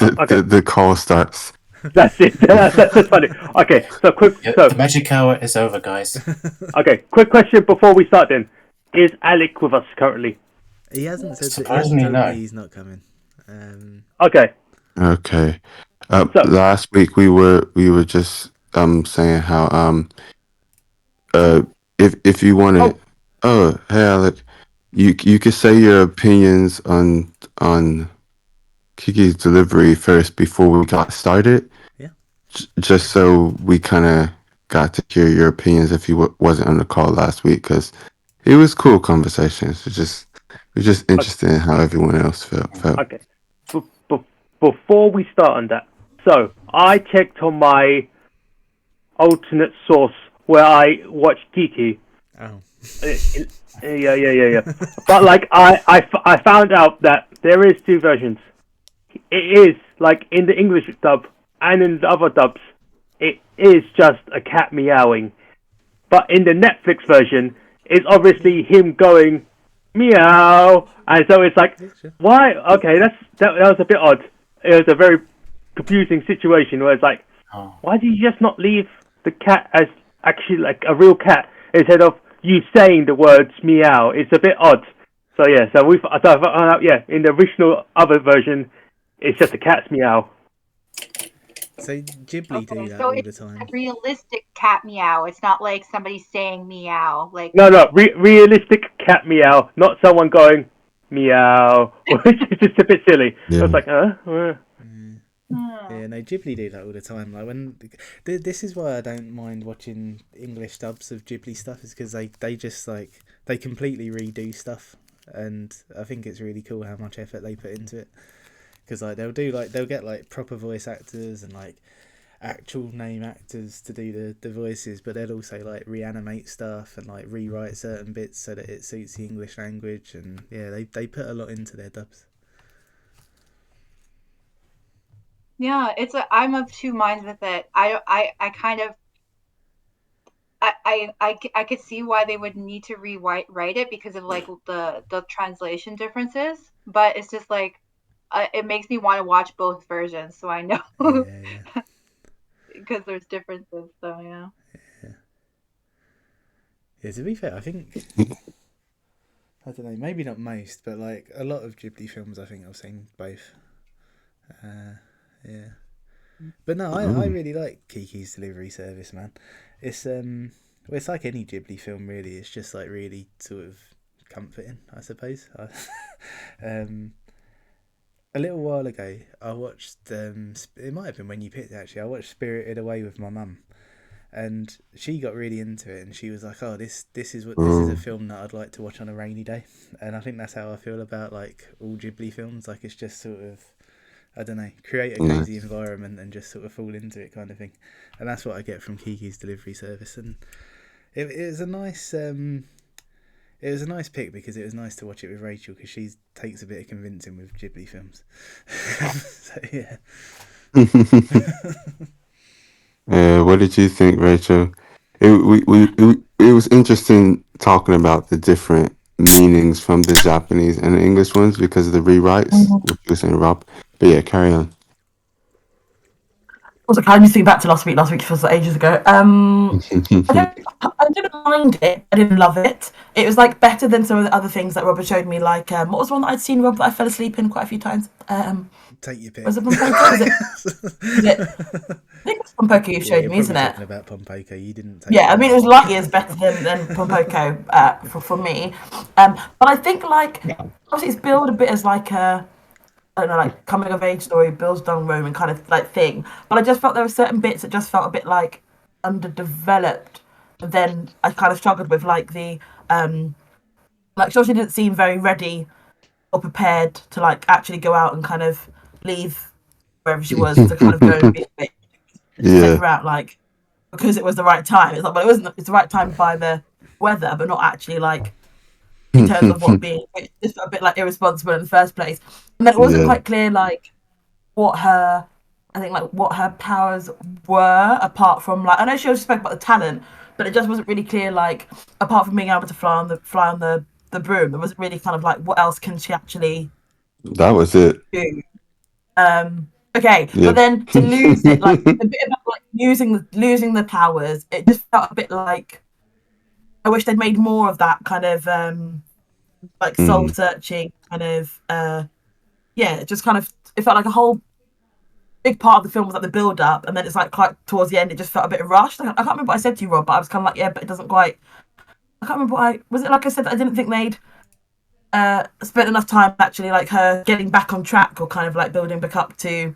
Okay, the call starts. that's it. That's funny. Okay, so quick. Yeah, So the magic hour is over, guys. okay, quick question before we start. Then, is Alec with us currently? He hasn't said that. He hasn't Surprisingly, told no. me he's not coming. Okay, Okay. so Last week we were just saying how if you want to, oh, oh hey Alec, you could say your opinions on Kiki's delivery first before we got started. Yeah. Just so we kind of got to hear your opinions if you wasn't on the call last week, because it was cool conversations. We're just interested in how everyone else felt. okay. B- b- before we start on that, so I checked on my alternate source where I watched Kiki. Oh. Yeah. But like I found out that there is two versions. It is like in the English dub and in the other dubs, it is just a cat meowing. But in the Netflix version, it's obviously him going meow, and so it's like, why? Okay, that was a bit odd. It was a very confusing situation where it's like, Oh. why do you just not leave the cat as actually like a real cat instead of you saying the words meow? It's a bit odd. So yeah, so I found out, yeah, in the original other version, it's just a cat's meow. So Ghibli do Okay, that so all the it's time. a realistic cat meow. It's not like somebody saying meow. Like No, realistic cat meow, not someone going meow, which is just a bit silly. Yeah. I was like, huh? Yeah, no, Ghibli do that all the time. Like when this is why I don't mind watching English dubs of Ghibli stuff, is because they just like they completely redo stuff, and I think it's really cool how much effort they put into it. Because like they'll get like proper voice actors and like actual name actors to do the voices, but they'll also like reanimate stuff and like rewrite certain bits so that it suits the English language, and yeah, they put a lot into their dubs. yeah, I'm of two minds with it. I kind of I could see why they would need to rewrite it because of like the translation differences, but it's just like it makes me want to watch both versions, so I know Yeah. because there's differences. So yeah. Yeah, to be fair, I think I don't know, maybe not most, but like a lot of Ghibli films, I think I've seen both. Yeah, but no, I really like Kiki's Delivery Service, man. It's well, it's like any Ghibli film, really. It's just like really sort of comforting, I suppose. A little while ago, I watched. It might have been when you picked it, actually. I watched Spirited Away with my mum, and she got really into it, and she was like, "Oh, this is a film that I'd like to watch on a rainy day." And I think that's how I feel about like all Ghibli films. Like it's just sort of, I don't know, create a cozy environment and just sort of fall into it, kind of thing. And that's what I get from Kiki's Delivery Service, and it was a nice. It was a nice pick because it was nice to watch it with Rachel because she takes a bit of convincing with Ghibli films. So yeah. What did you think, Rachel? It was interesting talking about the different meanings from the Japanese and the English ones because of the rewrites, which you were saying, Rob. But yeah, carry on. Also, can I just think back to last week? Last week feels like ages ago. I didn't mind it. I didn't love it. It was like better than some of the other things that Robert showed me. Like, what was one that I'd seen, Rob, that I fell asleep in quite a few times? Take your pick. Was it Pompoko? Was it? I think it's Pompoko you showed me, isn't it? Talking about Pompoko, you didn't. Take Yeah, I mean, it was light years better than Pompoko for me. But I think like obviously it's billed a bit as like a, I don't know, like coming of age story, Bill's Dong Roman kind of like thing. But I just felt there were certain bits that just felt a bit like underdeveloped. But then I kind of struggled with like the like she didn't seem very ready or prepared to like actually go out and kind of leave wherever she was to kind of go and be a bit, take her out like because it was the right time. It's like, well, it wasn't. It's the right time by the weather, but not actually like in terms of what being. It's a bit like irresponsible in the first place, and then it wasn't quite clear like what her. I think like what her powers were apart from like I know she always spoke about the talent, but it just wasn't really clear like apart from being able to fly on the broom, it wasn't really kind of like what else can she actually That was it. do. Okay, Yeah. but then to lose it, like the bit about like losing the powers, it just felt a bit like I wish they'd made more of that kind of like soul searching kind of yeah, just kind of it felt like a whole big part of the film was like the build up, and then it's like quite towards the end, it just felt a bit rushed. I can't remember what I said to you, Rob, but I was kind of like, yeah, but it doesn't quite. I can't remember what I was. It like I said that I didn't think they'd spent enough time actually like her getting back on track or kind of like building back up to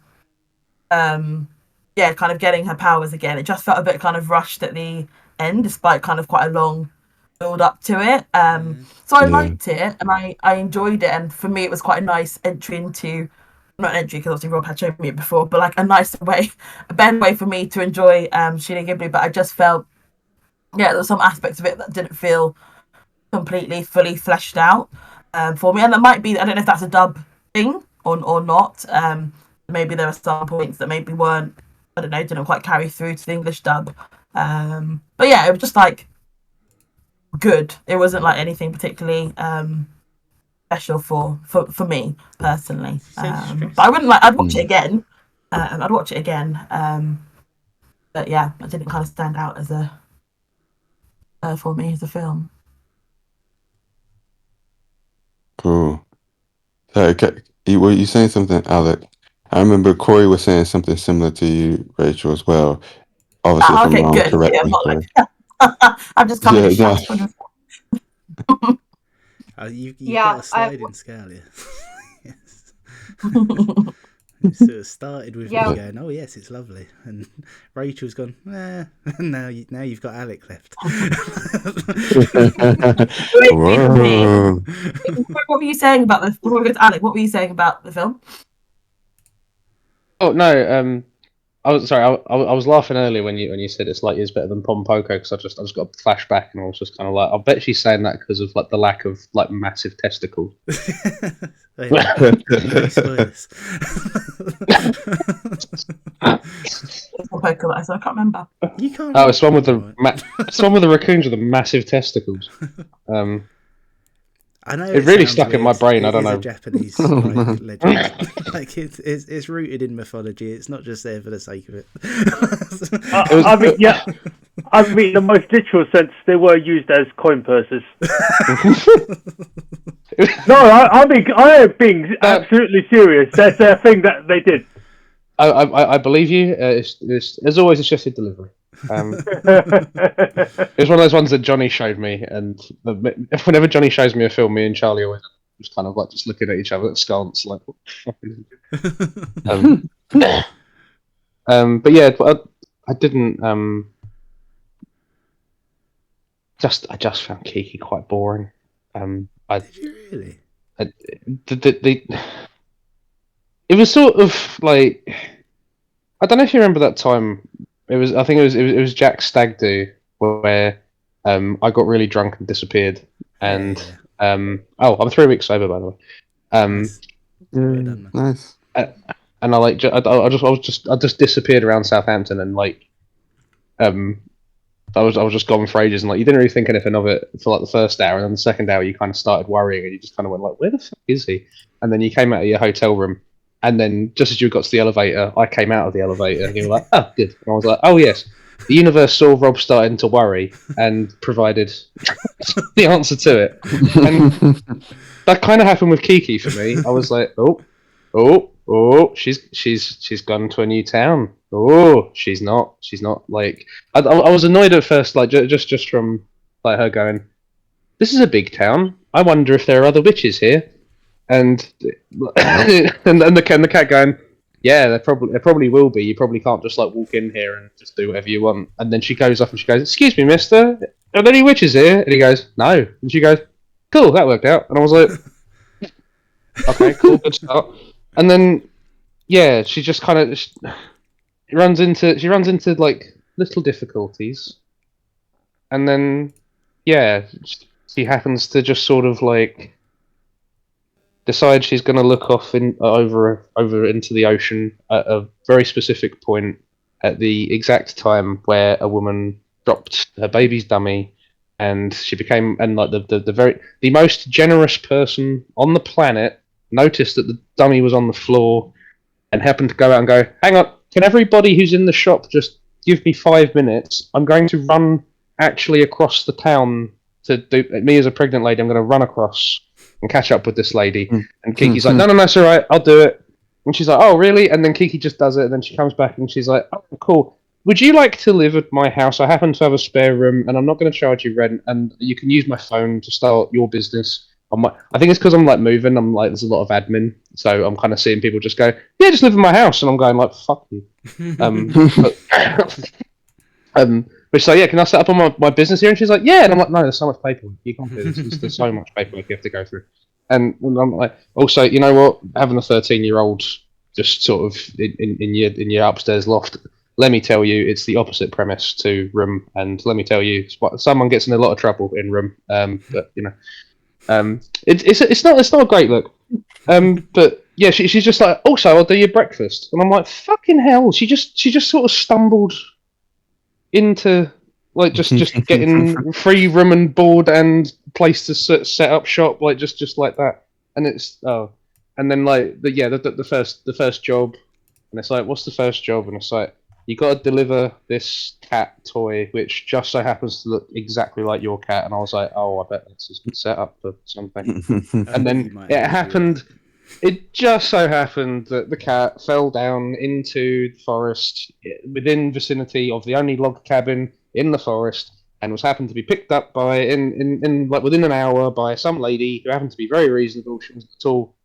yeah, kind of getting her powers again. It just felt a bit kind of rushed at the end, despite kind of quite a long build up to it. So I liked it and I enjoyed it, and for me it was quite a nice entry into not an entry because obviously Rob had shown me it before, but like a nice way, a better way for me to enjoy Sheila Ghibli. But I just felt there were some aspects of it that didn't feel completely fully fleshed out for me, and that might be, I don't know if that's a dub thing or not. Maybe there are some points that maybe weren't, I don't know, didn't quite carry through to the English dub. But yeah, it was just like good. It wasn't like anything particularly special for me personally. But I wouldn't like. I'd watch it again. I'd watch it again. But yeah, it didn't kind of stand out as a for me as a film. Cool. Sorry, were you saying something, Alec? I remember Corey was saying something similar to you, Rachel, as well. Obviously, if I'm Okay, wrong, good. correct Yeah, I'm me. not Corey. like I'm just coming to Yeah, shout. You've Yeah, got a sliding scale here. Yes. It sort of started with me going, "Oh yes, it's lovely," and Rachel's gone, "Eh." Now you've got Alec left. Whoa. What were you saying about the? Alec, what were you saying about the film? Oh no, I was sorry. I was laughing earlier when you said it's like it's better than Pompoko because I just got a flashback and I was just kind of like, I bet she's saying that because of like the lack of like massive testicles. Spoilers. Pompoko, I can't remember. You can't. Oh, it's the one with it's the one with the raccoons with the massive testicles. I know it really sounds stuck in my weird. brain. It I don't is know. a Japanese like, legend. Like it's rooted in mythology. It's not just there for the sake of it. I mean, yeah. I mean, in the most literal sense, they were used as coin purses. No, I am being absolutely serious. That's a thing that they did. I believe you. As always, it's just a delivery. It's one of those ones that Johnny showed me, and whenever Johnny shows me a film, me and Charlie always just kind of like just looking at each other askance, like, what the fuck is it? But yeah, I didn't. I just found Kiki quite boring. Did you really? It was sort of like, I don't know if you remember that time. I think it was Jack's stag do where I got really drunk and disappeared, and I'm 3 weeks sober, by the way. Nice. And I just disappeared around Southampton, and like I was just gone for ages, and like you didn't really think anything of it for like the first hour, and then the second hour you kind of started worrying, and you just kind of went like, where the fuck is he? And then you came out of your hotel room. And then, just as you got to the elevator, I came out of the elevator, and you were like, "Oh, good." And I was like, "Oh, yes." The universe saw Rob starting to worry and provided the answer to it. And that kind of happened with Kiki for me. I was like, "Oh, she's gone to a new town. Oh, she's not like." I was annoyed at first, like just from like her going, "This is a big town. I wonder if there are other witches here." And the cat going, yeah, there probably will be. You probably can't just like walk in here and just do whatever you want. And then she goes up and she goes, "Excuse me, mister, are there any witches here?" And he goes, "No." And she goes, "Cool, that worked out." And I was like, "Okay, cool, good start." And then, yeah, she just kind of runs into like little difficulties, and then, yeah, she happens to just sort of like decide she's going to look off over into the ocean at a very specific point at the exact time where a woman dropped her baby's dummy, and she became the most generous person on the planet noticed that the dummy was on the floor and happened to go out and go, hang on, can everybody who's in the shop just give me 5 minutes? I'm going to run actually across the town to do, me as a pregnant lady, I'm going to run across and catch up with this lady. And Kiki's like, no, it's all right, I'll do it. And she's like, oh, really? And then Kiki just does it, and then she comes back and she's like, oh, cool. Would you like to live at my house? I happen to have a spare room, and I'm not going to charge you rent, and you can use my phone to start your business. I think it's because I'm like moving. I'm like, there's a lot of admin, so I'm kind of seeing people just go, yeah, just live in my house, and I'm going like, fuck you. But she's like, yeah, can I set up on my business here? And she's like, yeah. And I'm like, no, there's so much paperwork. You can't do this. There's so much paperwork you have to go through. And I'm like, also, you know what? Having a 13-year-old just sort of in your upstairs loft, let me tell you, it's the opposite premise to Room. And let me tell you, someone gets in a lot of trouble in Room. But you know, it's not a great look. But yeah, she's just like, also, I'll do your breakfast. And I'm like, fucking hell. She just sort of stumbled into like just getting free room and board and place to set up shop, like just like that. And it's and then like the first job, and it's like, what's the first job? And it's like, you got to deliver this cat toy, which just so happens to look exactly like your cat. And I was like, oh, I bet this is set up for something. And then it happened. It just so happened that the cat fell down into the forest within vicinity of the only log cabin in the forest, and was happened to be picked up by in like within an hour by some lady who happened to be very reasonable. She wasn't at all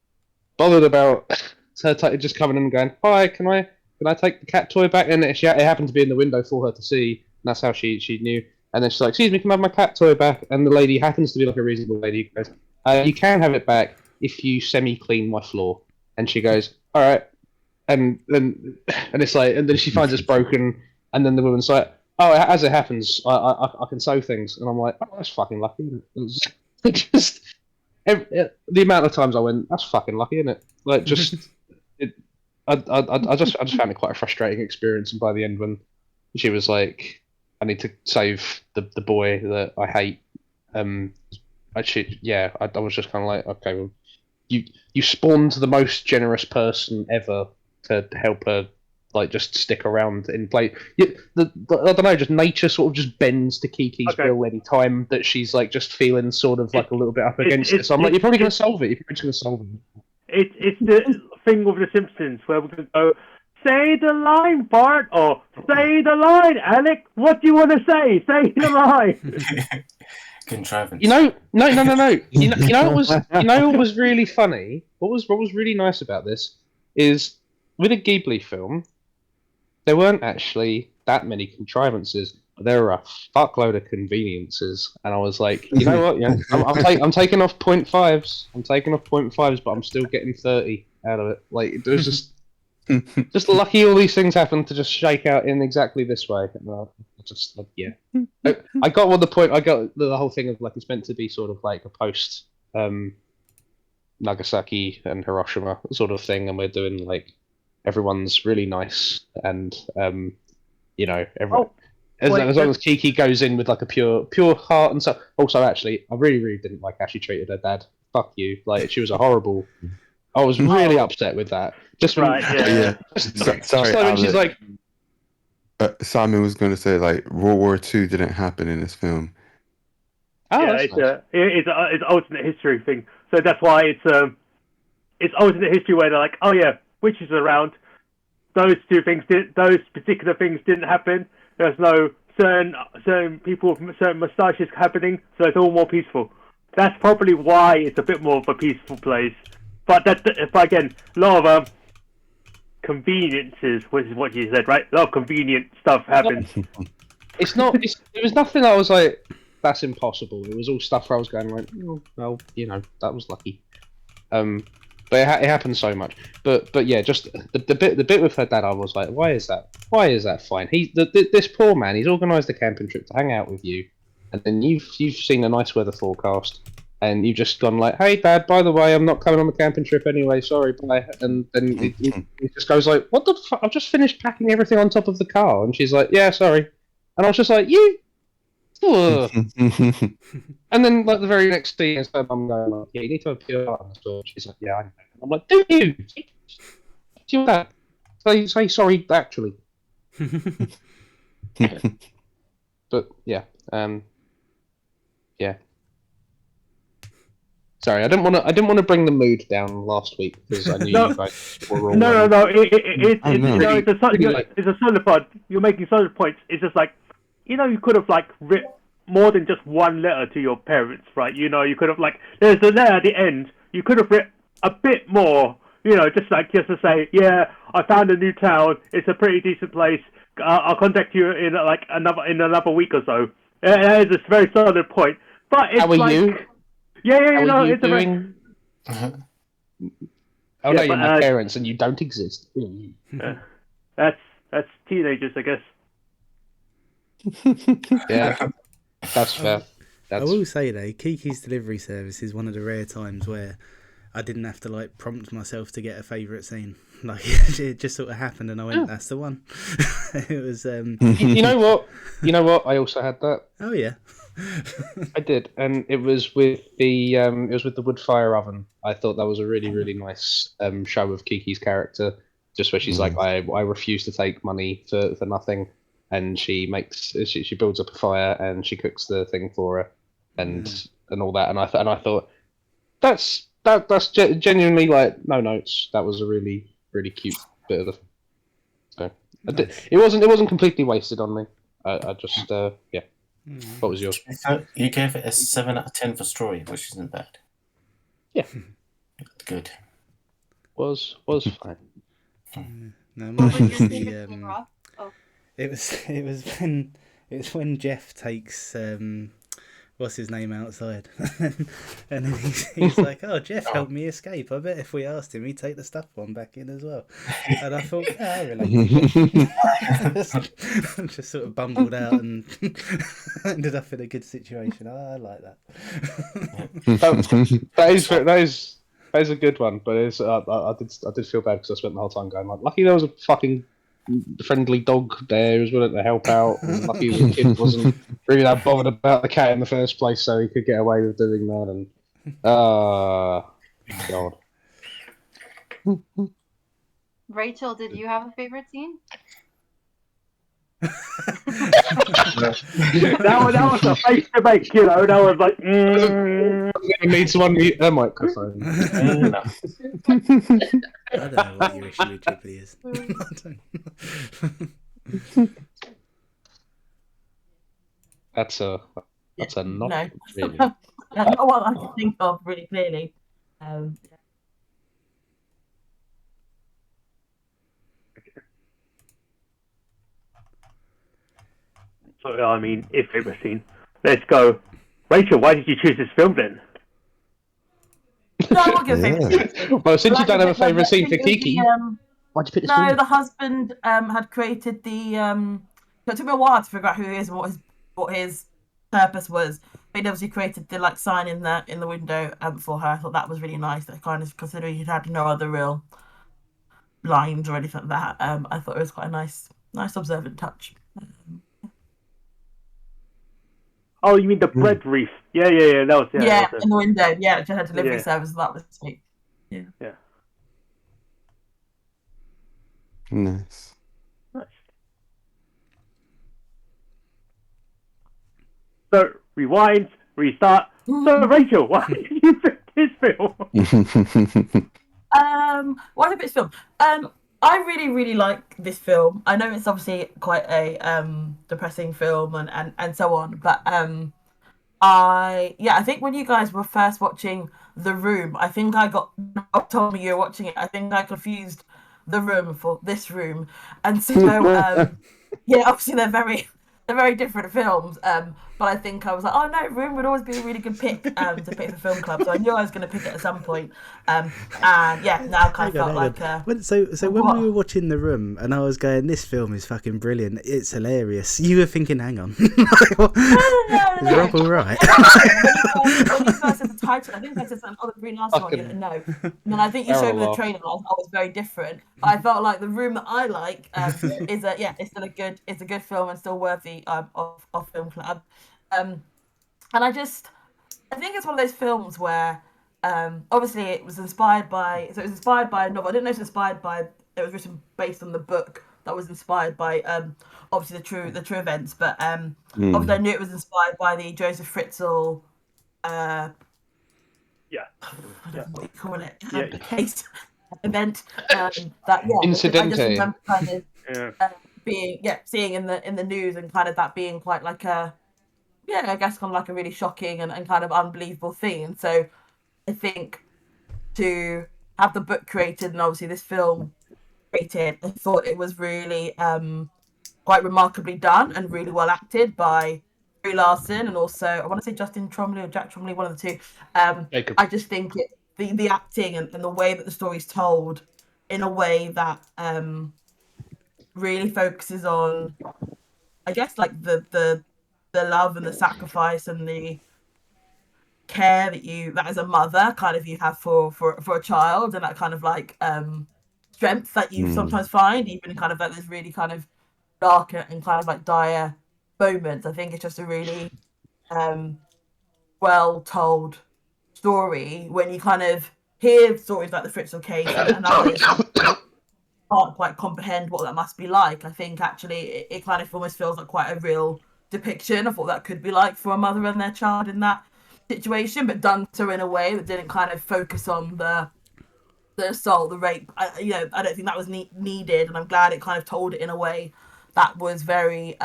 bothered about her just coming in and going, hi, can I take the cat toy back? And it happened to be in the window for her to see, and that's how she knew. And then she's like, excuse me, can I have my cat toy back? And the lady happens to be like a reasonable lady who goes, you can have it back if you semi-clean my floor. And she goes, all right. And it's like, and then she finds it's broken, and then the woman's like, oh, as it happens, I can sew things. And I'm like, oh, that's fucking lucky. It just the amount of times I went, that's fucking lucky, isn't it? Like, just I just found it quite a frustrating experience. And by the end, when she was like, I need to save the boy that I hate, I was just kind of like, okay, well, you spawned the most generous person ever to help her, like, just stick around in play. I don't know, just nature sort of just bends to Kiki's will any time that she's like just feeling sort of like a little bit up against it. So I'm like, you're probably going to solve it. You're just going to solve it. It's the thing with The Simpsons where we're going to go, say the line, Bart, or say the line, Alec. What do you want to say? Say the line. Contrivance. No. You know what was really funny? What was really nice about this is, with a Ghibli film, there weren't actually that many contrivances. There were a fuckload of conveniences, and I was like, you know what? Yeah, I'm taking off 0.5s. I'm taking off 0.5s, but I'm still getting 30 out of it. Like, it was just lucky all these things happened to just shake out in exactly this way. I got what the point. I got the whole thing of like, it's meant to be sort of like a post Nagasaki and Hiroshima sort of thing, and we're doing like, everyone's really nice, and everyone. As long as Kiki goes in with like a pure heart and stuff. Also, actually, I really didn't like how she treated her dad. Fuck you! Like, she was a horrible. I was really upset with that. Just right, yeah. Sorry, when she's like, Simon was going to say, like, World War II didn't happen in this film. oh, Yeah, that's nice. it's alternate history thing. So that's why it's alternate history where they're like, oh yeah, witches are around. Those particular things didn't happen. There's no certain people with certain moustaches happening, so it's all more peaceful. That's probably why it's a bit more of a peaceful place. But again, a lot of conveniences, which is what you said, right? A lot of convenient stuff happens. It was nothing that I was like, that's impossible. It was all stuff where I was going like, oh, well, that was lucky. But it happened so much. But yeah, just the bit with her dad, I was like, why is that fine? This poor man, he's organised a camping trip to hang out with you, and then you've seen a nice weather forecast, and you've just gone like, hey Dad, by the way, I'm not coming on the camping trip anyway, sorry, bye. And then it just goes like, what the fuck? I've just finished packing everything on top of the car. And she's like, yeah, sorry. And I was just like, you... Ugh. And then like the very next scene is her mum going like, yeah, you need to have a pure heart. She's like, yeah, I know. I'm like, do you? Do you want that? Say sorry, actually. But yeah, yeah. Sorry, I didn't want to bring the mood down last week because I knew No. you guys were all. No. It's I know. it's a solid pod. You're making solid points. It's just like, you could have like written more than just one letter to your parents, right? You could have like, there's a letter at the end. You could have written a bit more. Just to say, yeah, I found a new town. It's a pretty decent place. I'll contact you in another week or so. That is a very solid point. But it's How are like, you? yeah, How are you it's a very, doing? Oh Yeah, no, you're but, my parents and you don't exist. that's teenagers, I guess. Yeah, that's fair. I That's will say though, Kiki's Delivery Service is one of the rare times where I didn't have to like prompt myself to get a favourite scene. Like it just sort of happened, and I went, "That's the one." It was. you know what? I also had that. Oh yeah. I did, and it was with the wood fire oven. I thought that was a really really nice show of Kiki's character, just where she's like, I refuse to take money for nothing, and she builds up a fire and she cooks the thing for her, and all that, and I thought that's genuinely like no notes. That was a really really cute bit of the. So it wasn't completely wasted on me. I just yeah. What was yours? You gave it a 7 out of 10 for story, which isn't bad. Yeah. Good. Was fine. No, What mine was your was the. favorite scene, Ross? Oh, It was when Jeff takes what's his name outside, and then he's like, "Oh, Jeff helped me escape. I bet if we asked him, he'd take the stuff one back in as well." And I thought, I relate. Just sort of bumbled out and ended up in a good situation. I like that. That is a good one, but it's I did feel bad because I spent the whole time going like, lucky there was a fucking friendly dog there who's willing to help out, and lucky the kid wasn't really that bothered about the cat in the first place, so he could get away with doing that. And God. Rachel, did you have a favorite scene? that was a face to make, That was like, It needs to unmute a microphone. No. I don't know what your issue with Ghibli is. That's a not No. really. That's not what I can think of really clearly. So, I mean, if favorite scene. Let's go. Rachel, why did you choose this film then? No, I'm not gonna say Well, since you don't have a favourite scene for Kiki, why'd you pick this No, film? the husband had created the. It took me a while to figure out who he is and what his purpose was. But he obviously created the sign in the window for her. I thought that was really nice. That kind of considering he had no other real lines or anything like that. I thought it was quite a nice observant touch. Oh, you mean the bread reef? Yeah. That was Yeah, that was in the window. Yeah, just had delivery Yeah. service. That was sweet. Nice. Nice. So rewind, restart. So Rachel, why did you pick this film? Why did I pick this film? I really, really like this film. I know it's obviously quite a depressing film and so on, but I think when you guys were first watching The Room, I think I told me you were watching it. I think I confused The Room for This Room, and so yeah, obviously they're very different films. But I think I was like, oh no, Room would always be a really good pick to pick for film club. So I knew I was going to pick it at some point. And yeah, now I kind of felt like. So when we were watching The Room, and I was going, this film is fucking brilliant. It's hilarious. You were thinking, hang on, is Rob all right? When you guys said the title, I think I said something. Oh, the Green Last one. You didn't know. And then I think you showed me the trailer. I was very different. But I felt like The Room that I like is it's still a good film and still worthy of film club. And I think it's one of those films where obviously it was inspired by a novel. I didn't know it was inspired by it was written based on the book that was inspired by obviously the true events, but obviously I knew it was inspired by the Joseph Fritzl Yeah. I don't know what you call it, Yeah. case event. That I just Incidente. remember kind of Yeah. being seeing in the news and kind of that being quite like a I guess kind of like a really shocking and kind of unbelievable thing. And so I think to have the book created and obviously this film created, I thought it was really quite remarkably done and really well acted by Brie Larson and also I want to say Justin Trombley or Jack Trombley, one of the two. Jacob. I just think the acting and the way that the story's told in a way that really focuses on, I guess, like the love and the sacrifice and the care that as a mother kind of you have for a child, and that kind of like strength that you sometimes find even in kind of like this really kind of dark and kind of like dire moments. I think it's just a really well told story when you kind of hear stories like the Fritzl case and others can't quite comprehend what that must be like. I think actually it kind of almost feels like quite a real depiction of what that could be like for a mother and their child in that situation, but done so in a way that didn't kind of focus on the assault, the rape. I don't think that was needed, and I'm glad it kind of told it in a way that was very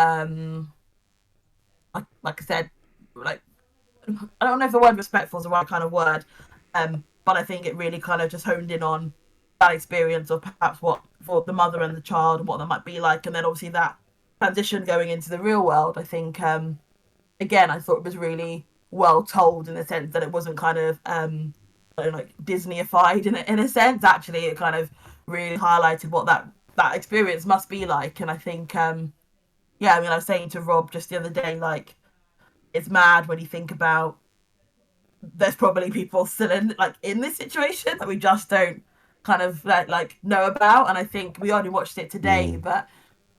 like I said, like I don't know if the word respectful is the right kind of word, but I think it really kind of just honed in on that experience of perhaps what for the mother and the child and what that might be like, and then obviously that transition going into the real world. I think again, I thought it was really well told in the sense that it wasn't kind of like Disneyified in a sense. Actually, it kind of really highlighted what that experience must be like, and I think I mean, I was saying to Rob just the other day, like it's mad when you think about there's probably people still in this situation that we just don't kind of like know about, and I think we only watched it today, but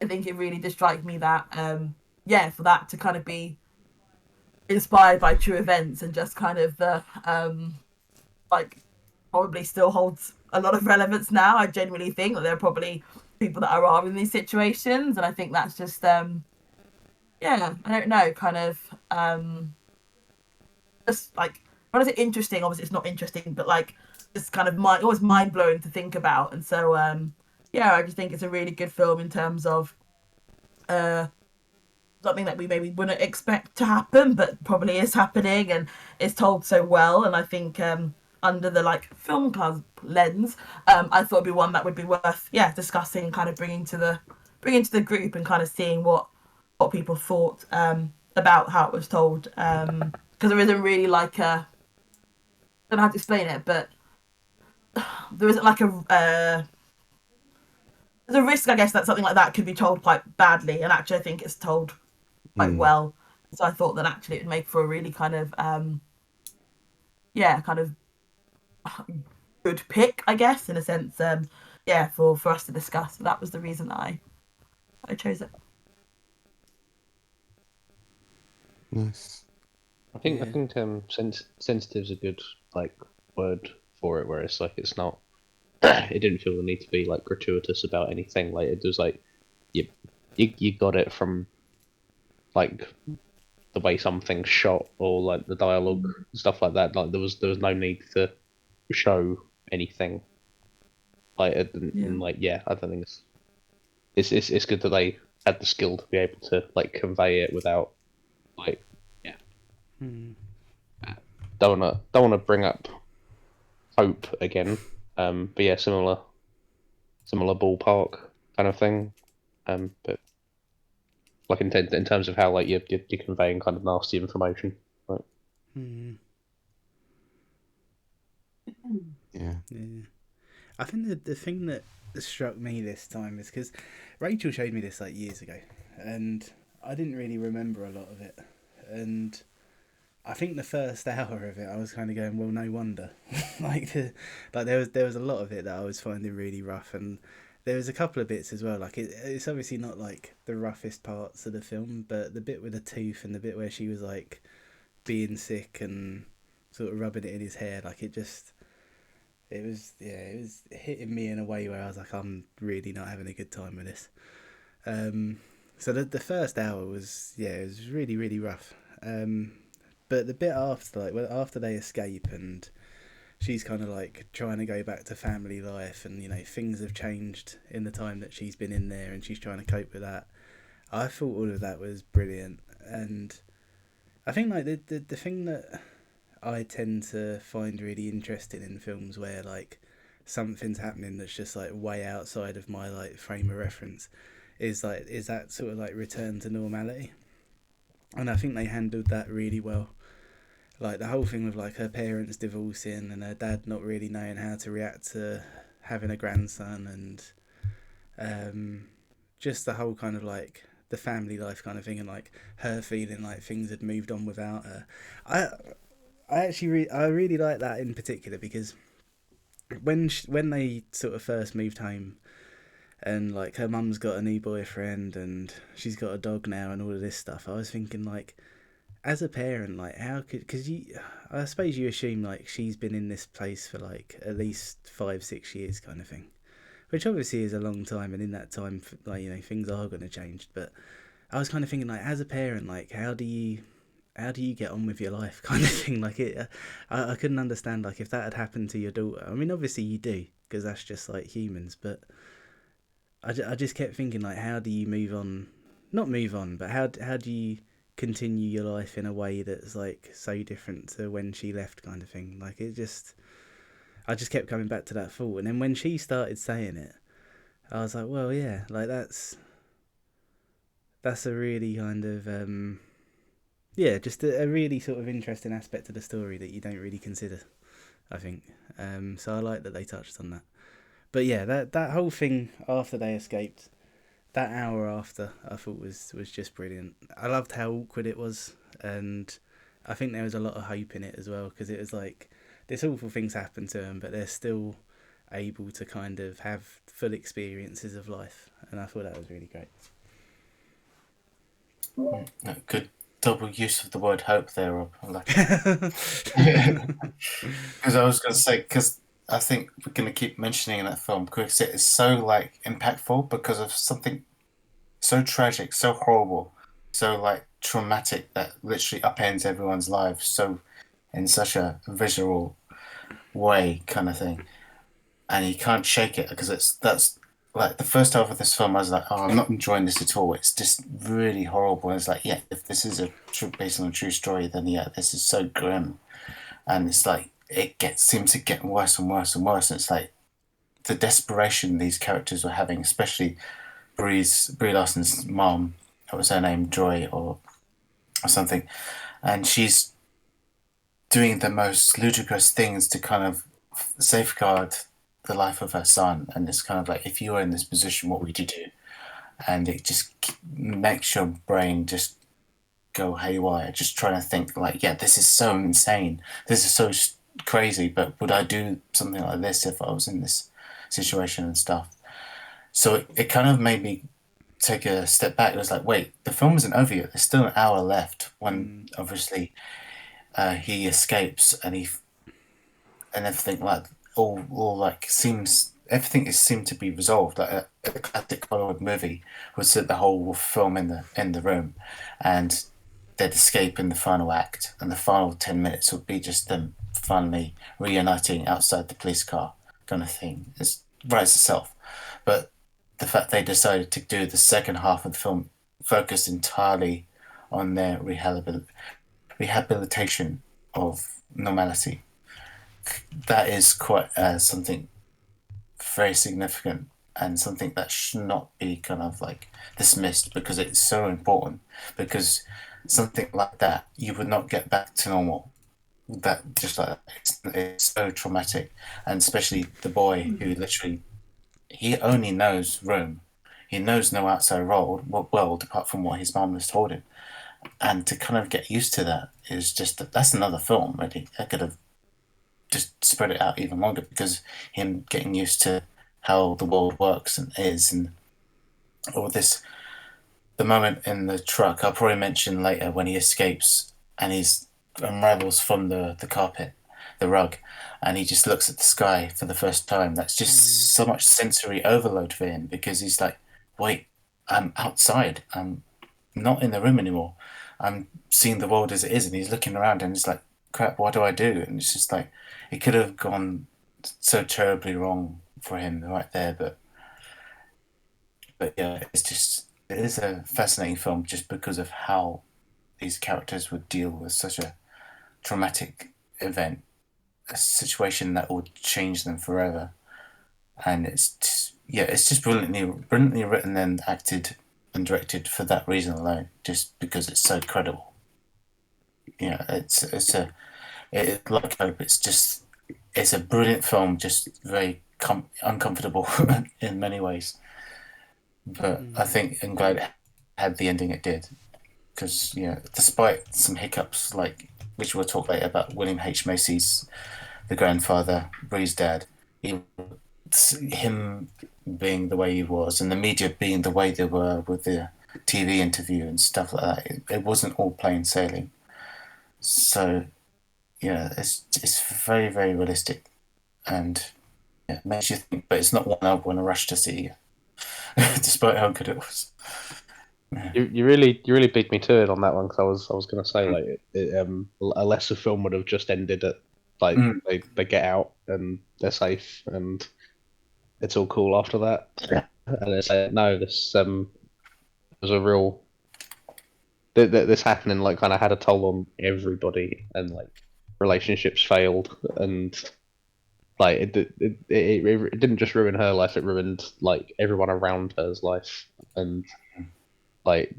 I think it really did strike me that for that to kind of be inspired by true events and just kind of the like probably still holds a lot of relevance now. I genuinely think that there are probably people that are in these situations, and I think that's just I don't know, kind of just like when I say interesting, obviously it's not interesting, but like it's kind of always mind blowing to think about. And so I just think it's a really good film in terms of something that we maybe wouldn't expect to happen, but probably is happening and is told so well. And I think under the like film club lens, I thought it'd be one that would be worth discussing, kind of bringing to the group and kind of seeing what people thought about how it was told. Because there isn't really like a, I don't know how to explain it, but there isn't like there's a risk, I guess, that something like that could be told quite badly, and actually I think it's told quite well. So I thought that actually it would make for a really kind of kind of good pick, I guess, in a sense, for us to discuss. So that was the reason that I chose it. Nice. I think sensitive's a good like word for it, where it's like it's not. It didn't feel the need to be like gratuitous about anything. Like it was like you got it from like the way something's shot or like the dialogue stuff like that. Like there was no need to show anything. Like I don't think it's good that they had the skill to be able to like convey it without like don't wanna bring up Hope again, but yeah, similar ballpark kind of thing, but like in terms of how like you're conveying kind of nasty information, right? Yeah. I think the thing that struck me this time is because Rachel showed me this like years ago, and I didn't really remember a lot of it, and I think the first hour of it I was kind of going, well, no wonder. there was a lot of it that I was finding really rough, and there was a couple of bits as well. Like it's obviously not like the roughest parts of the film, but the bit with the tooth and the bit where she was like being sick and sort of rubbing it in his hair, like it it was hitting me in a way where I was like, I'm really not having a good time with this. So the first hour was it was really really rough. But the bit after, like after they escape and she's kind of like trying to go back to family life, and things have changed in the time that she's been in there, and she's trying to cope with that. I thought all of that was brilliant, and I think like the thing that I tend to find really interesting in films where like something's happening that's just like way outside of my like frame of reference is that sort of like return to normality, and I think they handled that really well. Like the whole thing with like her parents divorcing and her dad not really knowing how to react to having a grandson, and just the whole kind of like the family life kind of thing, and like her feeling like things had moved on without her. I actually I really like that in particular, because when they sort of first moved home, and like her mum's got a new boyfriend and she's got a dog now and all of this stuff, I was thinking like, as a parent, like how could, because I suppose you assume like she's been in this place for like at least 5-6 years kind of thing, which obviously is a long time, and in that time like things are going to change. But I was kind of thinking like, as a parent, like how do you get on with your life kind of thing. Like I couldn't understand like if that had happened to your daughter. I mean obviously you do, because that's just like humans, but I just kept thinking like, how do you not move on, but how do you continue your life in a way that's like so different to when she left kind of thing. Like I just kept coming back to that thought, and then when she started saying it, I was like, well yeah, like that's a really kind of just a really sort of interesting aspect of the story that you don't really consider, I think. So I like that they touched on that. But yeah, that whole thing after they escaped, that hour after, I thought was just brilliant. I loved how awkward it was, and I think there was a lot of hope in it as well, because it was like this awful things happen to them, but they're still able to kind of have full experiences of life, and I thought that was really great. Good double use of the word hope there, Rob. I like it. Because I was going to say, because I think we're going to keep mentioning that film because it is so like impactful because of something so tragic, so horrible, so like traumatic that literally upends everyone's lives so in such a visual way kind of thing, and you can't shake it because that's like the first half of this film I was like, oh, I'm not enjoying this at all, it's just really horrible. And it's like, yeah, if this is based on a true story, then yeah, this is so grim. And it's like it seems to get worse and worse and worse, and it's like the desperation these characters were having, especially Brie Larson's mom, what was her name, Joy or something, and she's doing the most ludicrous things to kind of safeguard the life of her son. And it's kind of like, if you were in this position, what would you do? And it just makes your brain just go haywire, just trying to think like, yeah, this is so insane, this is so crazy, but would I do something like this if I was in this situation and stuff? So it kind of made me take a step back. It was like, wait, the film isn't over yet, there's still an hour left, when obviously he escapes and everything like all like everything seemed to be resolved. Like a classic Hollywood movie would set the whole film in the room, and they'd escape in the final act, and the final 10 minutes would be just them finally reuniting outside the police car kind of thing. It writes itself. But the fact they decided to do the second half of the film focused entirely on their rehabilitation of normality, that is quite something very significant, and something that should not be kind of like dismissed, because it's so important. Because something like that, you would not get back to normal. That just like it's so traumatic, and especially the boy who literally he only knows room, he knows no outside world apart from what his mum has told him, and to kind of get used to that is just that's another film really. I could have just spread it out even longer, because him getting used to how the world works and is, and all this. The moment in the truck, I'll probably mention later, when he escapes and he's unravels from the carpet. the rug, and he just looks at the sky for the first time. That's just so much sensory overload for him, because he's like, wait, I'm outside. I'm not in the room anymore. I'm seeing the world as it is, and he's looking around and he's like, crap, what do I do? And it's just like, it could have gone so terribly wrong for him right there, but yeah, it is a fascinating film just because of how these characters would deal with such a traumatic event, a situation that would change them forever. And it's just brilliantly written and acted and directed for that reason alone, just because it's so credible. Like Hope, it's a brilliant film, just very uncomfortable in many ways. But I think I'm glad it had the ending it did, because despite some hiccups, like which we'll talk later about William H. Macy's the grandfather, Bree's dad, him being the way he was, and the media being the way they were with the TV interview and stuff like that, it wasn't all plain sailing. So it's very, very realistic, and it makes you think, but it's not one I want to rush to see, despite how good it was. You really beat me to it on that one, because I was going to say like a lesser film would have just ended at like they get out and they're safe and it's all cool after that, and it's like, no, this was a real this happening like kind of had a toll on everybody, and like relationships failed, and like it didn't just ruin her life, it ruined like everyone around her's life, and like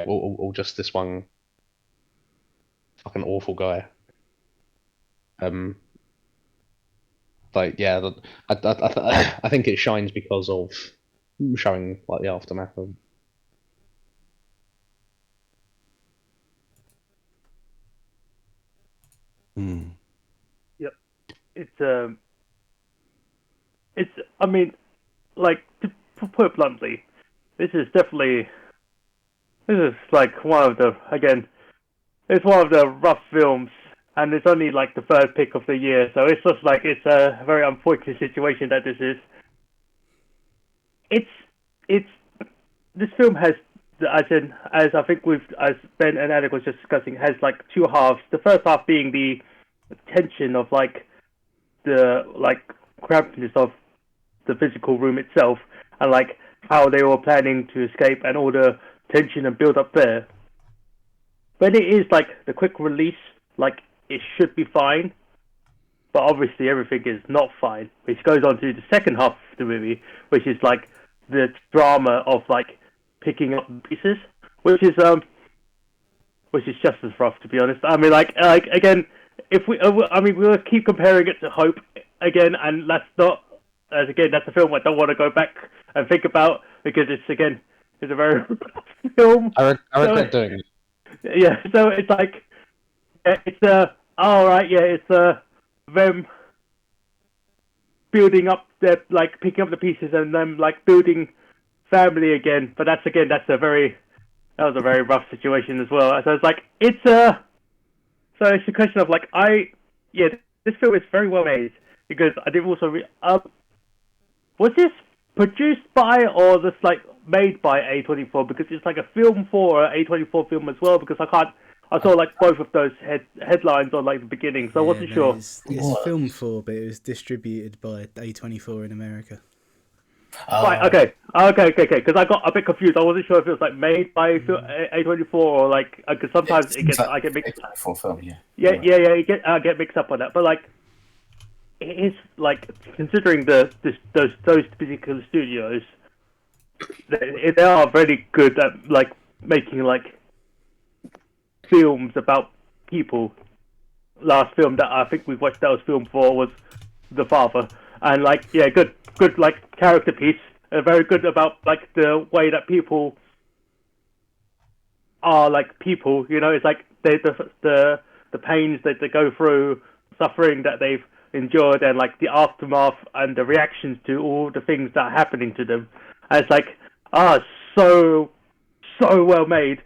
all just this one fucking awful guy. I think it shines because of showing like the aftermath of. Yep, it's. I mean, like to put it bluntly, this is like one of the it's one of the rough films, and it's only like the third pick of the year, so it's just like it's a very unfortunate situation that this is. This film has, as I think as Ben and Alec was just discussing, has like two halves. The first half being the tension of like the crampedness of the physical room itself, and like how they were planning to escape and all the tension and build up there. But it is like the quick release, like it should be fine, but obviously everything is not fine, which goes on to the second half of the movie, which is like the drama of like picking up the pieces, which is just as rough, to be honest. I mean, like again, if we'll keep comparing it to Hope again, and that's a film I don't want to go back and think about, because it's a very rough film. I regret doing it. Yeah, so it's like it's them building up picking up the pieces and them like building family again. But that was a very rough situation as well. So it's like it's a question of like this film is very well made, because I did also was this produced by or just like made by A24, because it's like a film for an A24 film as well, because I saw like both of those headlines on like the beginning, so I wasn't sure. It's filmed for, but it was distributed by A24 in America. Right, okay, because I got a bit confused. I wasn't sure if it was like made by A24 or like, because sometimes I get mixed up. A24 film, I get mixed up on that, but like it is like, considering those particular studios, they are very good at like making like films about people. Last film that I think we watched that was filmed for was The Father, and like good like character piece, very good about like the way that people are like people. It's like the pains that they go through, suffering that they've endured, and like the aftermath and the reactions to all the things that are happening to them. And it's like so well made.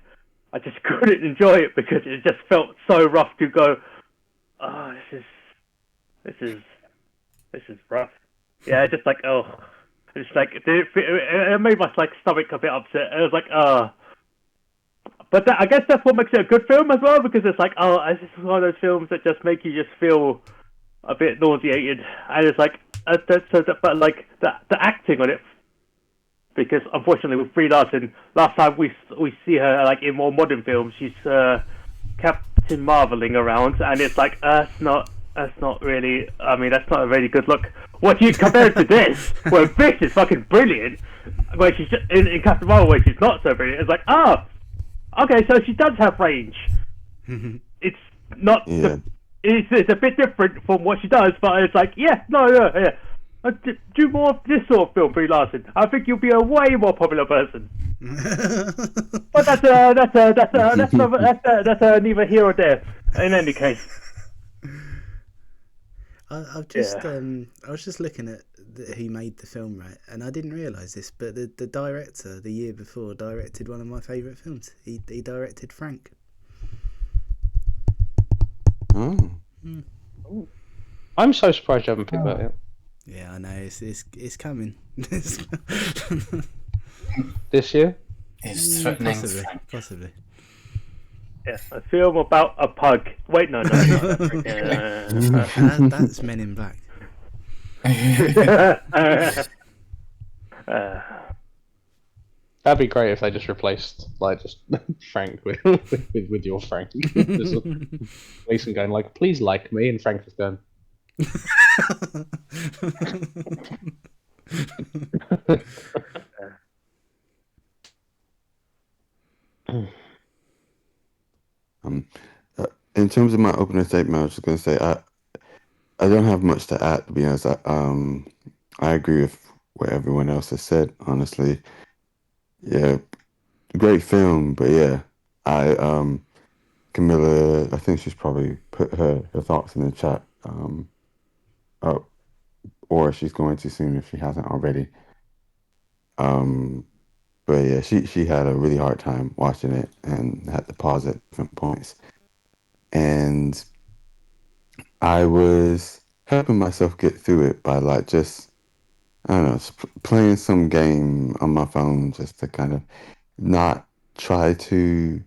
I just couldn't enjoy it because it just felt so rough to go, this is this is rough. Yeah, it's just like, it's like it made my like stomach a bit upset. It was like, but I guess that's what makes it a good film as well, because it's like, this is one of those films that just make you just feel a bit nauseated, and it's like, but like the acting on it, because unfortunately with Brie Larson, last time we see her like in more modern films, she's Captain Marveling around, and it's like that's not really. I mean, that's not a really good look. What you compare it to this, where this is fucking brilliant, where she's in Captain Marvel, where she's not so brilliant. It's like, okay, so she does have range. It's not. Yeah. It's a bit different from what she does, but it's like, yeah. Do more of this sort of film, Brie Larson. I think you'll be a way more popular person. But that's neither here or there. In any case, I've just I was just looking at who made the film, right, and I didn't realise this, but the director the year before directed one of my favourite films. He directed Frank. Oh. I'm so surprised you haven't picked that yet. Yeah, I know it's coming. This year? He's threatening. Possibly. yeah, a film about a pug. Wait, no. That's Men in Black. That'd be great if they just replaced like just Frank with your Frank. Just Mason going like, "Please like me," and Frank just going. In terms of my opening statement, I was just going to say I don't have much to add, to be honest. I agree with what everyone else has said. Honestly, yeah, great film, but yeah, Camilla, I think she's probably put her thoughts in the chat, or she's going to soon if she hasn't already. But yeah, she had a really hard time watching it and had to pause at different points. And I was helping myself get through it by like just, I don't know, playing some game on my phone just to kind of not try to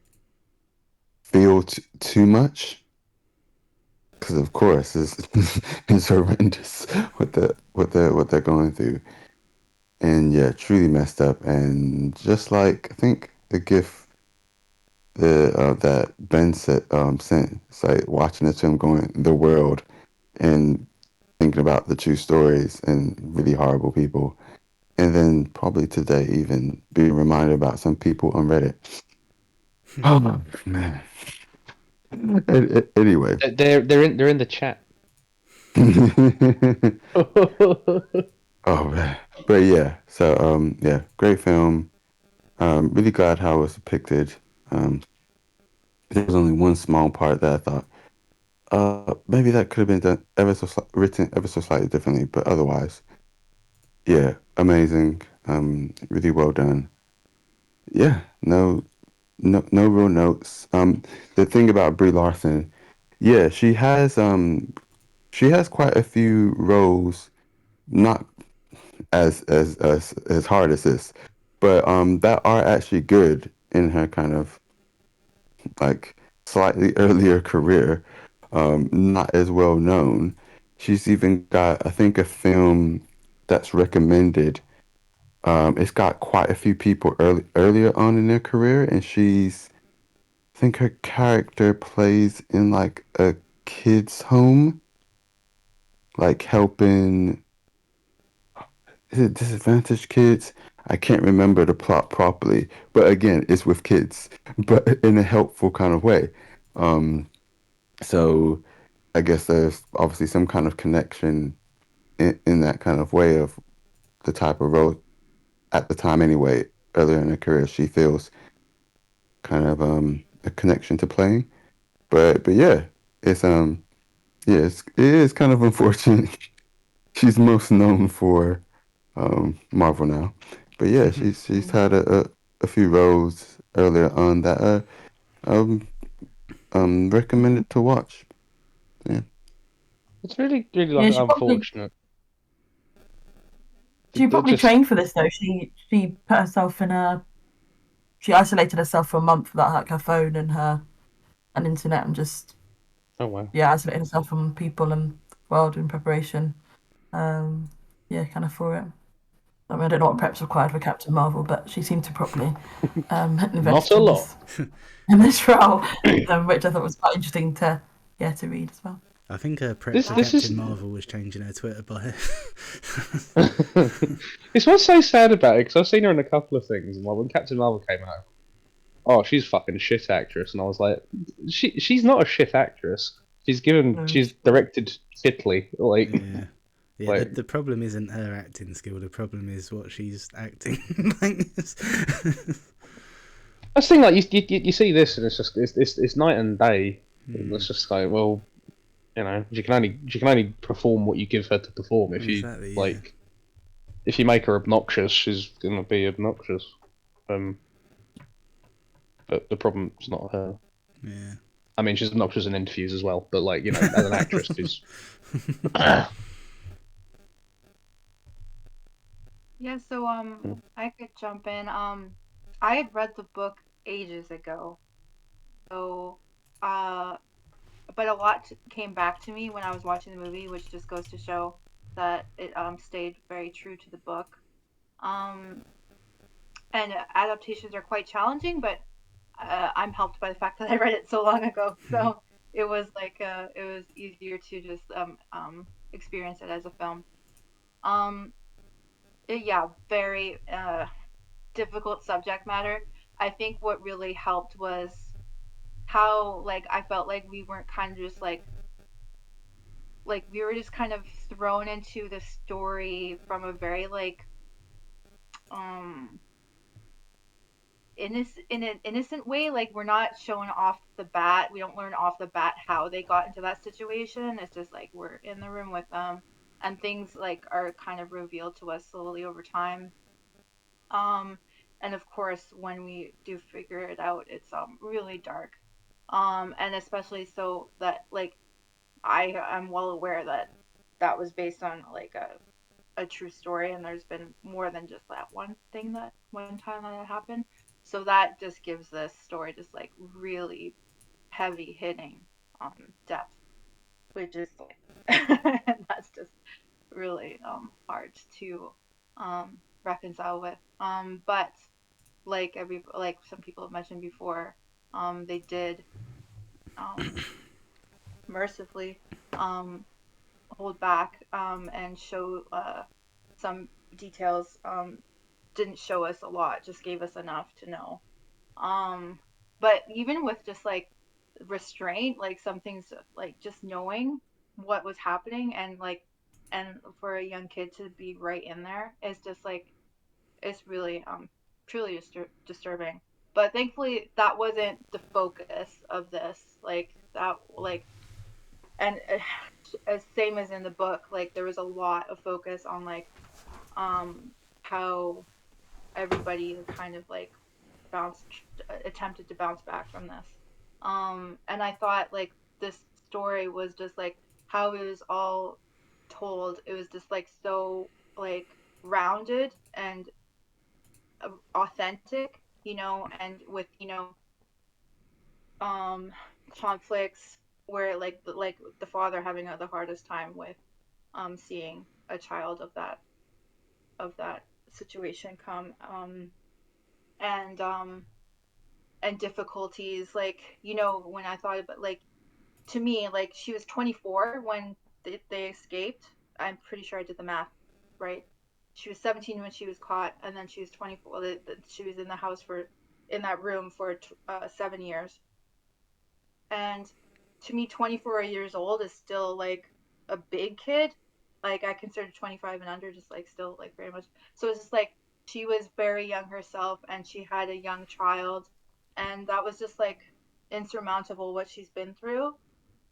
feel too much. Because of course it's horrendous what they're going through. And yeah, truly messed up. And just like I think the GIF that Ben sent, it's like watching this film going the world and thinking about the true stories and really horrible people, and then probably today even being reminded about some people on Reddit. Oh man. Anyway, They're in the chat. Oh man, but yeah. So yeah, great film. Really glad how it was depicted. There was only one small part that I thought, maybe that could have been done written ever so slightly differently, but otherwise, yeah, amazing. Really well done. Yeah, no real notes. The thing about Brie Larson, yeah, she has quite a few roles, not as hard as this, but that are actually good in her kind of like slightly earlier career, not as well known. She's even got, I think, a film that's recommended. It's got quite a few people earlier on in their career, and I think her character plays in like a kid's home, like helping, is it disadvantaged kids? I can't remember the plot properly, but again, it's with kids, but in a helpful kind of way. So I guess there's obviously some kind of connection in that kind of way of the type of role at the time anyway, earlier in her career, she feels kind of a connection to playing. But yeah, it is kind of unfortunate. She's most known for Marvel now, but yeah, she's had a few roles earlier on that are recommended to watch. Yeah. It's really, really Yeah, like she probably unfortunate. Just trained for this though. She put herself in a she isolated herself for a month without like her phone and her and internet and just oh wow. isolated herself from people and world in preparation. Kind of for it. I mean, I don't know what preps required for Captain Marvel, but she seemed to properly invest Not a in lot. this role, which I thought was quite interesting to read as well. I think her prep This for this Captain is Marvel was changing her Twitter bio. it's what's so sad about it because I've seen her in a couple of things, and like when Captain Marvel came out, oh, she's fucking shit actress, and I was like, she's not a shit actress. She's directed shittily, like. Yeah. Yeah, Like, the problem isn't her acting skill. The problem is what she's acting like. I just think like you see this and it's just it's night and day. It's just like, well, you know, she can only perform what you give her to perform. If you Exactly, yeah. like, if you make her obnoxious, she's gonna be obnoxious. But the problem's not her. Yeah. I mean, she's obnoxious in interviews as well. But like, you know, as an actress, she's. Yeah, so I could jump in. I had read the book ages ago. So but a lot came back to me when I was watching the movie, which just goes to show that it stayed very true to the book. And adaptations are quite challenging, but I'm helped by the fact that I read it so long ago. So it was like it was easier to just experience it as a film. Very difficult subject matter. I think what really helped was how like I felt like we weren't kind of just like we were just kind of thrown into the story from a very like in an innocent way. Like we're not shown off the bat. We don't learn off the bat how they got into that situation. It's just like we're in the room with them, and things like are kind of revealed to us slowly over time. And of course, when we do figure it out, it's really dark. And especially so that like I'm well aware that that was based on like a true story, and there's been more than just that one time that happened. So that just gives this story just like really heavy hitting depth, which is like that's just really hard to reconcile with. But like some people have mentioned before, they did mercifully hold back and show some details. Didn't show us a lot, just gave us enough to know. But even with just like restraint, like some things like just knowing what was happening and for a young kid to be right in there is just like it's really truly disturbing. But thankfully that wasn't the focus of this. Like that like and as same as in the book, like there was a lot of focus on like how everybody kind of like attempted to bounce back from this. And I thought like this story was just like how it was all told. It was just like so like rounded and authentic, and with conflicts where like the father having the hardest time with seeing a child of that situation come and and difficulties like when I thought about like to me like she was 24 when they escaped. I'm pretty sure I did the math right. She was 17 when she was caught, and then she was 24. She was in the house in that room for 7 years. And to me, 24 years old is still like a big kid. Like I consider 25 and under just like still like very much. So it's just like she was very young herself, and she had a young child, and that was just like insurmountable what she's been through.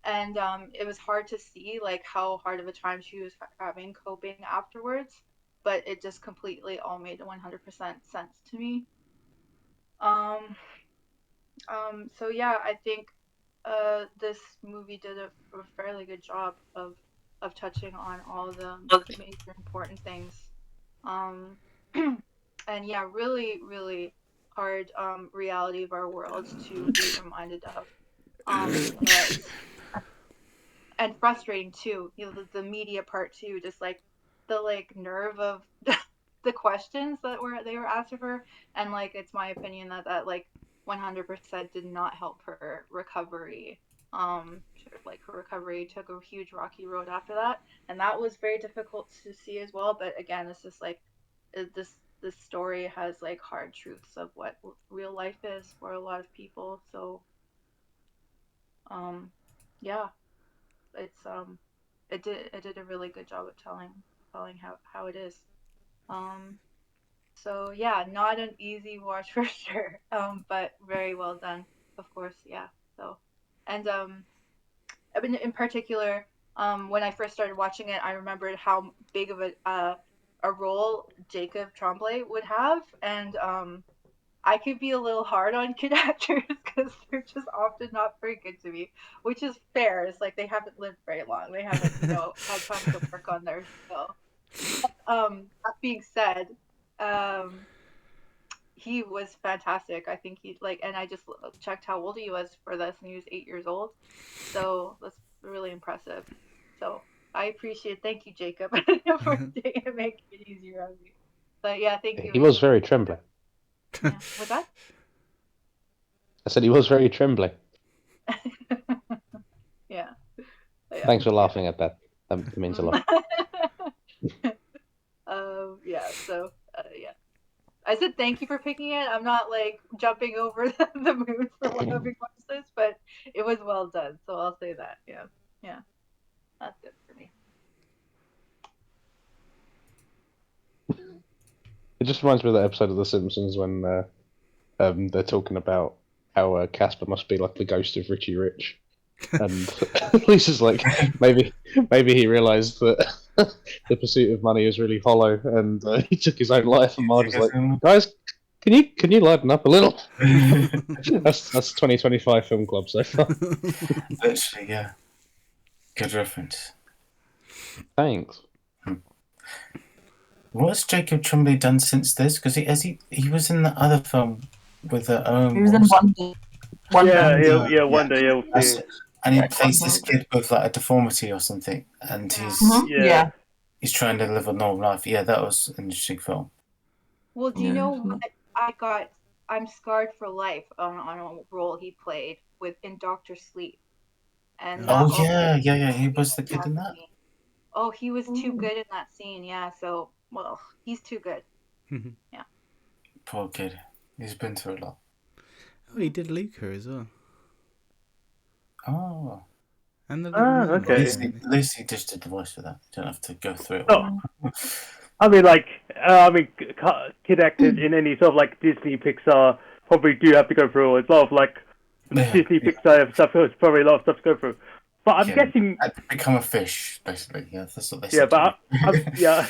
And it was hard to see like how hard of a time she was having coping afterwards, but it just completely all made 100% sense to me. Um, so yeah, I think this movie did a fairly good job of of touching on all the major important things. And yeah, really, really hard reality of our world to be reminded of. But and frustrating too. The media part too, just like the nerve of the questions that they were asked of her, and it's my opinion that 100% did not help her recovery. Her recovery took a huge rocky road after that, and that was very difficult to see as well. But again, it's just this story has hard truths of what real life is for a lot of people. So, yeah, it's it did a really good job of telling how it is. So yeah, not an easy watch for sure. But very well done, of course. Yeah. So, and I mean, in particular, when I first started watching it, I remembered how big of a role Jacob Tremblay would have, and I could be a little hard on kid actors because they're just often not very good to me, which is fair. It's they haven't lived very long. They haven't, had time to work on their skill. That being said, he was fantastic. I think and I just checked how old he was for this, and he was 8 years old. So that's really impressive. So I appreciate. Thank you, Jacob, for making it easier on me. But yeah, thank you. He was very trembling. Yeah. What's that? I said he was very trembling. Yeah. Thanks for laughing at that. That means a lot. Yeah. So yeah. I said thank you for picking it. I'm not jumping over the moon for having watched this, but it was well done. So I'll say that. Yeah. Yeah. That's good for me. It just reminds me of that episode of The Simpsons when they're talking about how Casper must be like the ghost of Richie Rich, and Lisa's like, maybe he realised that the pursuit of money is really hollow, and he took his own life. And Marge's like, guys, can you lighten up a little? That's 2025 Film Club so far. Literally, yeah. Good reference. Thanks. What's Jacob Tremblay done since this? Because he was in the other film with the He was in Wonder. Yeah, Wonder. Yeah, That's it. And he plays this kid with a deformity or something, and Yeah. he's trying to live a normal life. Yeah, that was an interesting film. Well, do you know what I'm scarred for life on a role he played in Dr. Sleep. And yeah. He was the kid in that. Oh, he was too good in that scene. Yeah. So, well, he's too good. Yeah. Poor kid. He's been through a lot. Oh, he did Luca as well. Oh. And the okay. Lucy just did the voice for that. You don't have to go through it. Oh. I mean, kid actors in any sort of Disney, Pixar probably do have to go through a lot of Disney, Pixar stuff. There's probably a lot of stuff to go through. But I'm guessing had to become a fish, basically. Yeah, that's what they said. Yeah,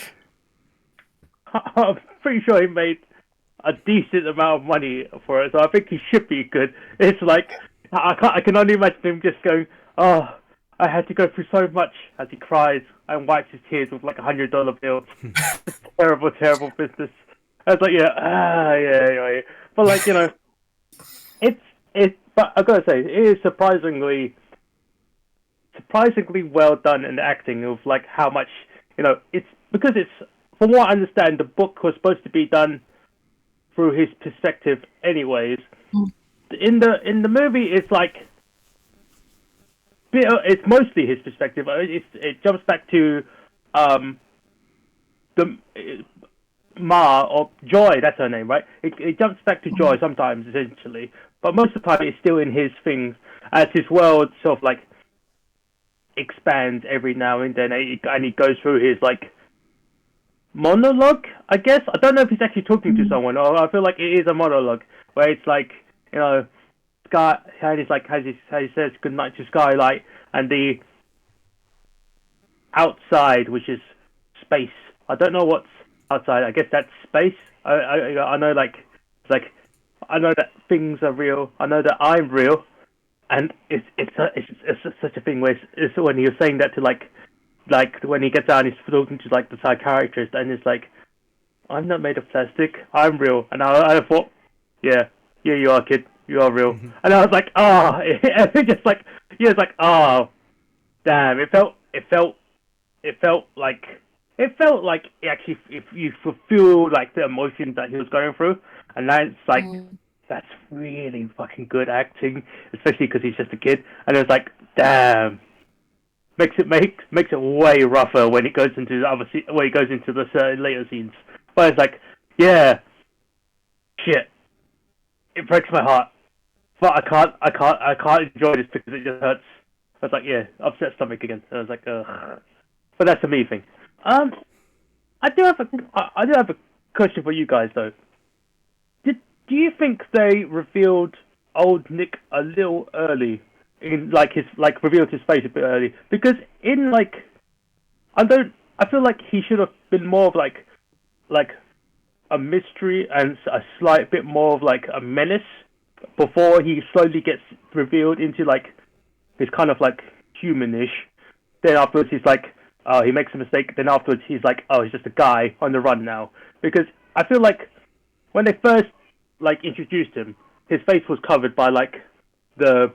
but I'm pretty sure he made a decent amount of money for it, so I think he should be good. It's I can only imagine him just going, "Oh, I had to go through so much," as he cries and wipes his tears with $100 bill. Terrible, terrible business. I was yeah. But it's. But I gotta say, it is surprisingly well done in the acting of how much it's because it's from what I understand the book was supposed to be done through his perspective anyways. In the movie it's it's mostly his perspective. It jumps back to the Ma or Joy, that's her name, right? It jumps back to Joy sometimes essentially, but most of the time it's still in his things as his world sort of expands every now and then, and he goes through his monologue, I guess. I don't know if he's actually talking to someone, or I feel like it is a monologue where it's Sky, and he's how he says goodnight to Skylight, and the outside, which is space. I don't know what's outside. I guess that's space. I know I know that things are real. I know that I'm real. And it's such a thing where it's when he was saying that to like when he gets out and he's talking to like the psychiatrist, and it's like, I'm not made of plastic, I'm real. And I thought, yeah, you are, kid, you are real. And I was like, oh, it's just like, yeah, it's like, oh, damn, it felt like actually, if you fulfill like the emotions that he was going through, and that's like, that's really fucking good acting, especially because he's just a kid. And it's like, damn, makes it way rougher when it goes into the when he goes into the later scenes. But it's like, yeah, shit, it breaks my heart, but I can't enjoy this because it just hurts. I was like, yeah, upset stomach again. And I was like, but that's a me thing. I do have a question for you guys though. Do you think they revealed old Nick a little early in revealed his face a bit early? Because in I feel like he should have been more of like a mystery and a slight bit more of like a menace before he slowly gets revealed into like he's kind of like humanish. Then afterwards he's like, oh, he makes a mistake. Then afterwards he's like, oh, he's just a guy on the run now. Because I feel like when they first like introduced him, his face was covered by like the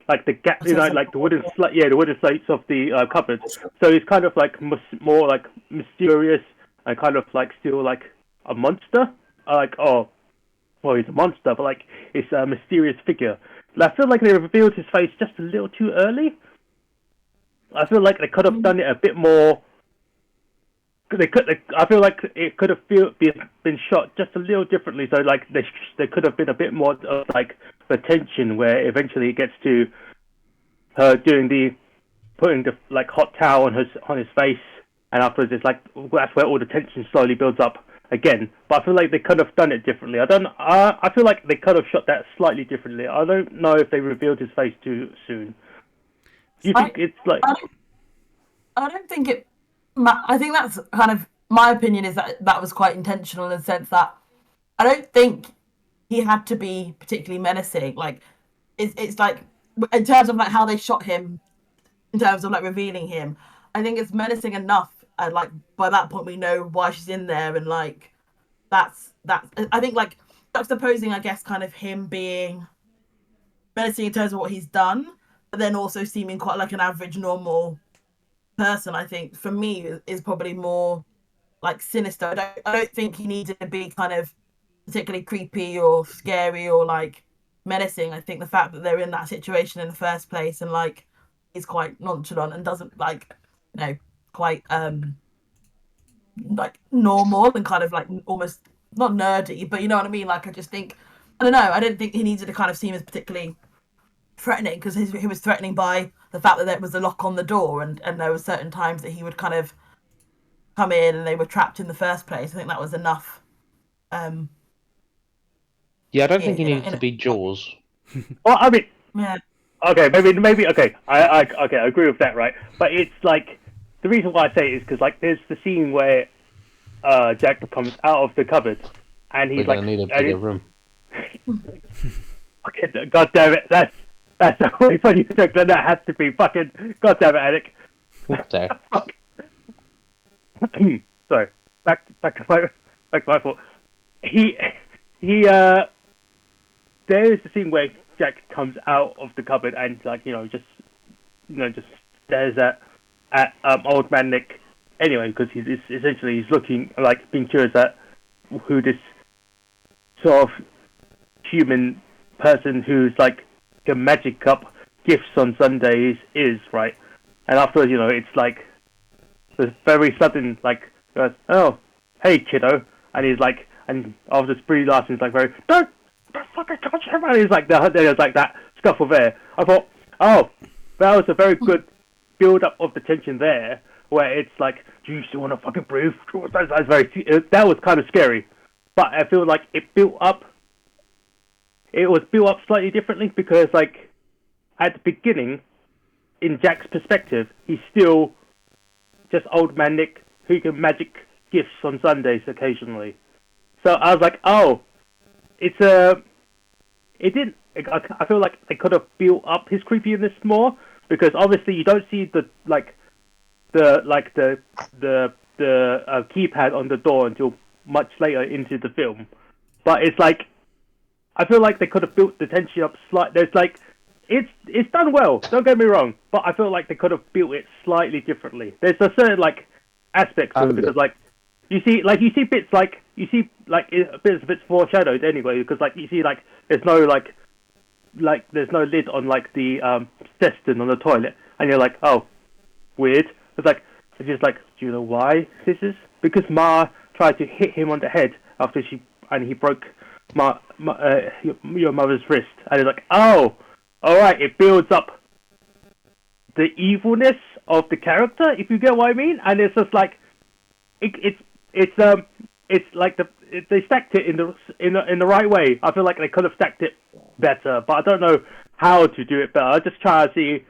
gap, like the wooden the wooden slates of the cupboard. So he's kind of like more like mysterious and kind of like still like a monster. Oh, well, he's a monster, but like it's a mysterious figure. And I feel like they revealed his face just a little too early. I feel like they could have done it a bit more. I feel like it could have been shot just a little differently. So like there could have been a bit more of like the tension where eventually it gets to her putting the like hot towel on his face, and afterwards it's like that's where all the tension slowly builds up again. But I feel like they could have done it differently. I feel like they could have shot that slightly differently. I don't know if they revealed his face too soon. Do you think it's like? I don't think it. I think that's kind of my opinion is that was quite intentional in the sense that I don't think he had to be particularly menacing. Like it's like in terms of like how they shot him, in terms of like revealing him, I think it's menacing enough. And like by that point we know why she's in there, and like that's I think like juxtaposing I guess kind of him being menacing in terms of what he's done, but then also seeming quite like an average normal person, I think for me is probably more like sinister. I don't think he needed to be kind of particularly creepy or scary or like menacing. I think the fact that they're in that situation in the first place and like he's quite nonchalant and doesn't like quite like normal and kind of like almost not nerdy, but you know what I mean. Like I just think I don't know. I didn't think he needed to kind of seem as particularly threatening because he was threatening by the fact that there was a lock on the door and there were certain times that he would kind of come in and they were trapped in the first place. I think that was enough. Yeah, I don't think he needed to be Jaws. Well, I mean, yeah. Okay, maybe okay. I agree with that, right? But it's like the reason why I say it is because like there's the scene where Jack comes out of the cupboard and he's like, need a bigger room. Okay, God damn it, that's a way funny joke. That has to be fucking. God damn it, Attic. Sorry. Sorry. Back to my fault. There is the scene where Jack comes out of the cupboard and like just stares at old man Nick. Anyway, because he's looking like being curious at who this sort of human person who's like a magic cup gifts on Sundays is, right? And afterwards, it's like the very sudden like goes, oh, hey kiddo, and he's like, and after Brie Larson's like very don't fucking touch him, and he's like there's like that scuffle there. I thought, oh, that was a very good build up of the tension there, where it's like, do you still want to fucking breathe? That was kind of scary, but I feel like it was built up slightly differently because like at the beginning, in Jack's perspective, he's still just old man Nick who can magic gifts on Sundays occasionally. So I was like, oh, I feel like they could have built up his creepiness more because obviously you don't see the like the keypad on the door until much later into the film. But it's like, I feel like they could have built the tension up slightly. There's like, it's done well. Don't get me wrong, but I feel like they could have built it slightly differently. There's a certain like aspects of it because like you see bits bits foreshadowed anyway because like you see like there's no there's no lid on like the cistern on the toilet and you're like, oh, weird. It's just like, do you know why this is? Because Ma tried to hit him on the head after he broke your mother's wrist, and it's like, oh, all right, it builds up the evilness of the character, if you get what I mean, and it's just like, it's like they stacked it in the right way. I feel like they could have stacked it better, but I don't know how to do it better. I just try to see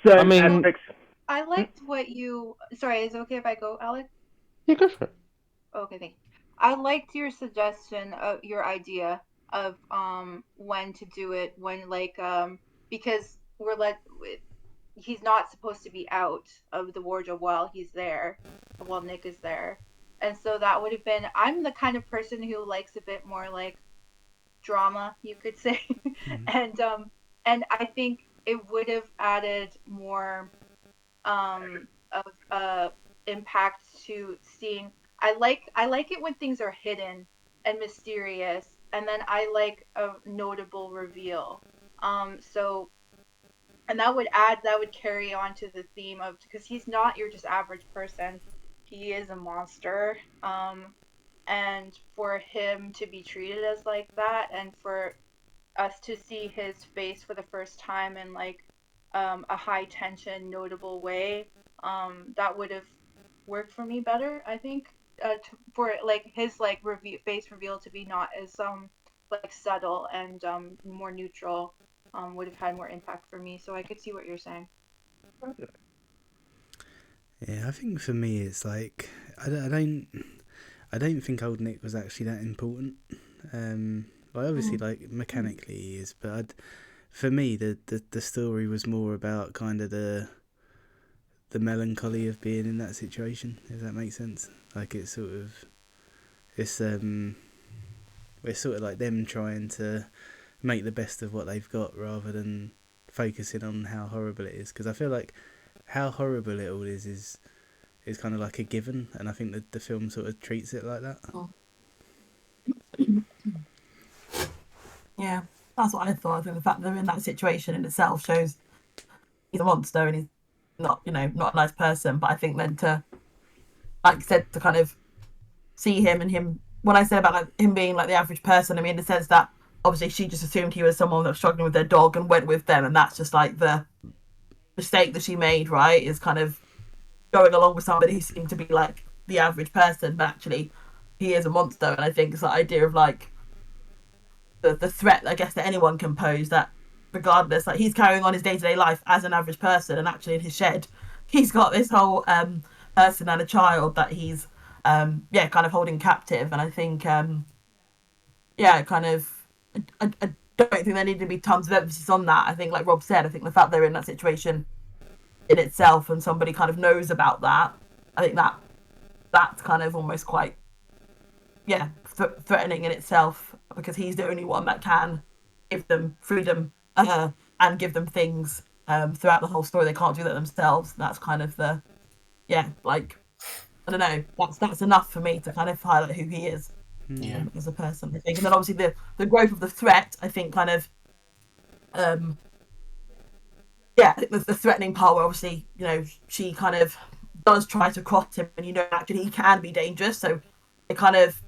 certain aspects. I liked what you. Sorry, is it okay if I go, Alex? Yeah, go for it. Okay, thank you. I liked your suggestion of your idea of when to do it, when because he's not supposed to be out of the wardrobe while Nick is there, and so that would have been. I'm the kind of person who likes a bit more like drama, you could say, and I think it would have added more of impact to seeing. I like it when things are hidden and mysterious, and then I like a notable reveal. And that would carry on to the theme of, because he's not your just average person, he is a monster. And for him to be treated as like that, and for us to see his face for the first time in like a high tension, notable way, that would have worked for me better, I think. For like his like face reveal to be not as like subtle and more neutral, would have had more impact for me. So I could see what you're saying. Yeah, I think for me it's like I don't think Old Nick was actually that important. Obviously like mechanically he is, but for me the story was more about kind of the melancholy of being in that situation, if that makes sense. Like it's sort of like them trying to make the best of what they've got rather than focusing on how horrible it is, because I feel like how horrible it all is kind of like a given, and I think that the film sort of treats it like that. Yeah, that's what I thought. I think the fact that they're in that situation in itself shows he's a monster and he's not a nice person. But I think then to, like I said, to kind of see him and him, when I said about like him being like the average person, I mean in the sense that obviously she just assumed he was someone that was struggling with their dog and went with them, and that's just like the mistake that she made, right? Is kind of going along with somebody who seemed to be like the average person, but actually he is a monster. And I think it's the idea of like the threat, I guess, that anyone can pose, that regardless, like he's carrying on his day-to-day life as an average person, and actually in his shed he's got this whole person and a child that he's kind of holding captive. And I think I don't think there need to be tons of emphasis on that. I think, like Rob said, I think the fact they're in that situation in itself and somebody kind of knows about that, I think that's kind of almost quite threatening in itself, because he's the only one that can give them freedom and give them things throughout the whole story. They can't do that themselves. That's kind of the I don't know, that's enough for me to kind of highlight who he is as a person, I think. And then obviously the growth of the threat, I think, kind of I think the threatening part where obviously, she kind of does try to cross him, and actually he can be dangerous, so it kind of,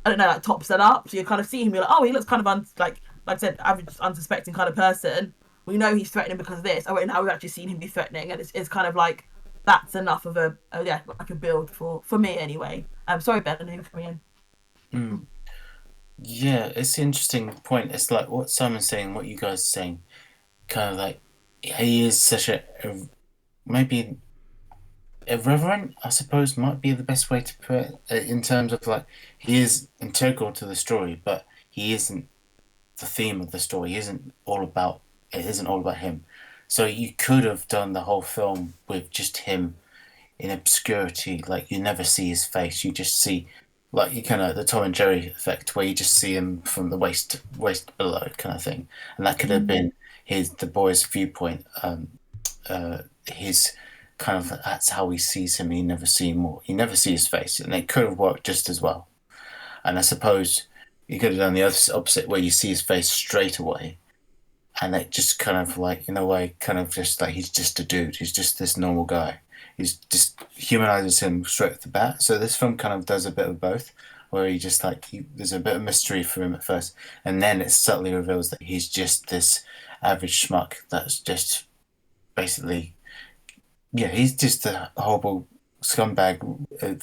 I don't know, like tops it up. So you kind of see him, you're like, oh, he looks kind of like I said, average, unsuspecting kind of person. We know he's threatening because of this. Oh wait, now we've actually seen him be threatening, and it's kind of like that's enough of a build for me anyway. Sorry, Ben, who's coming in? Yeah, it's an interesting point. It's like what Simon's saying, what you guys are saying. Kind of like he is such maybe irreverent, I suppose, might be the best way to put it, in terms of like he is integral to the story, but he isn't the theme of the story. It isn't all about him. So you could have done the whole film with just him in obscurity. Like you never see his face. You just see, like you kind of the Tom and Jerry effect, where you just see him from the waist below, kind of thing. And that could have been the boy's viewpoint. His kind of that's how he sees him. You never see more. You never see his face, and it could have worked just as well. And I suppose you could have done the opposite, where you see his face straight away, and it just kind of like, in a way, kind of just like he's just a dude. He's just this normal guy. He's just humanizes him straight off the bat. So this film kind of does a bit of both, where he just like there's a bit of mystery for him at first, and then it subtly reveals that he's just this average schmuck that's just basically, yeah, he's just a horrible scumbag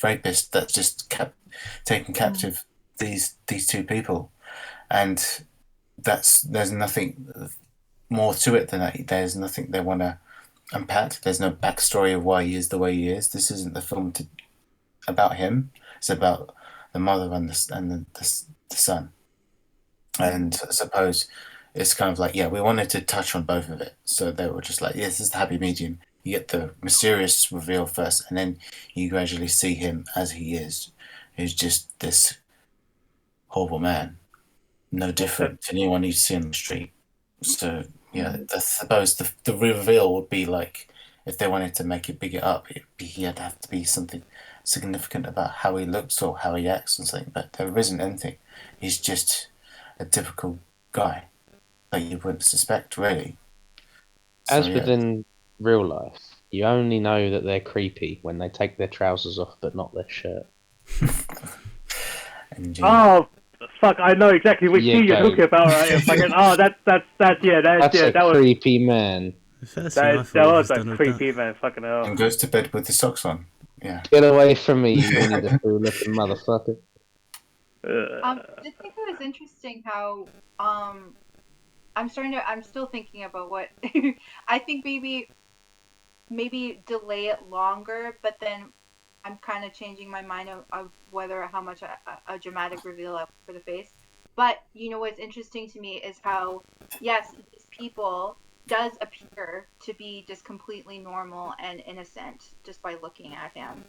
rapist that's just kept taking captive these two people, and there's nothing more to it than that. There's nothing they want to unpack. There's no backstory of why he is the way he is. This isn't the film about him. It's about the mother and the son. And I suppose it's kind of like, yeah, we wanted to touch on both of it. So they were just like, yeah, this is the happy medium. You get the mysterious reveal first, and then you gradually see him as he is. He's just this horrible man, no different to anyone you see on the street. So yeah, I suppose the reveal would be like, if they wanted to make it bigger up, he'd have to be something significant about how he looks or how he acts and something. But there isn't anything. He's just a typical guy that you wouldn't suspect, really. As within real life, you only know that they're creepy when they take their trousers off, but not their shirt. Oh, fuck! I know exactly which scene you're talking about, right? Fucking, That's a creepy man. That was a creepy man. Fucking hell. And goes to bed with the socks on. Yeah. Get away from me, you the fool-looking motherfucker. I just think it was interesting how I'm still thinking about what I think maybe delay it longer, but then I'm kind of changing my mind of how much a dramatic reveal for the face. But you know what's interesting to me is how, yes, these people does appear to be just completely normal and innocent just by looking at him,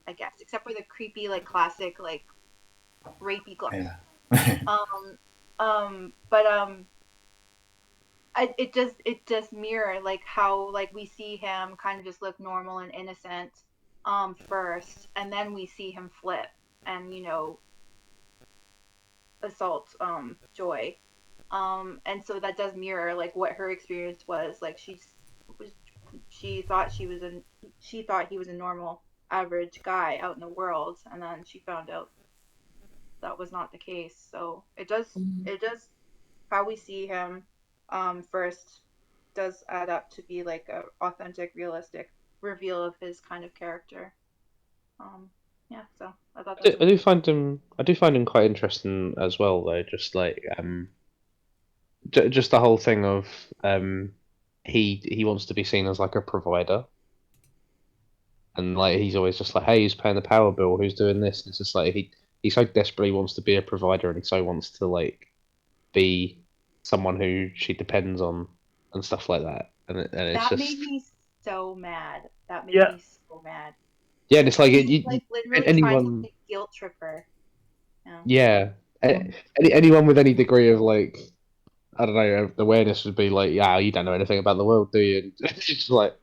I guess, except for the creepy, like classic, like rapey glasses. It does mirror like how like we see him kind of just look normal and innocent first, and then we see him flip and assault Joy, and so that does mirror like what her experience was. Like she thought he was a normal average guy out in the world, and then she found out that was not the case. So it does how we see him first does add up to be like a authentic, realistic reveal of his kind of character. So I thought I do find him quite interesting as well, though. Just like just the whole thing of he wants to be seen as like a provider, and like he's always just like, hey, who's paying the power bill? Who's doing this? And it's just like he so desperately wants to be a provider, and he so wants to like be someone who she depends on and stuff like that. And it's that just made me so mad. That made me so mad. Yeah, and it's like, like literally anyone trying to guilt trip her. Yeah, anyone with any degree of like, I don't know, awareness would be like, yeah, you don't know anything about the world, do you? And it's just like,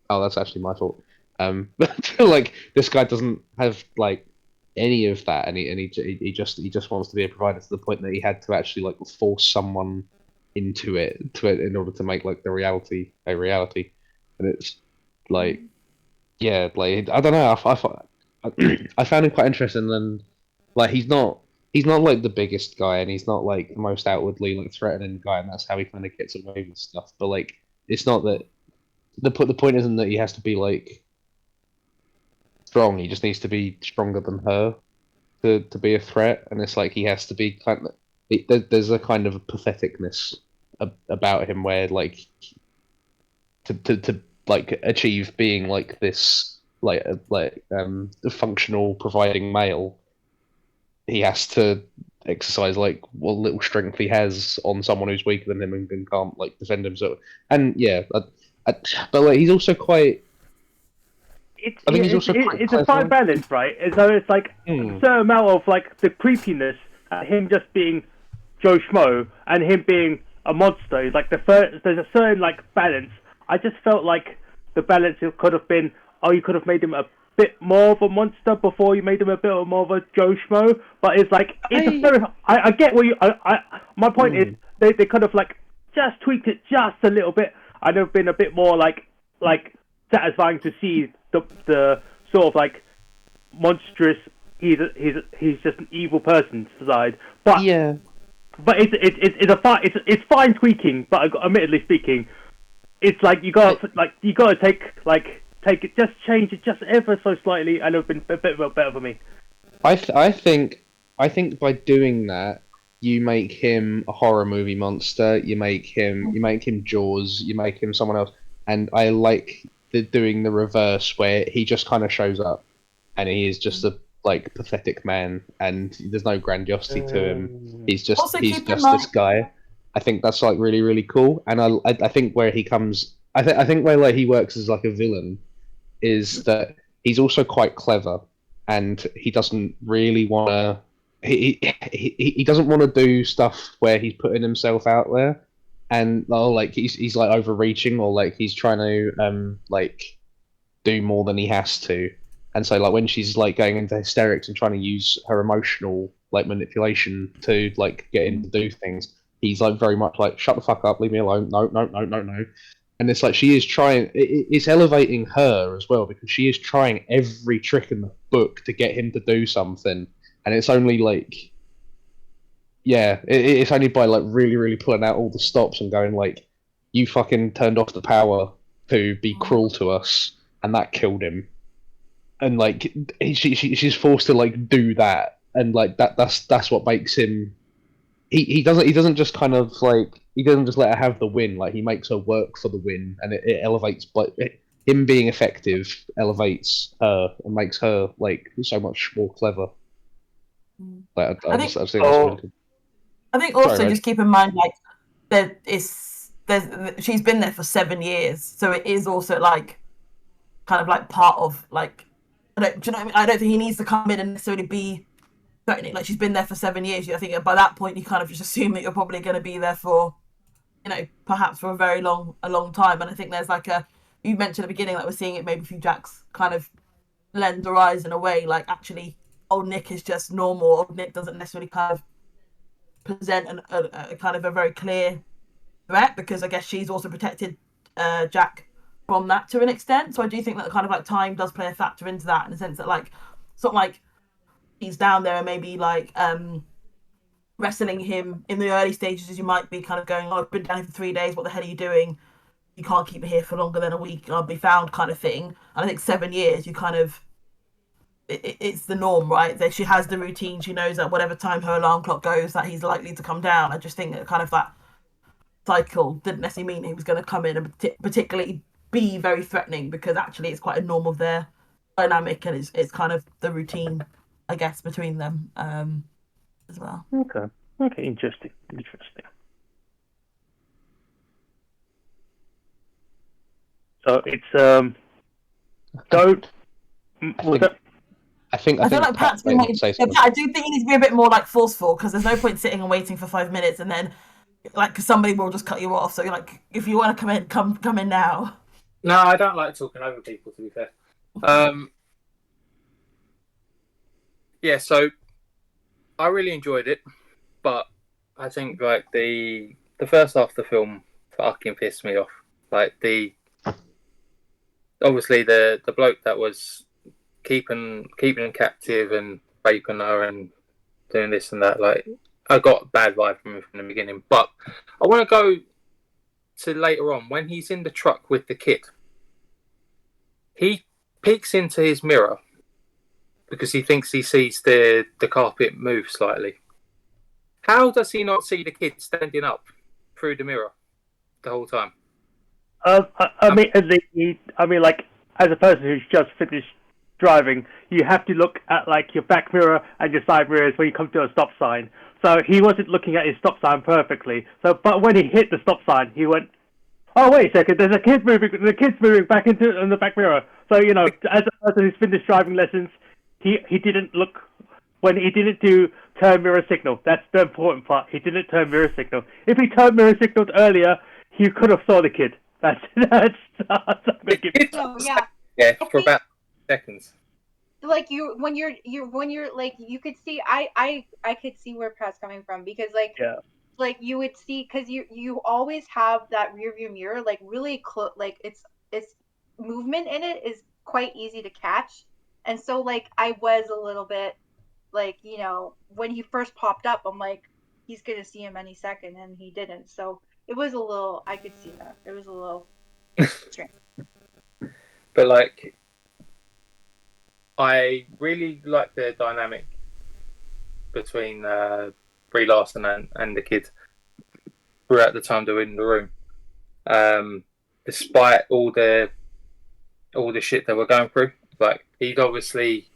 oh, that's actually my fault. But like this guy doesn't have like any of that, and he just wants to be a provider to the point that he had to actually like force someone into it in order to make like the reality a reality, and it's like, yeah, like I don't know, I found him quite interesting, and like he's not like the biggest guy, and he's not like the most outwardly like threatening guy, and that's how he kind of gets away with stuff. But like, it's not that the point isn't that he has to be like strong. He just needs to be stronger than her to be a threat, and it's like he has to be kind of. There's a kind of a patheticness about him where like to like achieve being like this like functional providing male, he has to exercise like what little strength he has on someone who's weaker than him and can't like defend himself. And yeah, but like he's also quite. I think he's also quite it's a clever. fine balance, right? And so it's like a certain amount of like the creepiness, him just being Joe Schmo and him being a monster. It's like there's a certain like balance. I just felt like the balance could have been, you could have made him a bit more of a monster before you made him a bit more of a Joe Schmo. But it's like I get what you. My point is they could have like just tweaked it just a little bit. I'd have been a bit more like satisfying to see the sort of like monstrous. He's just an evil person side. But Yeah. But it's fine tweaking. But admittedly speaking, it's like you gotta take it, just change it just ever so slightly, and it'd been a bit better for me. I think by doing that, you make him a horror movie monster. You make him Jaws. You make him someone else. And I like doing the reverse, where he just kind of shows up, and he is just a pathetic man, and there's no grandiosity to him. He's just this guy. I think that's like really, really cool. And I think where he comes, I think where he works as like a villain is that he's also quite clever, and he doesn't really want to. He doesn't want to do stuff where he's putting himself out there, and he's like overreaching, or like he's trying to do more than he has to. And so, like, when she's like going into hysterics and trying to use her emotional manipulation to get him to do things, he's like very much like, shut the fuck up, leave me alone, no. And it's like she is trying. It's elevating her as well, because she is trying every trick in the book to get him to do something, and it's only it's only by really, really pulling out all the stops and going you fucking turned off the power to be cruel to us, and that killed him. And she's forced to do that, and that's what makes him. He doesn't just kind of he doesn't just let her have the win. He makes her work for the win, and it elevates. Him being effective elevates her and makes her so much more clever. I think also just keep in mind she's been there for 7 years, so it is also kind of part of do you know what I mean? I don't think he needs to come in and necessarily be threatening. She's been there for 7 years. I think by that point you kind of just assume that you're probably going to be there for, perhaps for a long time. And I think there's you mentioned at the beginning we're seeing it maybe through Jack's kind of lens or eyes in a way. Actually, old Nick is just normal. Old Nick doesn't necessarily kind of present a kind of a very clear threat, because I guess she's also protected Jack from that to an extent. So I do think that kind of time does play a factor into that, in the sense that it's not he's down there and maybe wrestling him in the early stages, as you might be kind of going, I've been down here for 3 days, what the hell are you doing? You can't keep me here for longer than a week, I'll be found, kind of thing. And I think 7 years, you kind of it's the norm, right? That she has the routine, she knows that whatever time her alarm clock goes that he's likely to come down. I just think that kind of that cycle didn't necessarily mean he was going to come in and particularly be very threatening, because actually it's quite a norm of their dynamic, and it's kind of the routine, I guess, between them as well. Okay, interesting. So it's don't. I feel like Pat's been waiting. I do think he needs to be a bit more forceful, because there's no point sitting and waiting for 5 minutes and then somebody will just cut you off. So if you want to come in, come in now. No, I don't like talking over people, to be fair. Yeah, so I really enjoyed it, but I think the first half of the film fucking pissed me off. Obviously the bloke that was keeping him captive and raping her and doing this and that, I got a bad vibe from him from the beginning. But I want to go to later on when he's in the truck with the kid. He peeks into his mirror because he thinks he sees the carpet move slightly. How does he not see the kid standing up through the mirror the whole time? As a person who's just finished driving, you have to look at your back mirror and your side mirrors when you come to a stop sign. So he wasn't looking at his stop sign perfectly. But when he hit the stop sign, he went, "Oh, wait a second! There's a kid moving. The kid's moving back in the back mirror." So as a person who's finished driving lessons, he didn't look when he didn't do turn mirror signal. That's the important part. He didn't turn mirror signal. If he turned mirror signaled earlier, he could have saw the kid. That's I'm gonna give it. Oh yeah. Yeah, for about seconds. Like when you're like you could see I could see where Pat's coming from because like you would see because you always have that rear view mirror like really close, like it's movement in it is quite easy to catch, and so like I was a little bit like when he first popped up I'm like he's gonna see him any second and he didn't, so it was a little, I could see that it was a little strange. But like I really like the dynamic between Brie Larson and the kid throughout the time they were in the room. Despite all the shit they were going through, like he'd obviously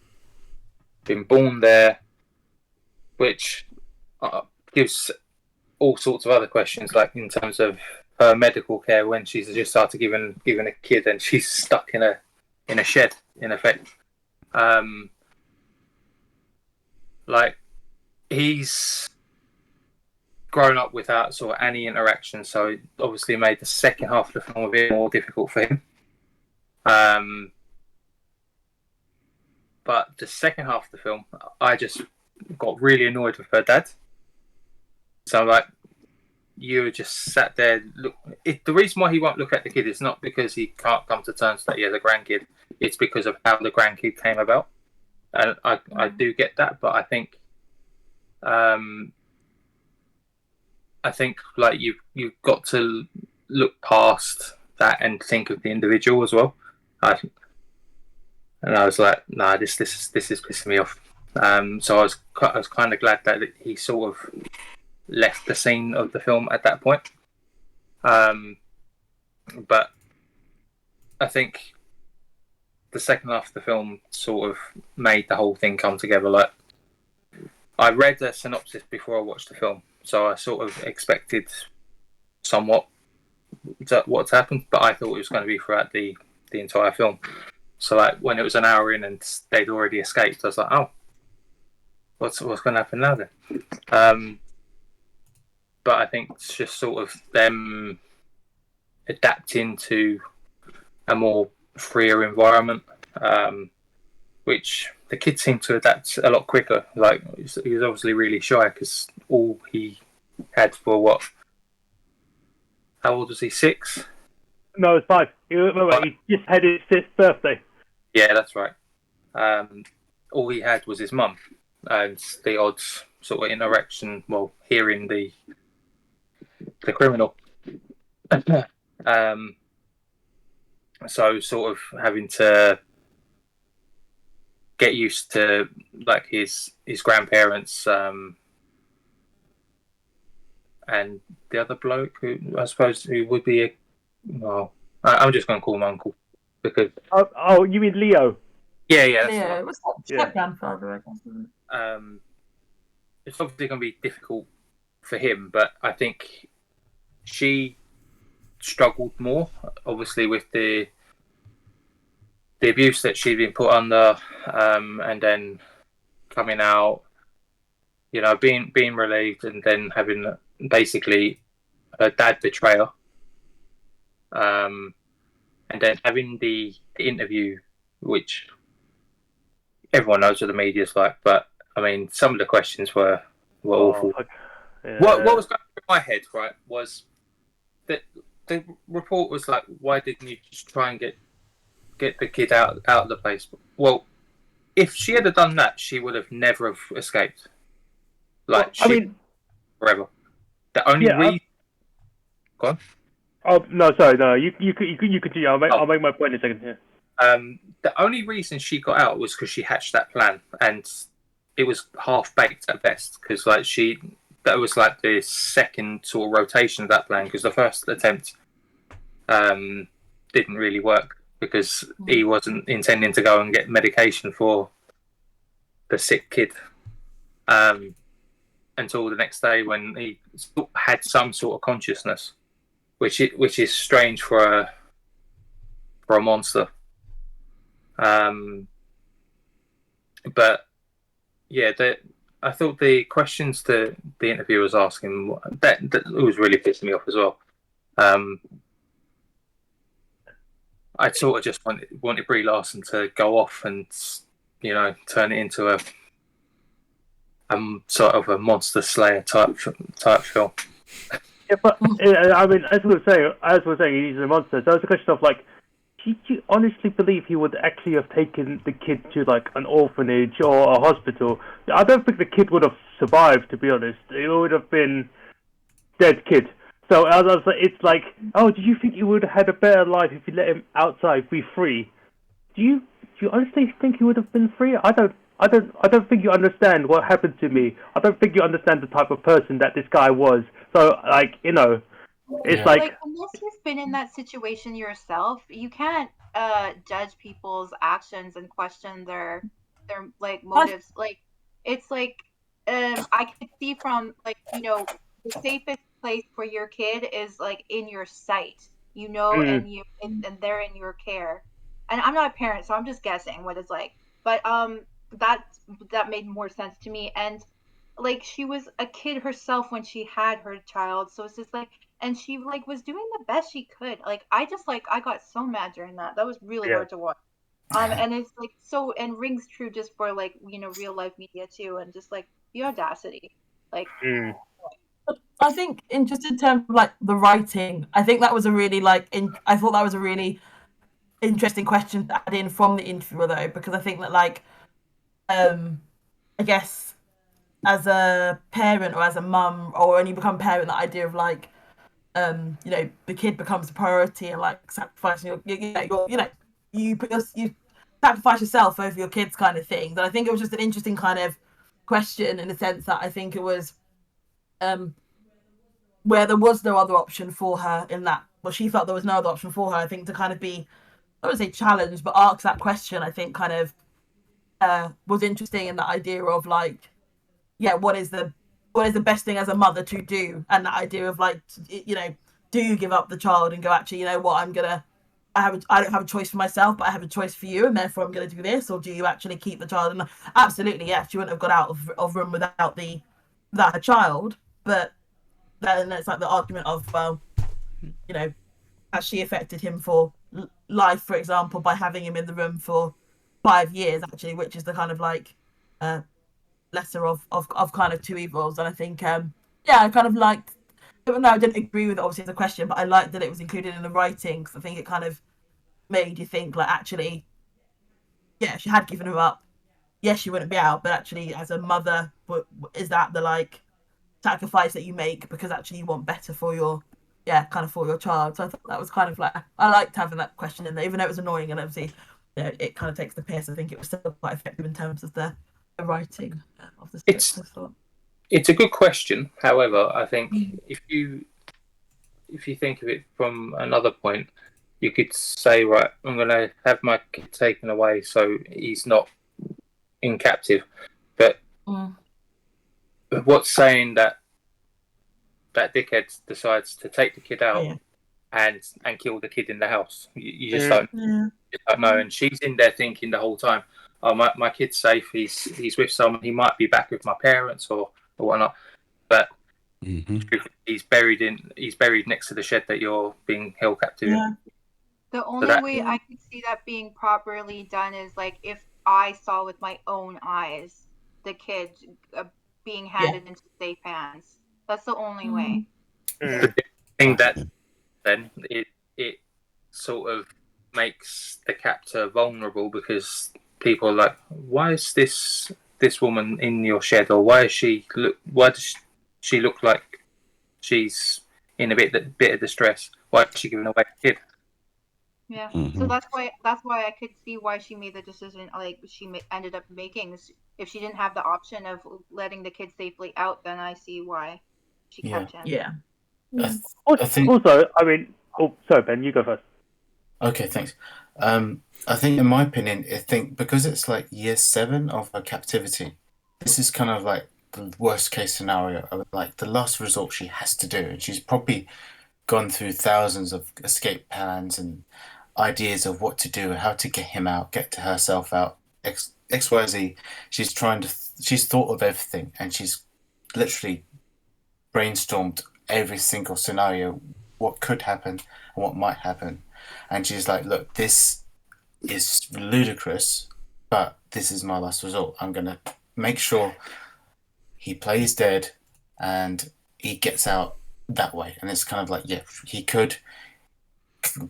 been born there, which gives all sorts of other questions, like in terms of her medical care when she's just started giving a kid and she's stuck in a shed in effect. Like he's grown up without sort of any interaction, so it obviously made the second half of the film a bit more difficult for him. But the second half of the film, I just got really annoyed with her dad. So like, you just sat there. Look, the reason why he won't look at the kid is not because he can't come to terms that he has a grandkid. It's because of how the grandkid came about, and I do get that. But I think like you've got to look past that and think of the individual as well. And I was like, nah, this is pissing me off. So I was kind of glad that he sort of left the scene of the film at that point. But I think the second half of the film sort of made the whole thing come together. Like, I read a synopsis before I watched the film, so I sort of expected somewhat what's happened, but I thought it was going to be throughout the entire film. So like when it was an hour in and they'd already escaped, I was like, oh, what's going to happen now then? But I think it's just sort of them adapting to a more freer environment, which the kids seem to adapt a lot quicker. Like he was obviously really shy because all he had for what? How old was he? 6? No, it's 5. He just had his 5th birthday. Yeah, that's right. All he had was his mum and the odd sort of interaction while hearing the criminal. So sort of having to get used to like his grandparents and the other bloke who I suppose who would be I'm just going to call him Uncle because oh you mean Leo? Yeah, Leo, what's that? Step-grandfather, I guess. Isn't it? It's obviously going to be difficult for him, but I think she struggled more, obviously, with the abuse that she'd been put under, and then coming out, being relieved, and then having basically her dad betray her, and then having the interview, which everyone knows what the media's like, but I mean, some of the questions were awful. Yeah. What was going through my head, right, was that the report was like, why didn't you just try and get the kid out of the place? Well, if she had done that, she would have never have escaped. Like, forever. The only reason. Go on. Oh no, sorry, no. You continue. I'll make my point in a second. Yeah. The only reason she got out was because she hatched that plan, and it was half baked at best. Because that was like the second sort of rotation of that plan. Because the first attempt didn't really work because he wasn't intending to go and get medication for the sick kid until the next day when he had some sort of consciousness, which is strange for a monster. But yeah, I thought the questions that the interviewer was asking that was really pissing me off as well. I sort of just wanted Brie Larson to go off and, you know, turn it into a sort of a monster slayer type film. Yeah, but I mean, as we were saying, he's a monster. So it's a question of like, did you honestly believe he would actually have taken the kid to like an orphanage or a hospital? I don't think the kid would have survived. To be honest, it would have been dead kid. So I was like, it's like, oh, do you think you would have had a better life if you let him outside, be free? Do you honestly think he would have been free? I don't think you understand what happened to me. I don't think you understand the type of person that this guy was. So, like, you know, it's like unless you've been in that situation yourself, you can't judge people's actions and question their like motives. Like, it's like I could see from like, you know, the safest place for your kid is like in your sight, you know, and they're in your care. And I'm not a parent, so I'm just guessing what it's like. But that made more sense to me. And like, she was a kid herself when she had her child, so it's just like, and she like was doing the best she could. Like, I got so mad during that. That was really hard to watch. And it's like so, and rings true just for like, you know, real life media too, and just like the audacity, like. I think in terms of like the writing, I think that was a really I thought that was a really interesting question to add in from the interviewer though, because I think that like I guess as a parent or as a mum, or when you become a parent, the idea of like you know, the kid becomes a priority and like sacrificing you sacrifice yourself over your kids kind of thing. But I think it was just an interesting kind of question in the sense that I think it was where there was no other option for her in that, well, she felt there was no other option for her. I think to kind of be, I don't want to say challenged, but ask that question, I think kind of was interesting in the idea of like, yeah, what is the best thing as a mother to do, and the idea of like, you know, do you give up the child and go, actually, you know what, I don't have a choice for myself, but I have a choice for you, and therefore I'm going to do this, or do you actually keep the child? And absolutely, yeah, she wouldn't have got out of room without her child, but then it's like the argument of, well, you know, has she affected him for life, for example, by having him in the room for 5 years, actually, which is the kind of like lesser of kind of two evils. And I think, yeah, I kind of liked, even though I didn't agree with it, obviously, the question, but I liked that it was included in the writing, because I think it kind of made you think, like, actually, yeah, she had given him up. Yes, she wouldn't be out, but actually, as a mother, is that the, like, sacrifice that you make because actually you want better for your child? So I thought that was kind of like, I liked having that question in there, even though it was annoying, and obviously, you know, it kind of takes the piss. I think it was still quite effective in terms of the writing of the script. It's a good question. However, I think if you think of it from another point, you could say, right, I'm going to have my kid taken away so he's not in captive. But what's saying that dickhead decides to take the kid out and kill the kid in the house? You just don't know. And she's in there thinking the whole time, oh, my kid's safe. He's with someone. He might be back with my parents or whatnot. But he's buried next to the shed that you're being held captive in. The only way I could see that being properly done is like if I saw with my own eyes the kid being handed into safe hands. That's the only way. The thing that then it sort of makes the captor vulnerable, because people are like, why is this woman in your shed, or why does she look like she's in a bit of distress? Why is she giving away a kid? Yeah, so that's why I could see why she made the decision like she ended up making. If she didn't have the option of letting the kid safely out, then I see why she kept him. I think. Also, I mean, sorry, Ben, you go first. Okay, thanks. I think, in my opinion, because it's like year 7 of her captivity, this is kind of like the worst case scenario, like the last resort she has to do, and she's probably gone through thousands of escape plans and ideas of what to do, how to get him out, get to herself out. XYZ. She's she's thought of everything, and she's literally brainstormed every single scenario, what could happen and what might happen. And she's like, look, this is ludicrous, but this is my last resort. I'm going to make sure he plays dead and he gets out that way. And it's kind of like, yeah, he could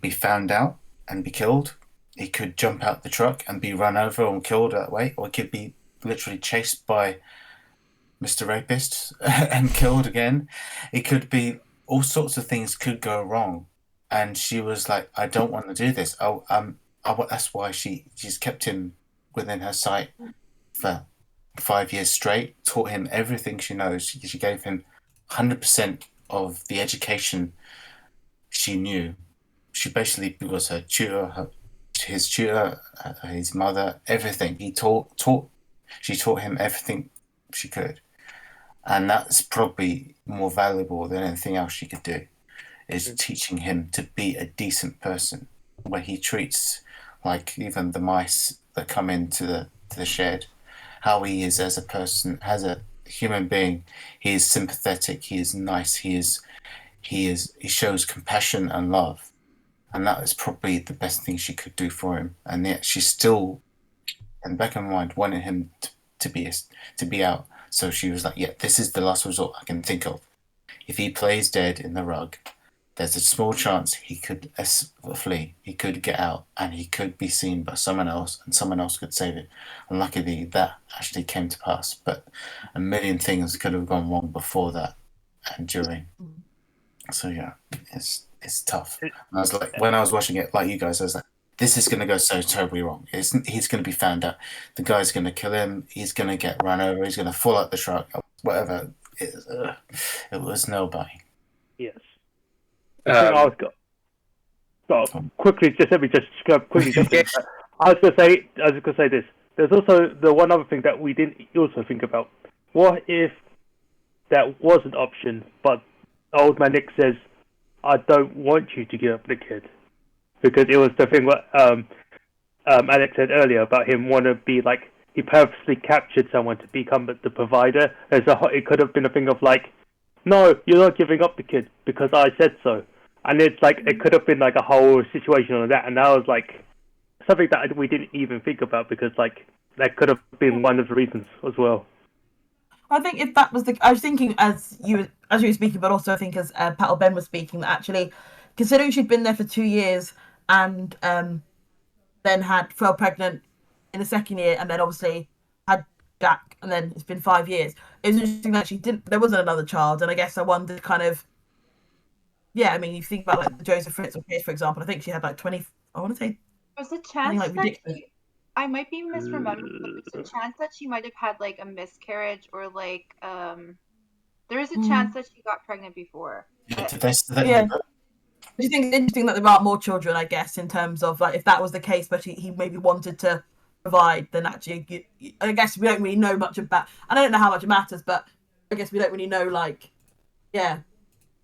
be found out and be killed. He could jump out the truck and be run over and killed that way, or he could be literally chased by Mr. Rapist and killed again. It could be all sorts of things could go wrong. And she was like, I don't want to do this. That's why she's kept him within her sight for 5 years straight, taught him everything she knows. She gave him 100% of the education she knew. She basically was her tutor, his tutor, his mother, everything. She taught him everything she could. And that's probably more valuable than anything else she could do, is teaching him to be a decent person, where he treats, like, even the mice that come into the shed, how he is as a person, as a human being. He is sympathetic, he is nice, he shows compassion and love. And that is probably the best thing she could do for him. And yet she still, in the back of her mind, wanted him to be out. So she was like, yeah, this is the last resort I can think of. If he plays dead in the rug, there's a small chance he could flee, he could get out, and he could be seen by someone else, and someone else could save it. And luckily, that actually came to pass. But a million things could have gone wrong before that and during. So yeah, it's tough. And I was like, when I was watching it, like you guys, I was like, this is going to go so terribly wrong. He's going to be found out. The guy's going to kill him. He's going to get run over. He's going to fall out the truck. Whatever. It was nail-biting. Yes. I was quickly. Just let me just quickly. I was going to say this. There's also the one other thing that we didn't also think about. What if that was an option, but old man Nick says, "I don't want you to give up the kid," because it was the thing what Alex said earlier about him want to be like, he purposely captured someone to become the provider. It could have been a thing of like, no, you're not giving up the kid because I said so. And it's like, it could have been like a whole situation on that. And that was like something that we didn't even think about, because like that could have been one of the reasons as well. I think if that was I was thinking as you were speaking, but also I think as Pat or Ben was speaking, that actually, considering she'd been there for 2 years and then fell pregnant in the second year, and then obviously had Jack, and then it's been 5 years. It was interesting that there wasn't another child, and I guess I wondered kind of, yeah, I mean, you think about like the Joseph Fritzl case, for example. I think she had like 20. I want to say. There's a chance like that I might be misremembering, but there's a chance that she might have had like a miscarriage, or like there is a chance that she got pregnant before. Yeah. Do you think it's interesting that there are more children, I guess, in terms of like if that was the case, but he maybe wanted to provide, then actually, I guess we don't really know much about. I don't know how much it matters, but I guess we don't really know, like, yeah,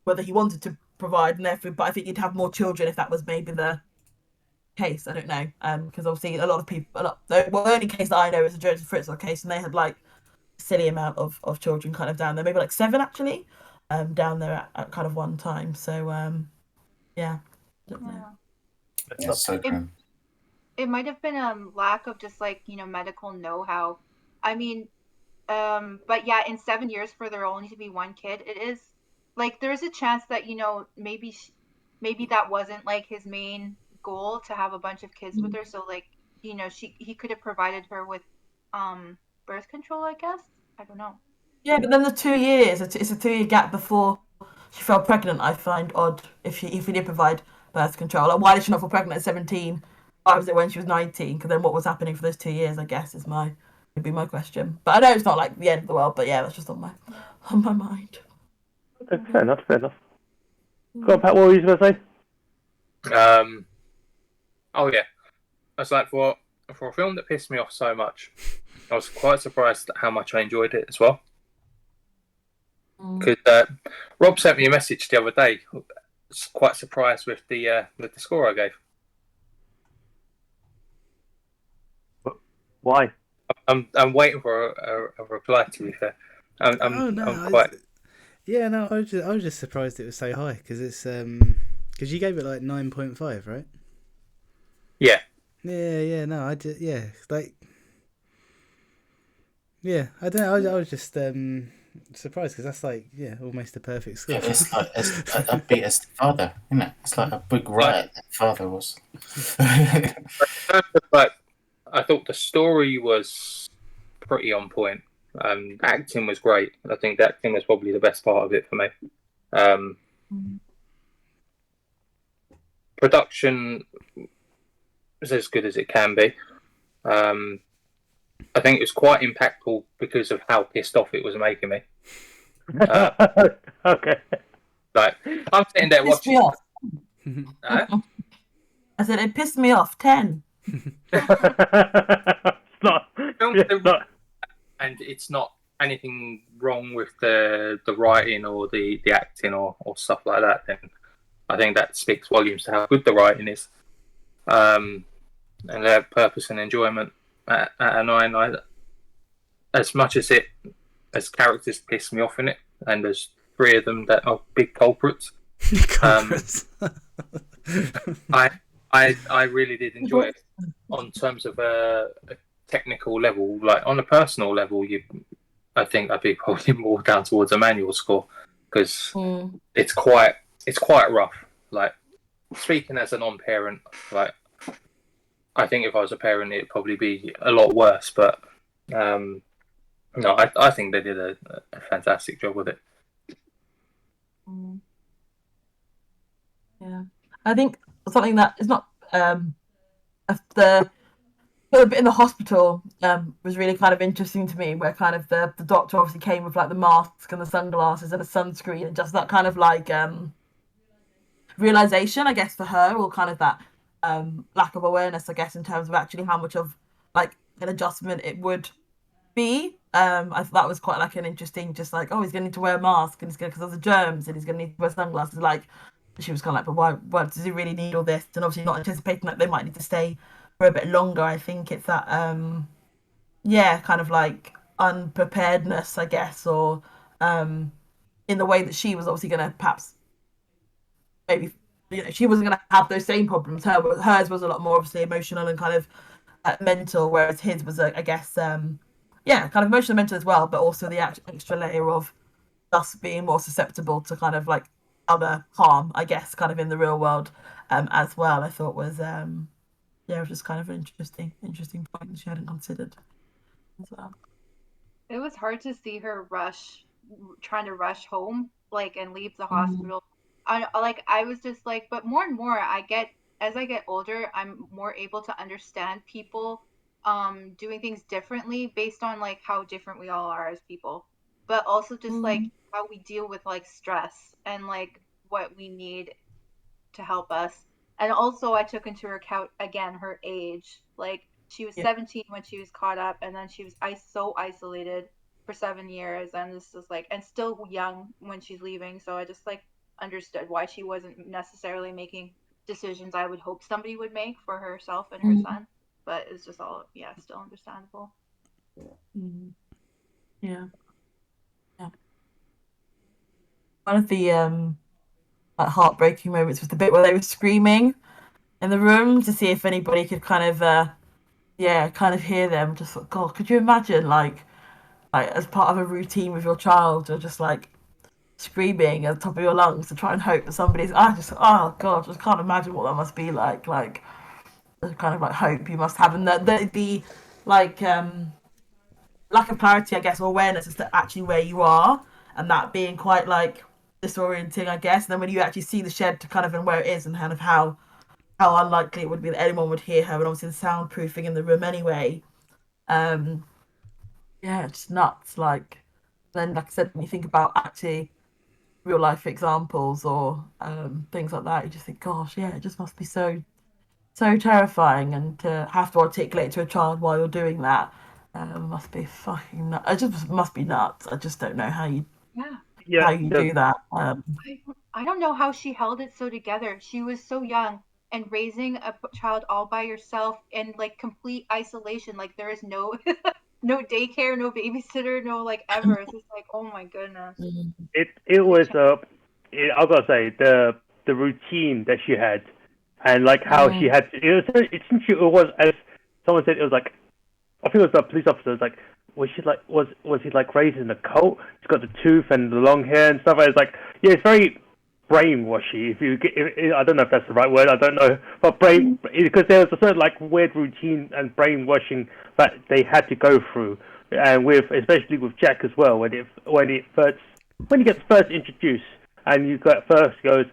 whether he wanted to provide, and therefore. But I think you'd have more children if that was maybe the case. I don't know, because obviously a lot of people, the only case that I know is the Joseph Fritzl case, and they had like a silly amount of children kind of down there, maybe like 7 actually, down there at kind of one time. So yeah, I don't know. That's so grim. It might have been lack of just like, medical know-how. I mean, but yeah, in 7 years for there only to be one kid, it is like there's a chance that maybe that wasn't like his main goal, to have a bunch of kids with her. So like, he could have provided her with birth control, I guess. I don't know. Yeah, but then the 2 years, it's a 2-year gap before she fell pregnant. I find odd if he did provide birth control. Like, why did she not fall pregnant at 17? Why was it when she was 19? Because then what was happening for those 2 years, I guess, would be my question. But I know it's not like the end of the world, but yeah, that's just on my mind. Fair enough. Go on, Pat, what were you going to say? Oh yeah, I was like, for a film that pissed me off so much, I was quite surprised at how much I enjoyed it as well. Because Rob sent me a message the other day. I was quite surprised with the score I gave. Why? I'm waiting for a reply. To be fair, I'm quite. Yeah, no, I was just surprised it was so high because it's because you gave it like 9.5, right? Yeah. Yeah, no, I just like. Yeah, I don't know. I was just surprised because that's like almost a perfect score. Yeah, it's like a beat as the father, isn't it? It's like a big riot that father was. Like, I thought the story was pretty on point. Acting was great. I think the acting was probably the best part of it for me. Production was as good as it can be. I think it was quite impactful because of how pissed off it was making me. Okay. Like, I'm sitting there Pissed me watching. off. I said it pissed me off. 10. It's not. It's not. And it's not anything wrong with the writing or the acting or stuff like that. Then I think that speaks volumes to how good the writing is, and their purpose and enjoyment. At a 9, as much as characters piss me off in it, and there's 3 of them that are big culprits. I really did enjoy it on terms of a technical level. Like on a personal level, I think I'd be probably more down towards a manual score because it's quite rough. Like speaking as a non-parent, like I think if I was a parent, it'd probably be a lot worse. But no, I think they did a fantastic job with it. Yeah, I think something that is not the bit in the hospital was really kind of interesting to me, where kind of the doctor obviously came with like the mask and the sunglasses and a sunscreen, and just that kind of like realization, I guess, for her, or kind of that lack of awareness, I guess, in terms of actually how much of like an adjustment it would be. I thought that was quite like an interesting, just like, oh, he's going to need to wear a mask and he's going because of the germs and he's going to need to wear sunglasses. Like she was kind of like, but why does he really need all this? And obviously not anticipating that they might need to stay for a bit longer. I think it's that kind of like unpreparedness, I guess, or in the way that she was obviously going to perhaps maybe she wasn't going to have those same problems. Hers was a lot more obviously emotional and kind of mental, whereas his was I guess kind of emotional and mental as well, but also the extra layer of us being more susceptible to kind of like other harm, I guess, kind of in the real world as well. I thought was it was just kind of an interesting point that she hadn't considered as well. It was hard to see her trying to rush home, like, and leave the hospital. I was just like, but more and more as I get older, I'm more able to understand people doing things differently based on like how different we all are as people, but also just like how we deal with like stress and like what we need to help us. And also I took into account again her age. Like she was 17 when she was caught up, and then she was so isolated for 7 years, and this is like, and still young when she's leaving. So I just like understood why she wasn't necessarily making decisions I would hope somebody would make for herself and her son. But it's just all still understandable. Yeah. One of the like heartbreaking moments was the bit where they were screaming in the room to see if anybody could kind of hear them. Just like, God, could you imagine like as part of a routine with your child, or just like screaming at the top of your lungs to try and hope that somebody's just can't imagine what that must be like the kind of like hope you must have, and the like lack of clarity, I guess, or awareness as to actually where you are, and that being quite like disorienting, I guess. And then when you actually see the shed to kind of and where it is, and kind of how unlikely it would be that anyone would hear her, and obviously the soundproofing in the room anyway. It's nuts. Like then, like I said, when you think about actually real life examples or things like that, you just think, gosh, it just must be so terrifying, and to have to articulate to a child while you're doing that must be fucking nuts. It just must be nuts. I just don't know how you do that. I don't know how she held it so together. She was so young, and raising a child all by yourself in like complete isolation. Like there is no no daycare, no babysitter, no like ever. It's just like, oh my goodness. It was I gotta say the routine that she had, and like how she had it was as someone said, it was like, I think it was the police officer. It was like, was he like raised in a cult? He's got the tooth and the long hair and stuff. And it's like, yeah, it's very brainwashy. I don't know if that's the right word. I don't know, but because there was a certain like weird routine and brainwashing that they had to go through, and especially with Jack as well when he gets first introduced, and you got first goes,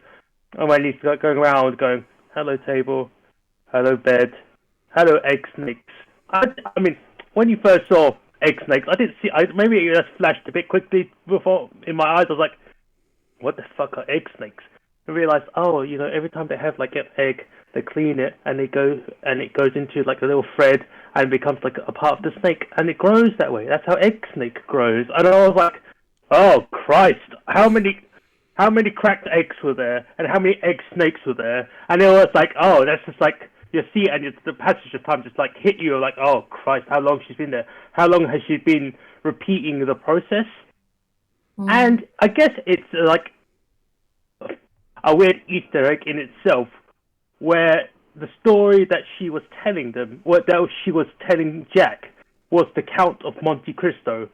and when he's going around going, hello table, hello bed, hello egg snakes. I mean, when you first saw egg snakes, I didn't see. Maybe it just flashed a bit quickly before in my eyes. I was like, what the fuck are egg snakes? I realized, every time they have like an egg, they clean it and it goes into like a little thread and becomes like a part of the snake, and it grows that way. That's how egg snake grows. And I was like, oh Christ, how many cracked eggs were there, and how many egg snakes were there? And it was like, oh, that's just like you see, and the passage of time just like hit you like, oh Christ, how long she's been there? How long has she been repeating the process? And I guess it's like a weird Easter egg in itself, where the story that she was telling she was telling Jack, was the Count of Monte Cristo.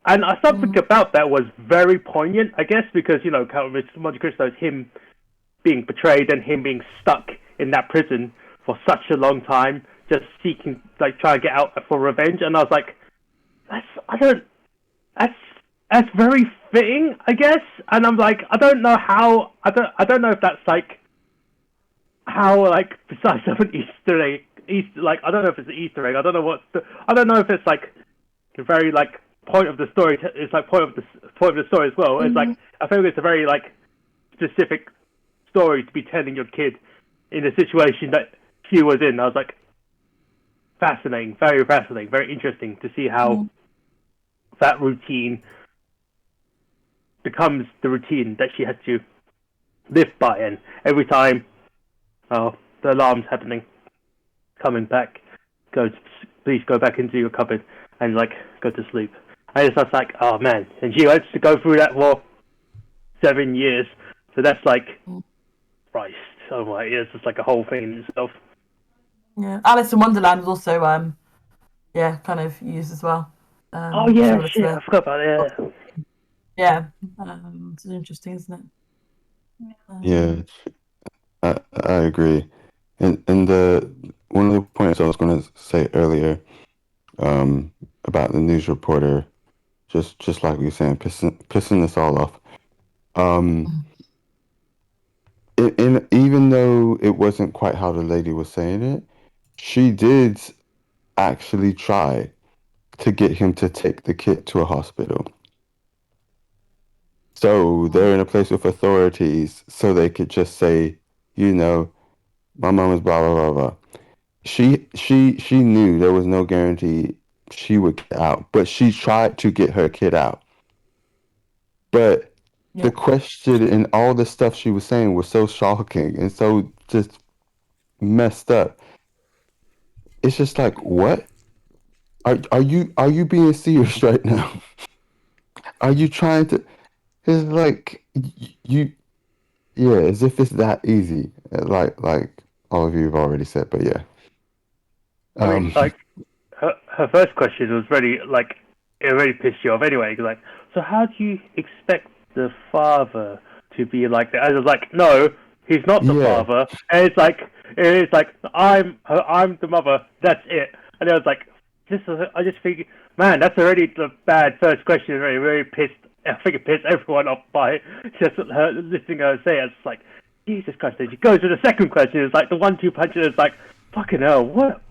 And something about that was very poignant, I guess, because, Count of Monte Cristo is him being betrayed and him being stuck in that prison for such a long time, just seeking, like, trying to get out for revenge. And I was like, that's very fitting, I guess. And I'm like, I don't know if that's like how, like, besides of an Easter egg, I don't know if it's an Easter egg. I don't know if it's like the very like point of the story. It's like point of the story as well. It's like, I think it's a very like specific story to be telling your kid in a situation that she was in. I was like, fascinating, very fascinating, very interesting to see how that routine becomes the routine that she had to live by, and every time the alarm's happening, coming back, please go back into your cupboard and like go to sleep. And it's just like, oh man, and she wants to go through that for 7 years, so that's like, Christ, oh my, it's just like a whole thing in itself. Yeah, Alice in Wonderland was also kind of used as well. Oh yeah, shit, I forgot about it. Yeah, it's interesting, isn't it? Yeah, I agree. And one of the points I was going to say earlier, about the news reporter, just like we were saying, pissing us all off. Even though it wasn't quite how the lady was saying it, she did actually try to get him to take the kid to a hospital. So they're in a place with authorities, so they could just say, my mom is blah blah blah blah. She knew there was no guarantee she would get out, but she tried to get her kid out. But the question and all the stuff she was saying was so shocking and so just messed up. It's just like, what? Are you being serious right now? Are you trying to? It's like as if it's that easy. Like all of you have already said, but yeah. I mean, like her first question was really like, it really pissed you off anyway. Like, so how do you expect the father to be like that? And I was like, no, he's not the father. And it's like I'm the mother. That's it. And I was like, I just think, man, that's already the bad first question. Really, really pissed. I think it pissed everyone off by just her listening to her say it. It's like, Jesus Christ. Then she goes to the second question. It's like the 1-2 punch. It's like, fucking hell, what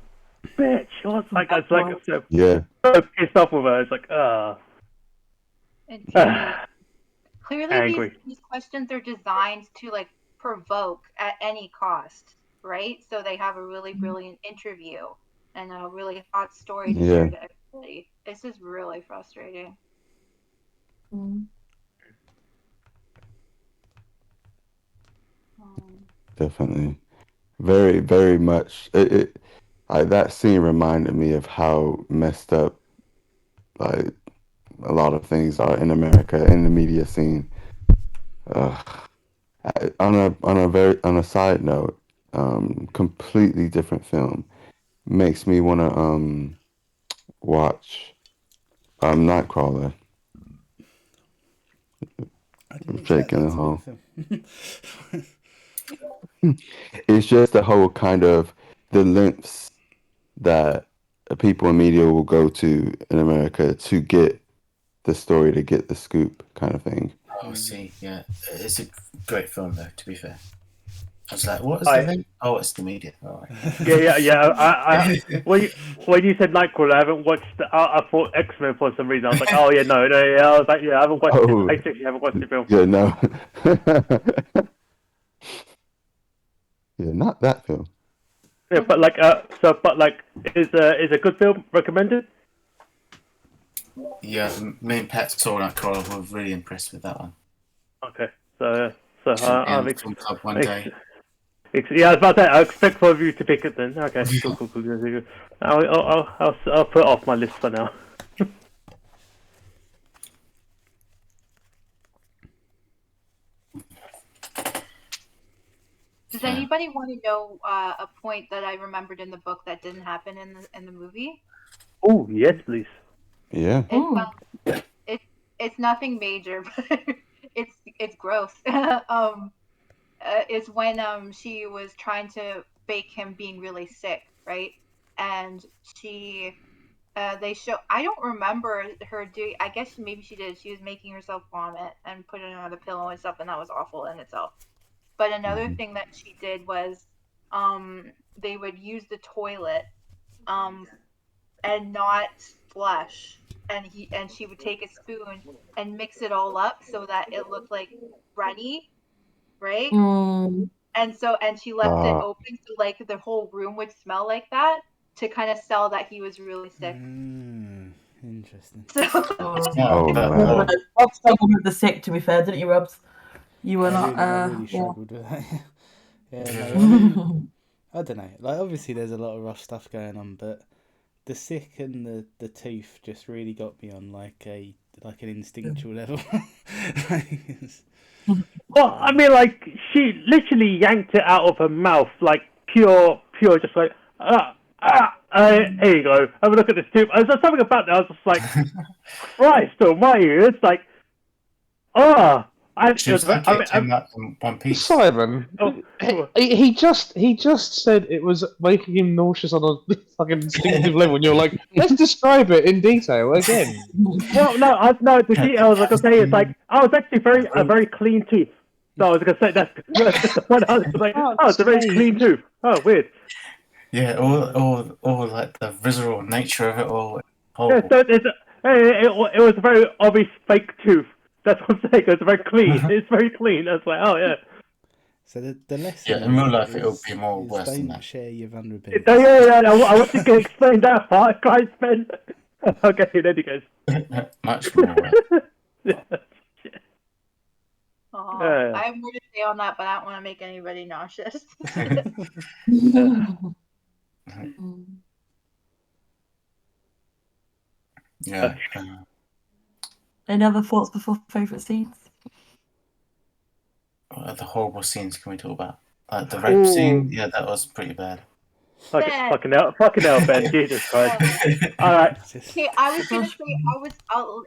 a bitch. I was so pissed off with her. It's like, clearly these questions are designed to like provoke at any cost, right? So they have a really brilliant interview and a really hot story to share to everybody. This is really frustrating. Definitely very, very much. Like that scene reminded me of how messed up like a lot of things are in America in the media scene. On a side note, completely different film makes me want to watch Nightcrawler. I didn't expect Jake that to be Gyllenhaal. a film. It's just the whole kind of the lengths that people in media will go to in America to get the story, to get the scoop, kind of thing. Oh, see, yeah, it's a great film though. To be fair, I was like, what is the name? Oh, it's the media. All right. Yeah. When you said Nightcrawler, I haven't watched. I thought X-Men for some reason. I was like, oh yeah, no. Yeah, I was like, yeah, I haven't watched Oh. it. I actually haven't watched the film. Yeah, no. Yeah, not that film. Yeah, but is a good film recommended? Yeah, me and Pat saw Nightcrawler. We were really impressed with that one. Okay, so I'll film club one day. Yeah, I was about to say, I expect for you to pick it then. Okay, cool. I'll put it off my list for now. Does anybody want to know a point that I remembered in the book that didn't happen in the movie? Oh yes, please. Yeah. It's nothing major, but it's gross. Is when she was trying to fake him being really sick, right? And they show. I don't remember her doing. I guess maybe she did. She was making herself vomit and putting it on the pillow and stuff, and that was awful in itself. But another thing that she did was, they would use the toilet, and not flush, and she would take a spoon and mix it all up so that it looked like runny, right? And she left it open so like the whole room would smell like that to kind of sell that he was really sick. Interesting. So wow. Rob struggled with the sick, to be fair, didn't you, Robs? You were not. I really struggled with that. Yeah, I don't know. Like, obviously, there's a lot of rough stuff going on, but the sick and the tooth just really got me on like an instinctual level. Well, I mean, like she literally yanked it out of her mouth, like pure, just like here you go. Have a look at this tooth. There's something about that. I was just like, Christ Almighty! It's like, She was like that in One Piece. Simon, he just said it was making him nauseous on a fucking instinctive level, and you're like, let's describe it in detail again. Well, no, the details, like I say, it's like, it's actually a very clean tooth. So I was gonna say that's the point. I was like, it's a very clean tooth. Oh, weird. Yeah, all like the visceral nature of it all. Yeah, so it was a very obvious fake tooth. That's what I'm saying. It's very clean. It's very clean. That's like, oh yeah. So the lesson. Yeah, in real life it'll be more worse than that. Don't share your vulnerability. Yeah. I want you to explain that part, guys, Ben. Okay, there you go. Much more. I have more to say on that, but I don't want to make anybody nauseous. Yeah. Any other thoughts before favourite scenes? What other horrible scenes can we talk about? Like the rape scene? Yeah, that was pretty bad. Fucking hell, Ben. Jesus Christ. All right. Okay, I was gonna say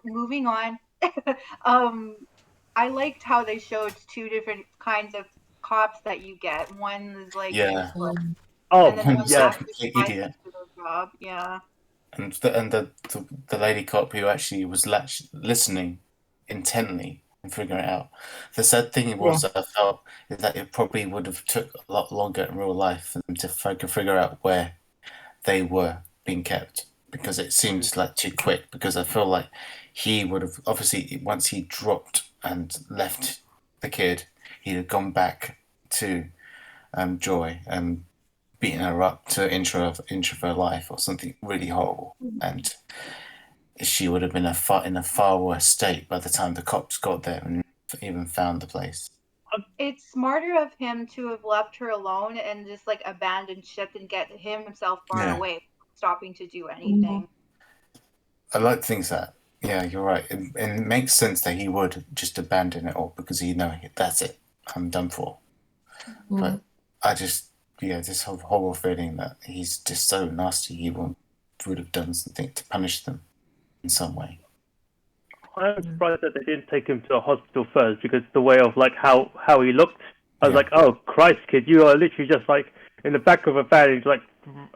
moving on. I liked how they showed two different kinds of cops that you get. One is like complete idiot. Job. Yeah. And the lady cop who actually was listening intently and figuring it out. The sad thing was that I felt is that it probably would have took a lot longer in real life for them to figure out where they were being kept, because it seems like too quick. Because I feel like he would have obviously, once he dropped and left the kid, he'd have gone back to Joy and beaten her up to inch of her life or something really horrible, and she would have been in a far worse state by the time the cops got there and even found the place. it's smarter of him to have left her alone and just like abandoned ship and get himself far Yeah. away, stopping to do anything. I like things that, yeah, you're right. It makes sense that he would just abandon it all because he know that's it. I'm done for. But I just, this whole horrible feeling that he's just so nasty. He would have done something to punish them in some way. I'm surprised that they didn't take him to a hospital first, because the way of like how he looked, I was Yeah. like, oh Christ, kid, you are literally just like in the back of a van, and like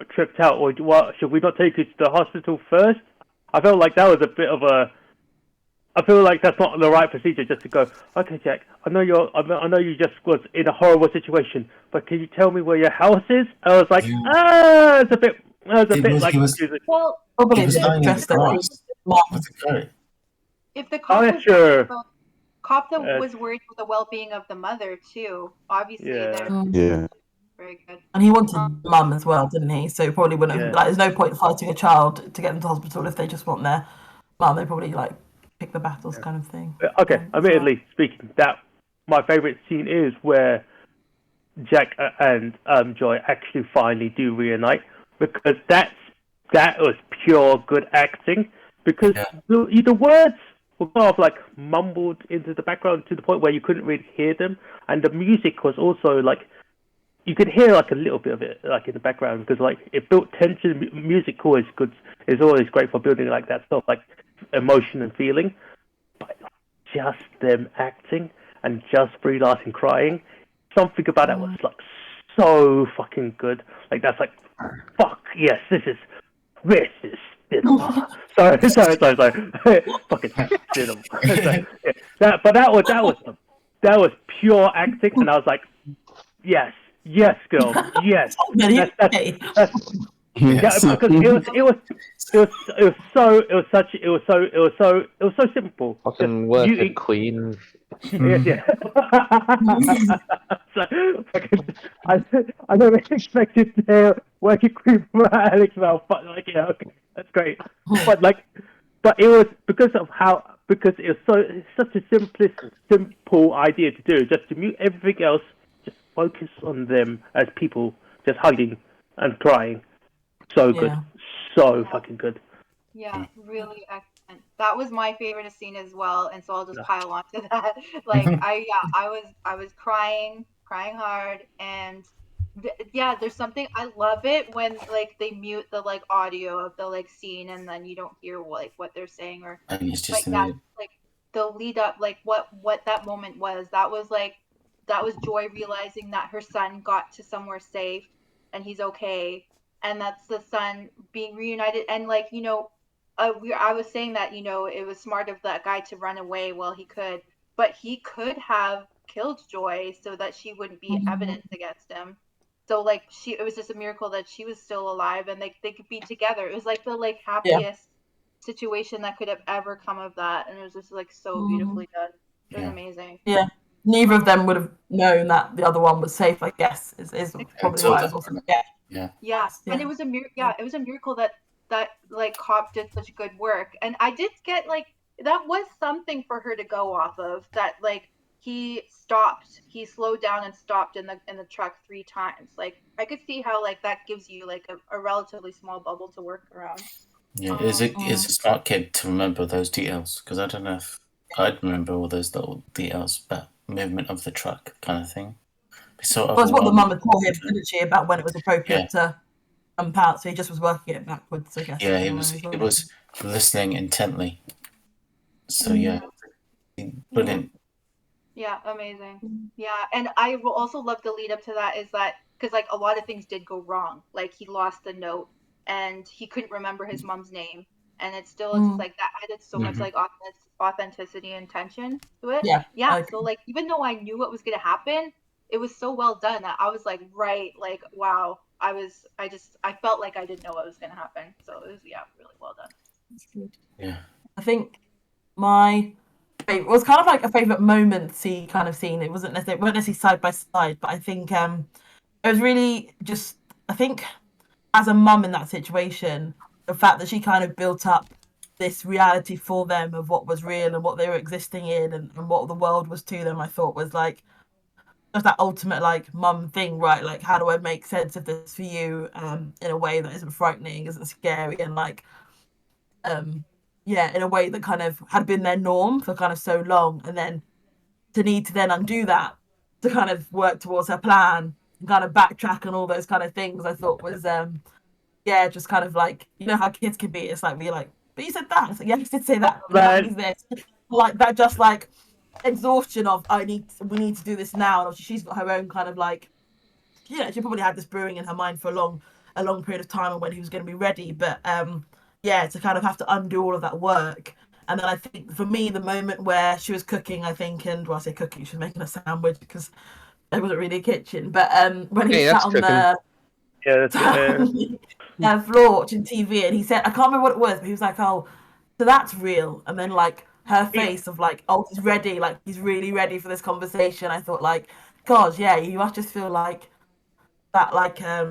tripped out. Or what? Should we not take you to the hospital first? I felt like that was a bit of a. I feel like that's not the right procedure, just to go, okay, Jack, I know you just was in a horrible situation, but can you tell me where your house is? I was like, it's a bit. Confusing. Well, Probably He was the lying in the dress that grass mom. with the goat. if the cop Oh, yeah, was sure. cop that was worried for the well-being of the mother too. Obviously, Yeah. they're Yeah. very good. And he wanted mum as well, didn't he? So probably wouldn't have, Yeah. like, there's no point fighting a child to get them to hospital if they just want their mum. They probably like pick the battles kind of thing. Okay, as well. admittedly speaking, that my favorite scene is where Jack and Joy actually finally do reunite, because that was pure good acting, because the words were kind of like mumbled into the background to the point where you couldn't really hear them, and the music was also like you could hear like a little bit of it like in the background, because like it built tension. Music always good is always great for building like that stuff, like emotion and feeling. But just them acting and just Brie Larson crying, something about that was like so fucking good. Like that's like, fuck yes, this is cinema. sorry. Fucking cinema. That was pure acting, and I was like, yes, girl, yes. Yes. Yeah, because it was so simple. Fucking Just work you- a queen. Yeah. So, I never expected to hear working queen from Alex Mel, but like, yeah, okay, that's great. But it was because it was such a simple idea to do, just to mute everything else, just focus on them as people, just hugging and crying. So good, so fucking good. Yeah, really excellent. That was my favorite scene as well, and so I'll just pile on to that. Like I was crying hard, and there's something, I love it when like they mute the like audio of the like scene, and then you don't hear like what they're saying, or And it's like just that, like the lead up, like what that moment was. That was Joy realizing that her son got to somewhere safe and he's okay, and that's the son being reunited. And like, I was saying that, it was smart of that guy to run away while he could, but he could have killed Joy so that she wouldn't be evidence against him. So like it was just a miracle that she was still alive and they could be together. It was like the like happiest situation that could have ever come of that, and it was just like so beautifully done. It was amazing. Yeah. Neither of them would have known that the other one was safe, I guess, is probably why I was also Yeah. And it was a miracle that like cop did such good work. And I did get like, that was something for her to go off of, that like he slowed down and stopped in the truck 3 times. Like I could see how like that gives you like a relatively small bubble to work around. Yeah, is a smart kid to remember those details, because I don't know if I'd remember all those little details about movement of the truck kind of thing. Well, it's what the mum had told him, didn't she, about when it was appropriate to pounce, so he just was working it backwards, I guess. Yeah, he was listening intently. So brilliant. Yeah, amazing. Yeah, and I will also love the lead up to that, is that because like a lot of things did go wrong. Like he lost the note and he couldn't remember his mom's name, and it's still just like that added so much like authenticity and tension to it. Yeah. So like even though I knew what was gonna happen, it was so well done that I was like, right, like wow. I felt like I didn't know what was gonna happen. So it was really well done. That's good. Yeah. I think my favorite was kind of like a favorite moment-y kind of scene. It weren't necessarily side by side, but I think it was really just, I think as a mum in that situation, the fact that she kind of built up this reality for them of what was real and what they were existing in and what the world was to them, I thought was like just that ultimate like mum thing, right? Like, how do I make sense of this for you in a way that isn't frightening, isn't scary, and like yeah, in a way that kind of had been their norm for kind of so long, and then to need to then undo that to kind of work towards her plan and kind of backtrack and all those kind of things, I thought was yeah, just kind of like, you know how kids can be. It's like we're like, but you said that. It's like, yeah, you did say that. That means this. Like that, just like exhaustion of we need to do this now. And obviously she's got her own kind of like, you know, she probably had this brewing in her mind for a long period of time and when he was going to be ready. But yeah, to kind of have to undo all of that work. And then I think for me, the moment where she was cooking, I think, and well, I say cooking, she was making a sandwich because there wasn't really a kitchen. But when he sat on the floor watching TV, and he said, I can't remember what it was, but he was like, "Oh, so that's real." And then like her face of like, "Oh, he's ready, like he's really ready for this conversation." I thought like, God, yeah, you must just feel like that, like I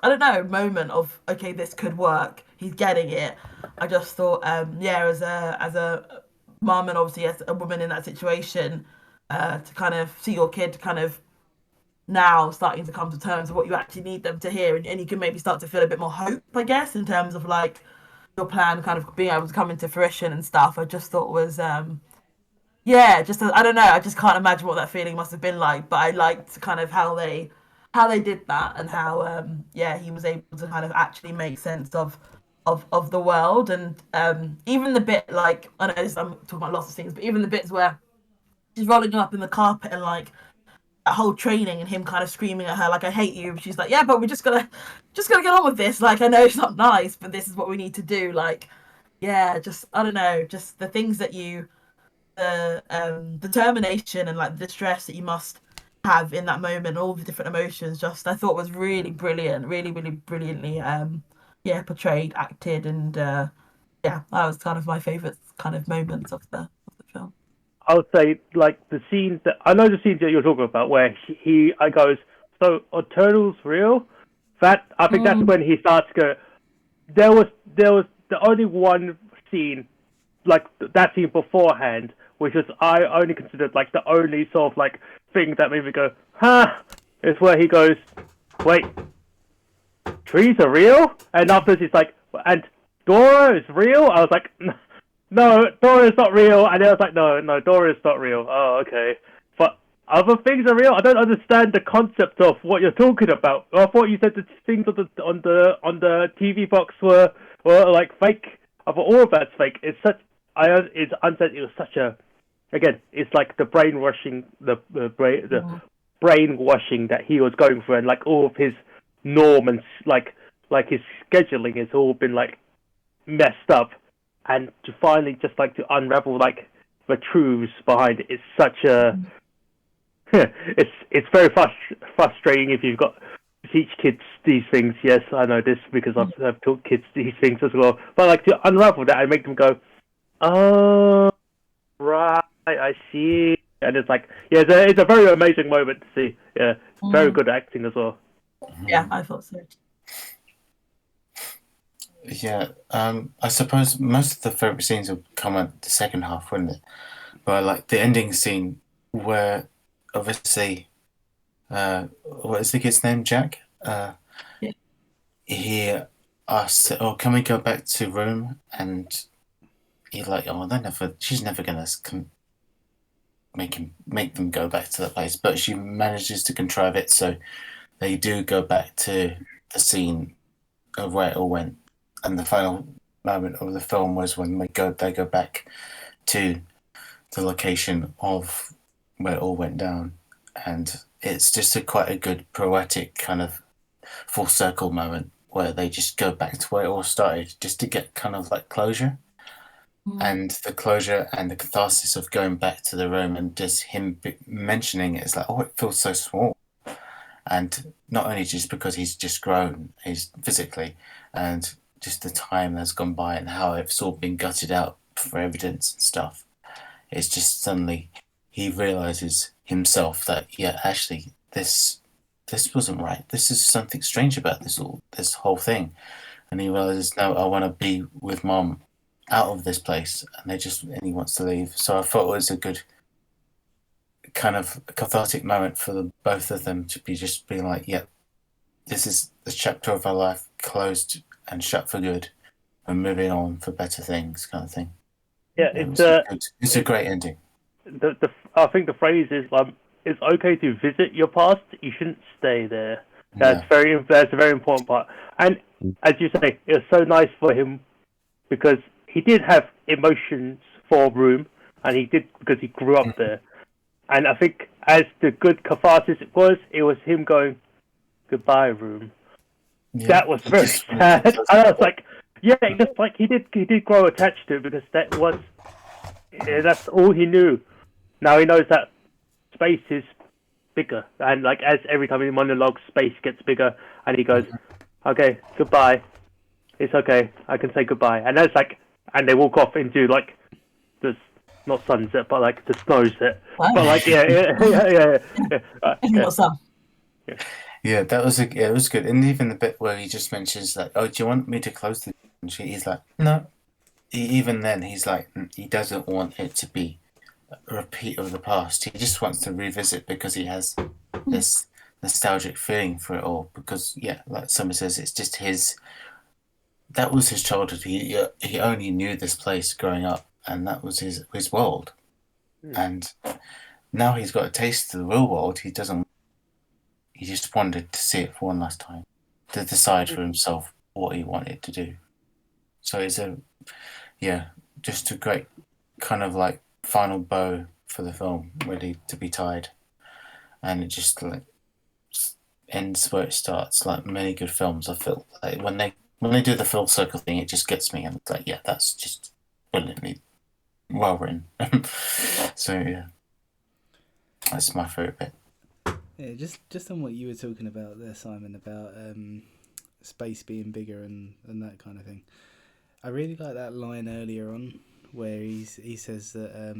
don't know, moment of okay, this could work. He's getting it. I just thought, yeah, as a mum and obviously as a woman in that situation, to kind of see your kid kind of now starting to come to terms with what you actually need them to hear, and you can maybe start to feel a bit more hope, I guess, in terms of like your plan kind of being able to come into fruition and stuff. I just thought was yeah, just I don't know, I just can't imagine what that feeling must have been like, but I liked kind of how they did that, and how yeah, he was able to kind of actually make sense of the world. And even the bit like, I know I'm talking about lots of things, but even the bits where she's rolling up in the carpet and like a whole training and him kind of screaming at her like, I hate you. She's like, yeah, but we're just gonna get on with this. Like, I know it's not nice, but this is what we need to do. Like, yeah, just I don't know, just the things that you the determination and like the distress that you must have in that moment, all the different emotions, just I thought was really brilliant, really brilliantly yeah, portrayed, acted, and yeah, that was kind of my favorite kind of moments of the film. I would say, like, the scenes that I know the scenes that you're talking about, where I goes, so are turtles real? That I think that's when he starts to go. There was the only one scene, like that scene beforehand, which was I only considered like the only sort of like thing that made me go, huh? Is where he goes, wait, trees are real? And afterwards he's like, and Dora is real? I was like, no, Dora is not real. And I was like, no, Dora is not real. Oh, okay. But other things are real? I don't understand the concept of what you're talking about. I thought you said the things on the TV box were like fake. I thought all of that's fake. It's unsaid. It was such a, again, it's like the brainwashing, the brainwashing that he was going through, and like all of his norm and like his scheduling has all been like messed up. And to finally just like to unravel like the truths behind it is such a it's very frustrating if you've got to teach kids these things. Yes, I know this because I've taught kids these things as well. But like to unravel that and make them go, oh right, I see. And it's like, yeah, it's a very amazing moment to see. Yeah, very good acting as well. Yeah, I thought so. Yeah, I suppose most of the favorite scenes will come at the second half, wouldn't it? But like the ending scene where obviously, what is the kid's name? Jack. Yeah. He asked, "Oh, can we go back to room?" And he's like, "Oh, she's never gonna make them go back to the place." But she manages to contrive it so they do go back to the scene of where it all went. And the final moment of the film was when they go back to the location of where it all went down, and it's just quite a good poetic kind of full circle moment where they just go back to where it all started, just to get kind of like closure, and the closure and the catharsis of going back to the room and just him mentioning it. It's like, oh, it feels so small, and not only just because he's just grown, he's physically, and just the time that's gone by and how it's all been gutted out for evidence and stuff. It's just suddenly he realizes himself that, yeah, actually this wasn't right. This is something strange about this whole thing. And he realizes, no, I want to be with Mom out of this place. And he wants to leave. So I thought it was a kind of cathartic moment for both of them to be just being like, yeah, this is the chapter of our life closed and shut for good. We're moving on for better things, kind of thing. Yeah, It's a great ending. I think the phrase is it's okay to visit your past. You shouldn't stay there. That's a very important part. And as you say, it was so nice for him because he did have emotions for Room, and he did because he grew up there. And I think as the good catharsis it was him going, goodbye, Room. Yeah. That was very sad. And I was like, yeah, just like he did grow attached to it because that's all he knew. Now he knows that space is bigger, and like as every time he monologues, space gets bigger, and he goes, "Okay, goodbye. It's okay. I can say goodbye." And that's like, and they walk off into like the not sunset, but like the snowset. Wow. But like yeah. Yeah, that was it was good, and even the bit where he just mentions like, "Oh, do you want me to close the?" And he's like, "No." Even then, he's like, he doesn't want it to be a repeat of the past. He just wants to revisit because he has this nostalgic feeling for it all. Because yeah, like Summer says, it's just his. That was his childhood. He only knew this place growing up, and that was his world. And now he's got a taste of the real world. He doesn't. He just wanted to see it for one last time, to decide for himself what he wanted to do. So it's just a great kind of like final bow for the film, ready to be tied, and it just like ends where it starts. Like many good films, I feel like when they do the full circle thing, it just gets me, and it's like, yeah, that's just brilliantly well written. So yeah, that's my favorite bit. Yeah, just on what you were talking about there, Simon, about space being bigger and that kind of thing. I really like that line earlier on where he says that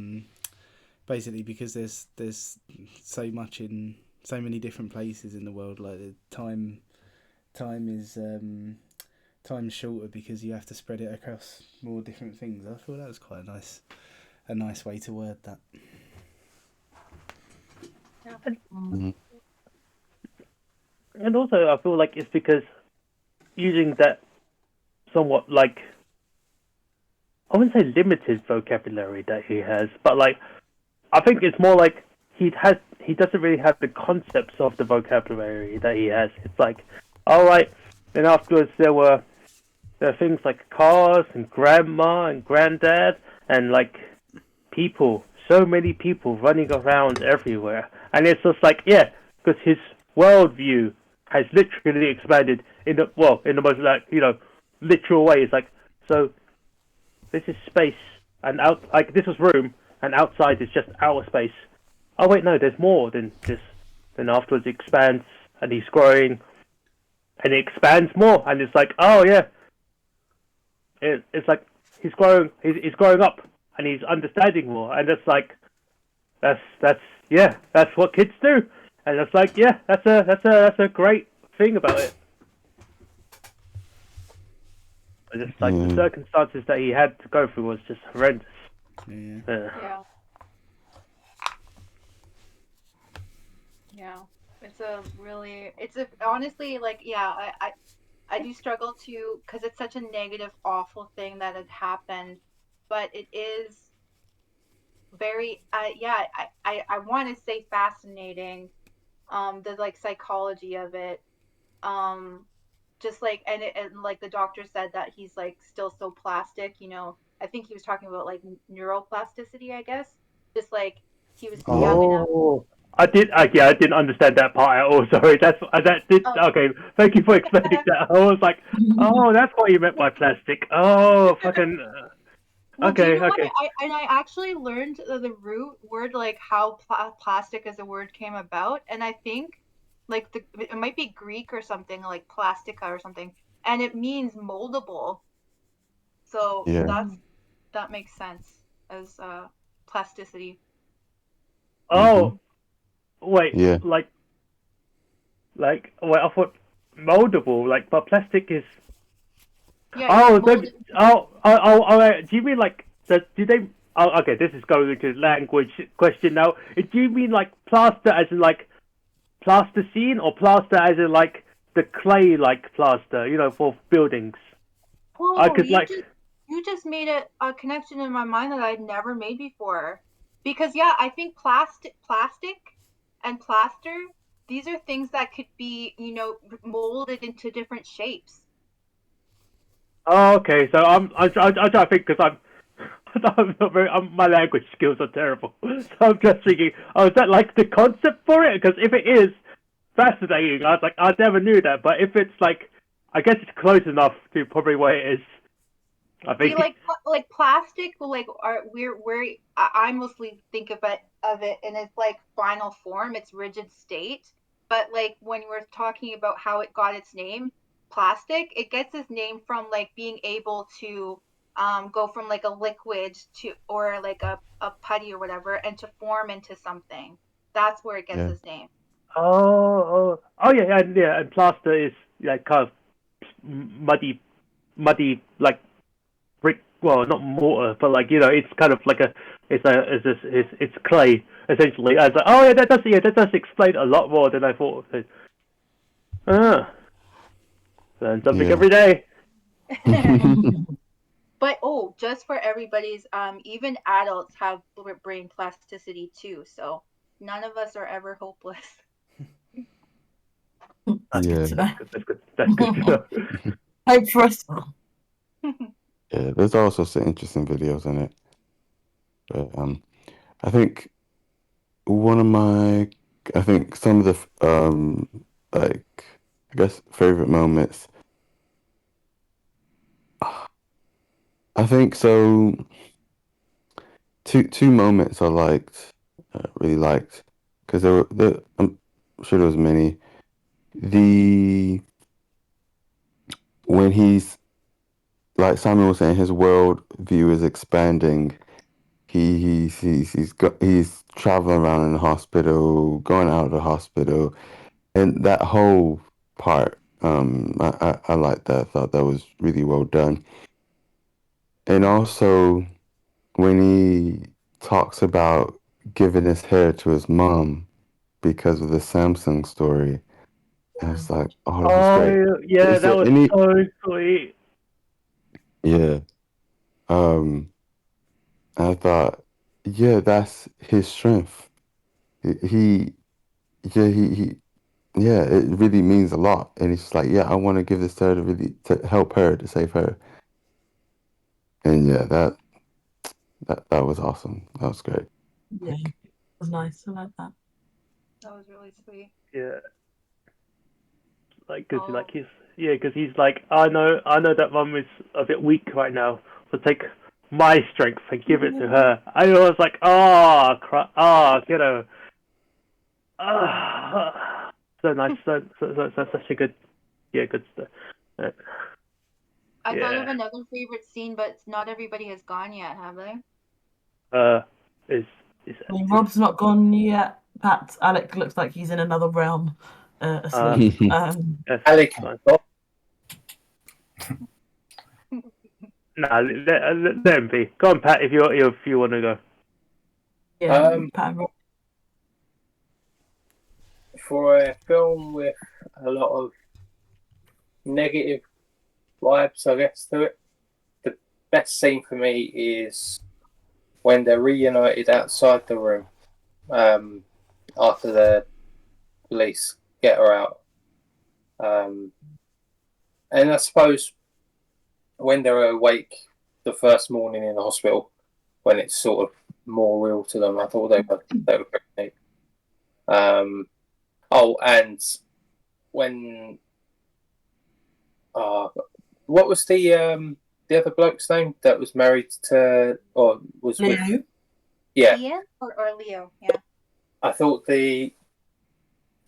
basically because there's so much in so many different places in the world, like the time is time's shorter because you have to spread it across more different things. I thought that was quite a nice way to word that. Yeah. And also, I feel like it's because using that somewhat like, I wouldn't say limited vocabulary that he has, but like, I think it's more like he doesn't really have the concepts of the vocabulary that he has. It's like, all right, then afterwards there are things like cars and grandma and granddad and like people, so many people running around everywhere, and it's just like, yeah, because his worldview has literally expanded in the most like, literal way. It's like, so this is space, and out, like this is room, and outside is just outer space. Oh wait, no, there's more than this. Then afterwards it expands, and he's growing, and it expands more, and it's like, oh yeah, it's like he's growing up, and he's understanding more, and it's like, that's what kids do. And it's like, yeah, that's a great thing about it. Just like the circumstances that he had to go through was just horrendous. Yeah. It's honestly like, yeah, I do struggle to, because it's such a negative, awful thing that had happened, but it is very, I want to say fascinating. The like psychology of it, just like and like the doctor said that he's like still so plastic. I think he was talking about like neuroplasticity, I guess. Just like he was young enough. I didn't understand that part at all. Sorry, okay. Thank you for explaining that. I was like, oh, that's what you meant by plastic. Oh, fucking. Well, okay. I actually learned the root word, like how plastic as a word came about, and I think like it might be Greek or something, like plastica or something, and it means moldable. So that makes sense as plasticity. Oh, wait. Yeah. Like, wait, I thought moldable. Like, but plastic is. Yeah, do you mean like do they Oh, okay, this is going into language question now. Do you mean like plaster as in like plasticine, or plaster as in like the clay like plaster, for buildings? Oh, could like you just made a connection in my mind that I'd never made before. Because yeah, I think plastic and plaster, these are things that could be, molded into different shapes. Oh, okay. So I'm trying to think because I'm not very. My language skills are terrible. So I'm just thinking, oh, is that like the concept for it? Because if it is fascinating, I was like, I never knew that. But if it's like, I guess it's close enough to probably what it is. I think. See, like plastic, like I mostly think of it in its like final form, its rigid state. But like when we're talking about how it got its name, plastic, it gets its name from like being able to go from like a liquid to or like a putty or whatever and to form into something. That's where it gets its name. Oh, yeah, and plaster is like kind of muddy, like brick. Well, not mortar, but like it's kind of like it's clay essentially. I was like, oh yeah, that does explain a lot more than I thought. Ah, learn something Yeah. every day. But just for everybody's, even adults have brain plasticity too. So none of us are ever hopeless. That's Yeah. good to know. That's good to know. Hope for us. Yeah, there's also some interesting videos in it. But I think I think some of the like I guess favorite moments. I think so. Two moments I really liked, because I'm sure there was many. When he's like Samuel was saying, his world view is expanding. He's traveling around in the hospital, going out of the hospital, and that whole part. I liked that. I thought that was really well done. And also when he talks about giving his hair to his mom because of the Samsung story, I was like, oh, this is great. Oh yeah, that was so sweet. Yeah. I thought, yeah, that's his strength. He yeah, yeah, it really means a lot. And it's just like, yeah, I want to give this to her to help her, to save her. And yeah, that was awesome. That was great. Yeah, it was nice. I like that. That was really sweet. Yeah. Because he's like, I know that mum is a bit weak right now, so take my strength and give it to her. I was like, so nice, so such a good, good stuff. I thought of another favorite scene, but not everybody has gone yet, have they? I mean, Rob's not gone yet. Pat, Alec looks like he's in another realm, asleep. Alec, nah, let him be. Go on, Pat, if you want to go. Yeah, Pat and Rob. For a film with a lot of negative vibes, I guess, to it, the best scene for me is when they're reunited outside the room after the police get her out. And I suppose when they're awake the first morning in the hospital, when it's sort of more real to them, I thought they were pretty neat. And when what was the other bloke's name that was married to or was Leo? with? Yeah, Ian or Leo? Yeah. I thought the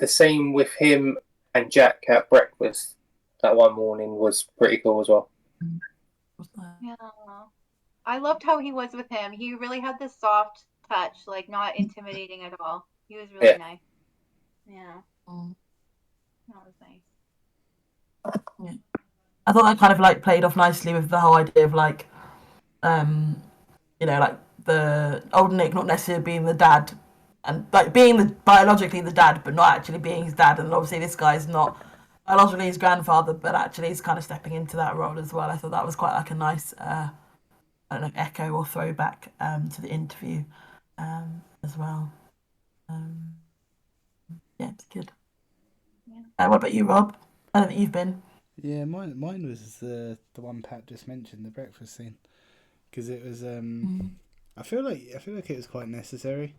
scene with him and Jack at breakfast that one morning was pretty cool as well. Yeah. I loved how he was with him. He really had this soft touch, like not intimidating at all. He was really nice. Yeah. That was nice. Yeah. I thought that kind of like played off nicely with the whole idea of like, like the old Nick not necessarily being the dad, and like being the biologically the dad, but not actually being his dad. And obviously, this guy's not biologically his grandfather, but actually he's kind of stepping into that role as well. I thought that was quite like a nice, I don't know, echo or throwback to the interview as well. Yeah, it's good. Yeah. What about you, Rob? I don't think you've been. Yeah, mine was the one Pat just mentioned, the breakfast scene, because it was I feel like it was quite necessary,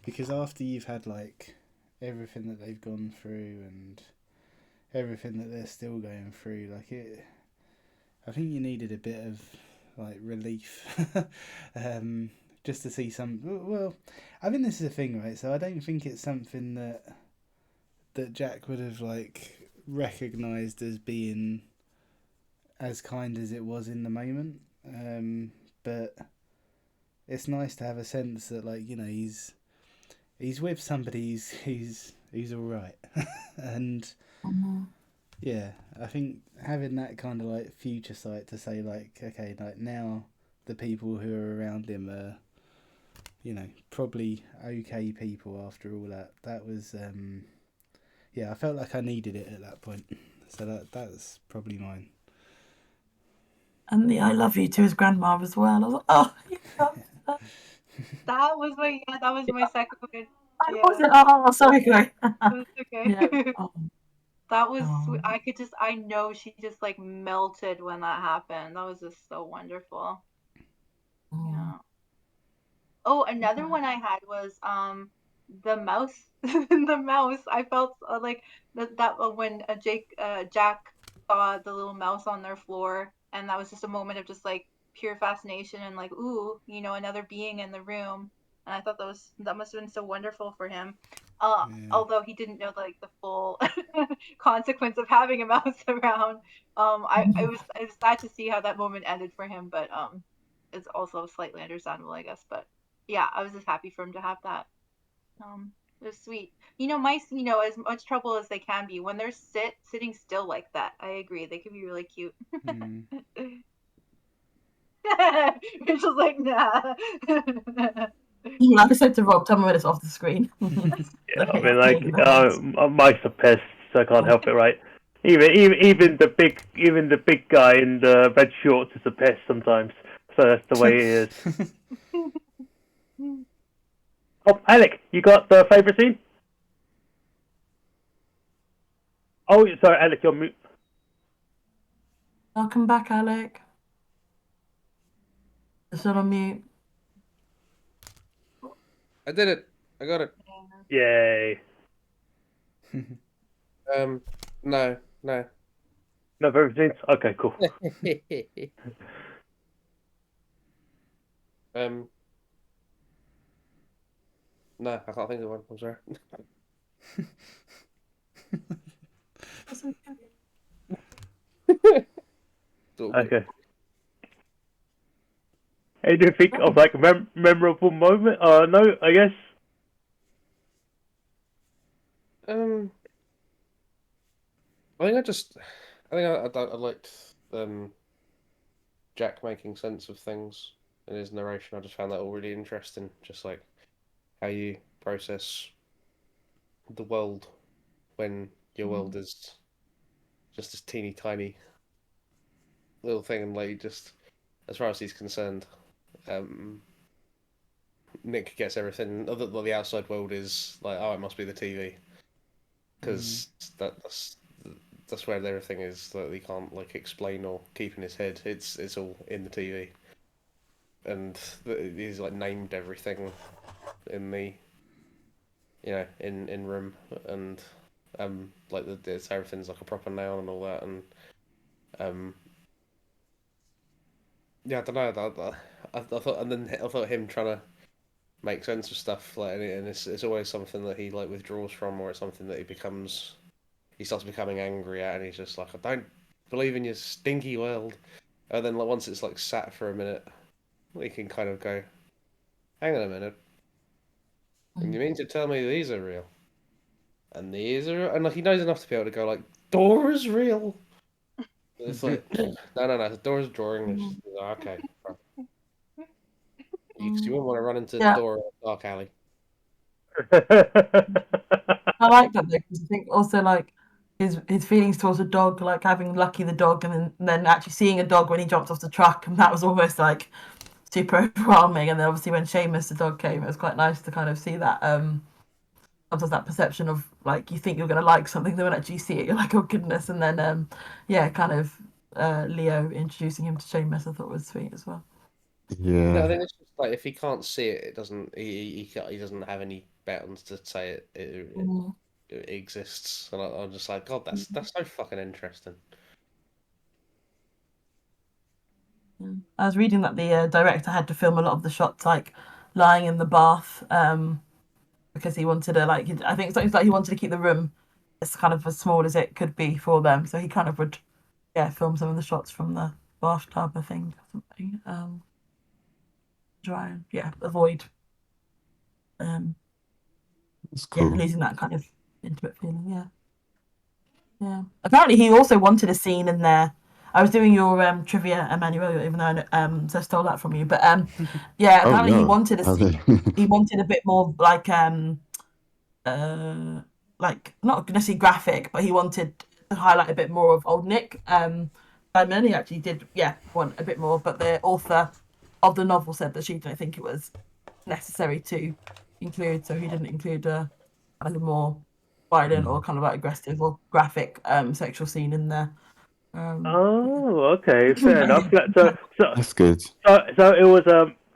because after you've had like everything that they've gone through and everything that they're still going through, like I think you needed a bit of like relief, just to see some. Well, I think this is a thing, right? So I don't think it's something that Jack would have like recognised as being as kind as it was in the moment, but it's nice to have a sense that, like, you know, he's with somebody who's all right, and yeah, I think having that kind of like future sight to say like, okay, like now the people who are around him are, you know, probably okay people after all that. That was yeah, I felt like I needed it at that point, so that's probably mine. And the I love you to his grandma as well. I was like, oh, That was my second one. Yeah. Oh, sorry, Chloe. That's okay. Yeah. Oh. That was sweet. I know she just like melted when that happened. That was just so wonderful. Yeah. Oh, another one I had was the mouse. The mouse. I felt like that when Jack saw the little mouse on their floor, and that was just a moment of just like pure fascination and like, ooh, you know, another being in the room. And I thought that must have been so wonderful for him. Although he didn't know like the full consequence of having a mouse around. I was sad to see how that moment ended for him, but it's also slightly understandable, I guess. But yeah, I was just happy for him to have that. It was sweet. You know, mice, you know, as much trouble as they can be, when they're sitting still like that, I agree, they can be really cute. Rachel's like, nah. Like I said to Rob, tell me when it's off the screen. Yeah, I mean, like, mice are pests, so I can't help it, right? Even the big guy in the red shorts is a pest sometimes. So that's the way it is. Oh, Alec, you got the favourite scene? Oh, sorry, Alec, you're mute. Welcome back, Alec. It's not on mute. I did it. I got it. Yay. No. No favourite scenes? Okay, cool. No, I can't think of one. I'm sorry. Okay. Hey, do you think of like a memorable moment? No, I guess. I think I liked Jack making sense of things in his narration. I just found that all really interesting. Just like how you process the world when your world is just this teeny tiny little thing, and like just as far as he's concerned, Nick gets everything. The outside world is like, oh, it must be the TV, because that's where everything is that he can't like explain or keep in his head. It's all in the TV, and he's like named everything in the, you know, in room, and like everything's like a proper noun and all that, and yeah, I don't know. I thought him trying to make sense of stuff like, and it's always something that he like withdraws from, or it's something that he starts becoming angry at, and he's just like, I don't believe in your stinky world. And then like once it's like sat for a minute, he can kind of go, hang on a minute, and you mean to tell me these are real? And these are, and like he knows enough to be able to go like, Dora's real. It's like, no, Dora's drawing. Okay. Because you wouldn't want to run into the Yeah. door of a dark alley. I like that though, because I think also like his feelings towards a dog, like having Lucky the dog, and then actually seeing a dog when he jumped off the truck, and that was almost like super overwhelming. And then obviously when Seamus the dog came, it was quite nice to kind of see that sometimes that perception of like you think you're gonna like something, then when actually you see it, you're like, oh goodness. And then kind of Leo introducing him to Seamus, I thought was sweet as well. No, I Yeah. think it's just like if he can't see it, it doesn't. He doesn't have any bounds to say it exists. And I'm just like, God, that's so fucking interesting. I was reading that the director had to film a lot of the shots like lying in the bath because he wanted to I think it's like he wanted to keep the room as kind of as small as it could be for them, so he kind of would film some of the shots from the bathtub, I think, or something. Try and avoid That's cool. losing that kind of intimate feeling. Yeah. Apparently, he also wanted a scene in there. I was doing your trivia, Emmanuel, even though so I stole that from you. But apparently he no. wanted a Okay. scene. He wanted a bit more like not necessarily graphic, but he wanted to highlight a bit more of old Nick. Simon, he actually did, want a bit more. But the author of the novel said that she didn't think it was necessary to include, so he didn't include a kind of more violent or kind of like aggressive or graphic sexual scene in there. Oh, okay, fair enough. So That's good. it was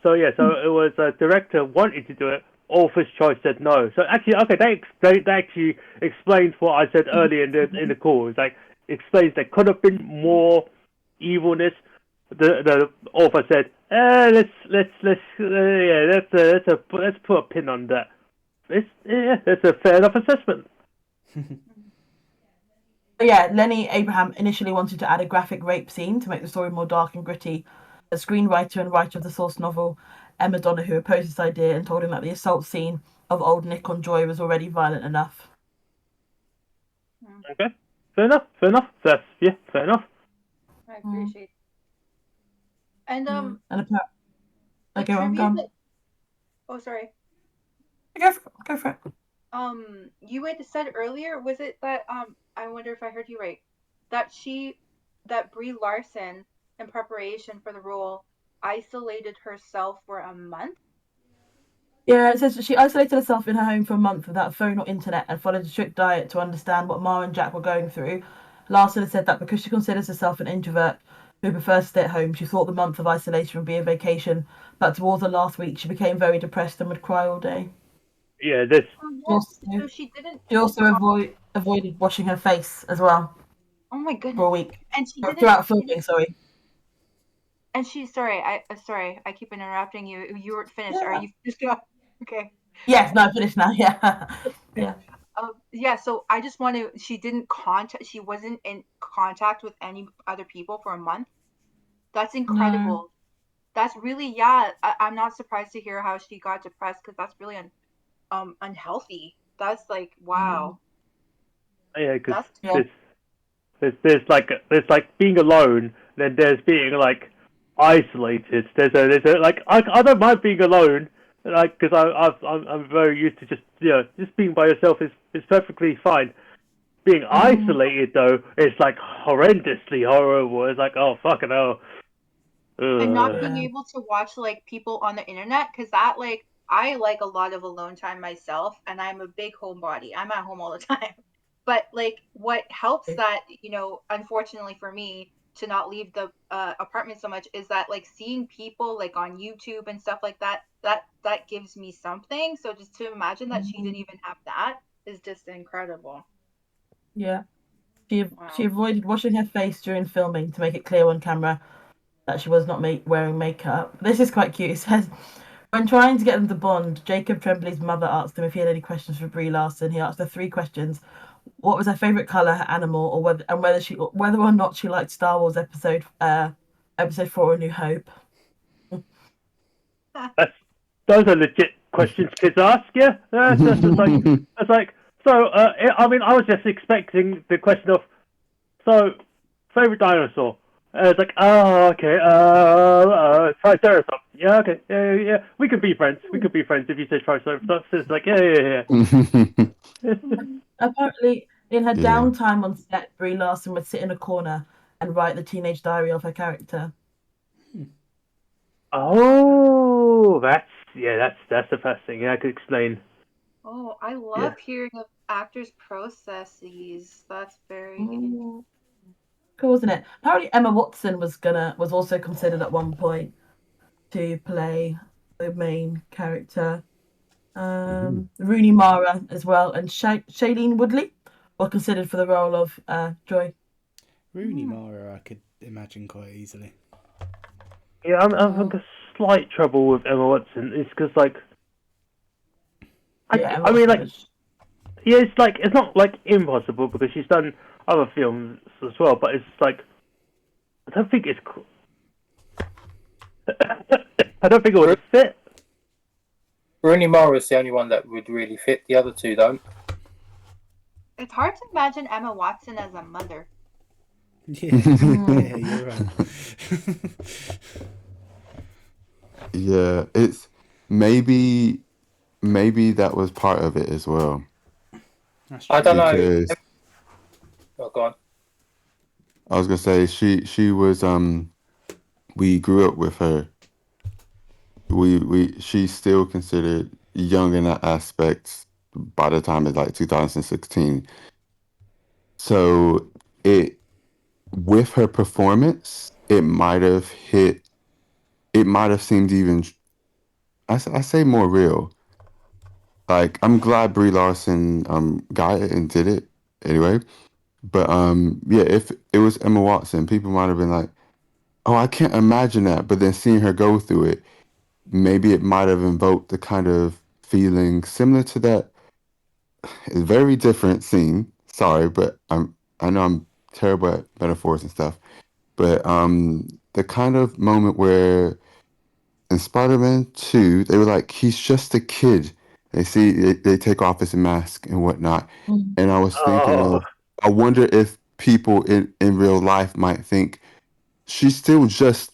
it was director wanted to do it. Author's choice said no. So actually, okay, they actually explains what I said earlier in the call. It's like explains there could have been more evilness. The author said, let's put a pin on that. That's a fair enough assessment. But yeah, Lenny Abraham initially wanted to add a graphic rape scene to make the story more dark and gritty. The screenwriter and writer of the source novel, Emma Donoghue, opposed this idea and told him that the assault scene of old Nick on Joy was already violent enough. Okay, fair enough. That's fair enough. I appreciate. And and the I'm trivia gone. oh, sorry. Go for it. You had said earlier, was it that I wonder if I heard you right, that Brie Larson, in preparation for the role, isolated herself for a month? Yeah, it says she isolated herself in her home for a month without phone or internet and followed a strict diet to understand what Ma and Jack were going through. Larson had said that because she considers herself an introvert who prefers to stay at home, she thought the month of isolation would be a vacation, but towards the last week she became very depressed and would cry all day. Yeah, this. So she didn't. She also avoided washing her face as well. Oh my goodness! For a week. And she didn't. Throughout filming, sorry. And sorry, I keep interrupting you. You weren't finished. Yeah. Are you finished? Okay. Yes, no, I'm finished now. Yeah. Yeah. So I just want to. She wasn't in contact with any other people for a month. That's incredible. No. That's really I'm not surprised to hear how she got depressed because that's really unhealthy. That's like wow. Yeah, because That's- there's like being alone. Then there's being like isolated. There's a like I don't mind being alone. Like because I'm very used to just being by yourself is perfectly fine. Being isolated though, it's like horrendously horrible. It's like oh fucking hell. And not being able to watch like people on the internet because that like I like a lot of alone time myself, and I'm a big homebody. I'm at home all the time. But like what helps that, unfortunately for me, to not leave the apartment so much is that like seeing people like on YouTube and stuff like that gives me something. So just to imagine that she didn't even have that is just incredible. Yeah. She avoided washing her face during filming to make it clear on camera that she was not wearing makeup. This is quite cute. It says, when trying to get them to bond, Jacob Tremblay's mother asked him if he had any questions for Brie Larson. He asked her 3 questions. What was her favourite colour, her animal, or whether or not she liked Star Wars episode 4, A New Hope. Those are legit questions kids ask, yeah? That's like so I mean I was just expecting the question of so favourite dinosaur. And it's like, oh, okay, Triceratops. Yeah, okay, yeah. We could be friends. We could be friends if you say Triceratops. It's like, yeah. Apparently, in her Yeah. downtime on set, Brie Larson would sit in a corner and write the teenage diary of her character. Oh, that's the first thing. Yeah, I could explain. Oh, I love hearing of actors' processes. That's very Cool, isn't it? Apparently, Emma Watson was also considered at one point to play the main character. Rooney Mara as well, and Shailene Woodley were considered for the role of Joy. Rooney Mara, I could imagine quite easily. Yeah, I'm having a slight trouble with Emma Watson. It's because like, I mean, like, yeah, it's not like impossible because she's done other films as well, but it's like, I don't think it's. I don't think it would fit. Rooney Mara is the only one that would really fit. The other two don't. It's hard to imagine Emma Watson as a mother. Yeah, yeah, you're right. Yeah, it's maybe that was part of it as well. I don't know. Because Oh, go on. I was gonna say she was we grew up with her. She's still considered young in that aspect by the time it's like 2016. So with her performance, it might have seemed even I say more real. Like, I'm glad Brie Larson got it and did it anyway. But yeah, if it was Emma Watson, people might have been like, "Oh, I can't imagine that." But then seeing her go through it, maybe it might have invoked the kind of feeling similar to that. It's a very different scene. Sorry, but I know I'm terrible at metaphors and stuff. But the kind of moment where in Spider-Man 2, they were like, he's just a kid. They take off his mask and whatnot. And I was thinking I wonder if people in real life might think she's still just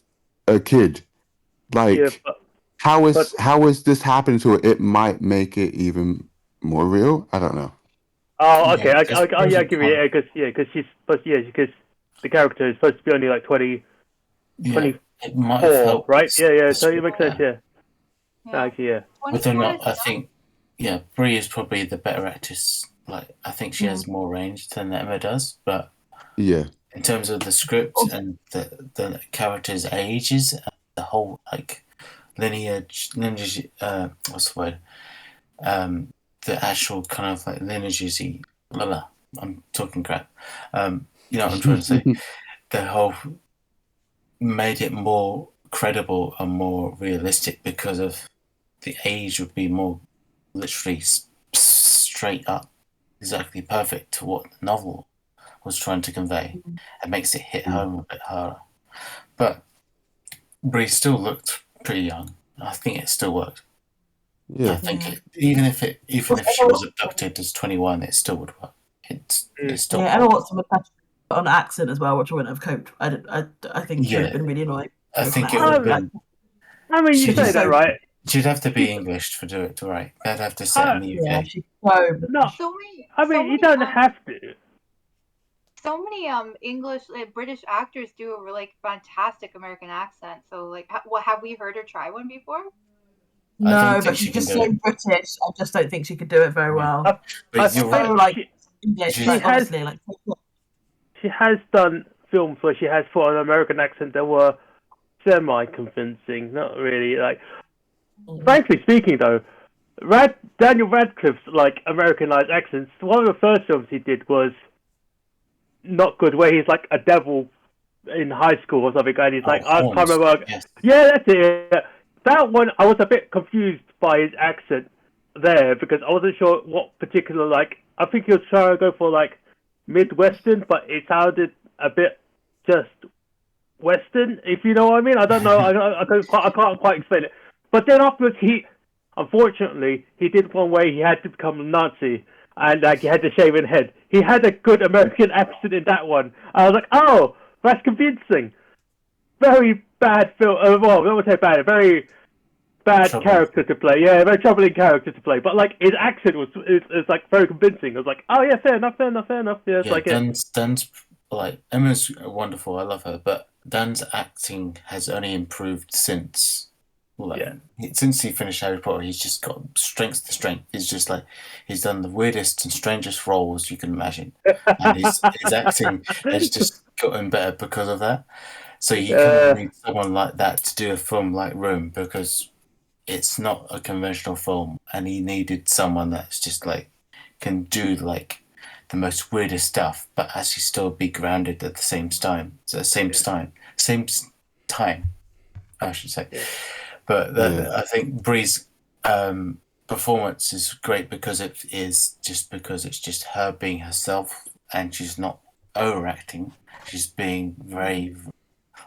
a kid. Like, Yeah, how is this happening to her? It might make it even more real. I don't know. Oh, okay. Yeah, I give you because because the character is supposed to be only like 20, Yeah, 24, it might have helped. right? Yeah. So it the makes sense. script, Yeah. Actually, yeah. Whether or 24 not, is I young. think, yeah, Brie is probably the better actress. Like, I think she has more range than Emma does, but Yeah. in terms of the script and the characters' ages, and the whole like lineage, what's the word? The actual kind of like lineages. I'm talking crap. You know what I'm trying to say? The whole made it more credible and more realistic because of the age would be more literally straight up, exactly perfect to what the novel was trying to convey. It makes it hit home a bit harder. But Brie still looked pretty young. I think it still worked. I Yeah. think even if she was abducted as 21, it still would work. It's still Emma Watson would have put on an accent as well, which I wouldn't have coped. I think it would have been really annoying. I think it would have been. I mean, you She's say that, right? She'd have to be English to do it right. They'd have to sit in the UK. Yeah, she's so. No, So many. I so mean, you many, don't have to. So many English British actors do a like fantastic American accent. So like, what have we heard her try one before? No, think but she she's can just do so it. British. I just don't think she could do it very well. But you're So right. like She like has- honestly, like She has done films where she has put an American accent that were semi-convincing. Not really. Like, frankly speaking, though, Daniel Radcliffe's like Americanized accents. One of the first films he did was not good, where he's like a devil in high school or something, and he's like, I can't Holmes. remember. Yes. Yeah, that's it. Yeah. That one, I was a bit confused by his accent there because I wasn't sure what particular like. I think he was trying to go for like Midwestern, but it sounded a bit just Western, if you know what I mean. I don't know. I can't quite explain it. But then afterwards, unfortunately, he did one where he had to become a Nazi and like he had the shaven head. He had a good American accent in that one. I was like, oh, that's convincing. very bad film. Well, I would say bad. A very bad Troubling. character to play. Yeah, a very troubling character to play. But like his accent was like very convincing. I was like, oh yeah, fair enough. Yeah, it's Yeah, like it. Dan's like Emma's wonderful. I love her, but Dan's acting has only improved since. Like, since he finished Harry Potter, he's just got strength to strength. He's just like he's done the weirdest and strangest roles you can imagine, and his acting has just gotten better because of that. So you kind of need someone like that to do a film like Room because it's not a conventional film, and he needed someone that's just like can do like the most weirdest stuff, but actually still be grounded at the same time. So same time, I should say. But I think Bree's performance is great because it's just her being herself, and she's not overacting. She's being very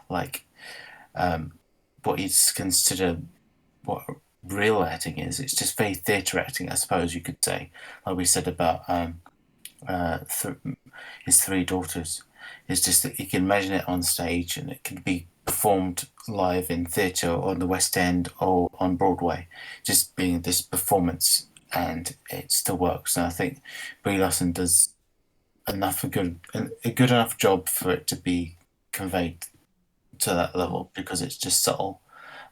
like what is considered what real acting is. It's just very theatre acting, I suppose you could say. Like we said about his three daughters. It's just that you can imagine it on stage, and it can be performed live in theatre or on the West End or on Broadway, just being this performance, and it still works. And I think Brie Larson does a good enough job for it to be conveyed to that level because it's just subtle,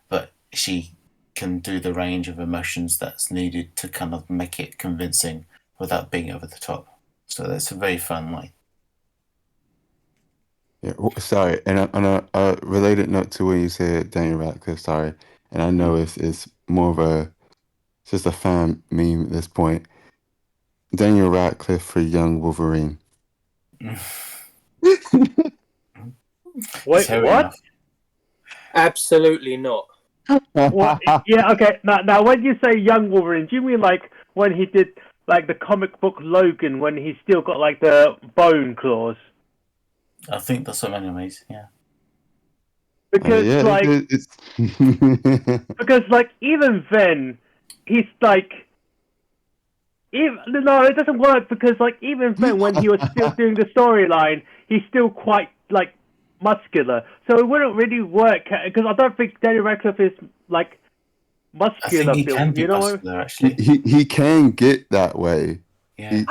but she can do the range of emotions that's needed to kind of make it convincing without being over the top. So that's a very fun line. Yeah, sorry, and on a related note to when you said Daniel Radcliffe, sorry, and I know it's more of just a fan meme at this point. Daniel Radcliffe for young Wolverine. Wait, what? enough. Absolutely not. Well, yeah, okay. Now, when you say young Wolverine, do you mean like when he did like the comic book Logan, when he still got like the bone claws? I think that's what animes, yeah. Because because like even then, he's like, no, it doesn't work because like even then when he was still doing the storyline, he's still quite like muscular, so it wouldn't really work because I don't think Daniel Radcliffe is like muscular. I think he can be you know muscular, actually. he can get that way. Yeah.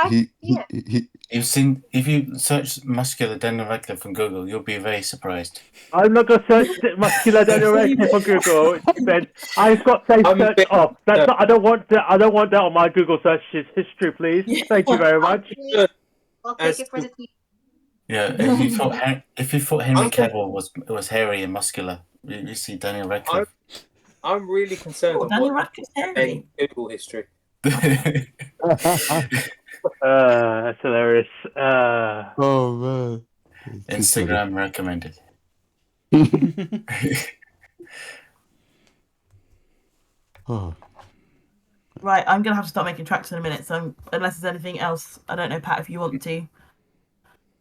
You've seen, if you search muscular Daniel Radcliffe on Google, you'll be very surprised. I'm not gonna search muscular Daniel Radcliffe on Google. Ben, I've got safe search off. That's not. I don't want that. I don't want that on my Google search history, please. Thank you very much. I'll take it for the team. Yeah, if you thought Henry Cavill was hairy and muscular, you see Daniel Radcliffe. I'm really concerned on Daniel what Radcliffe's hairy. Google history. That's hilarious. Oh man. Instagram recommended. Oh. Right, I'm gonna have to start making tracks in a minute. So unless there's anything else, I don't know, Pat, if you want to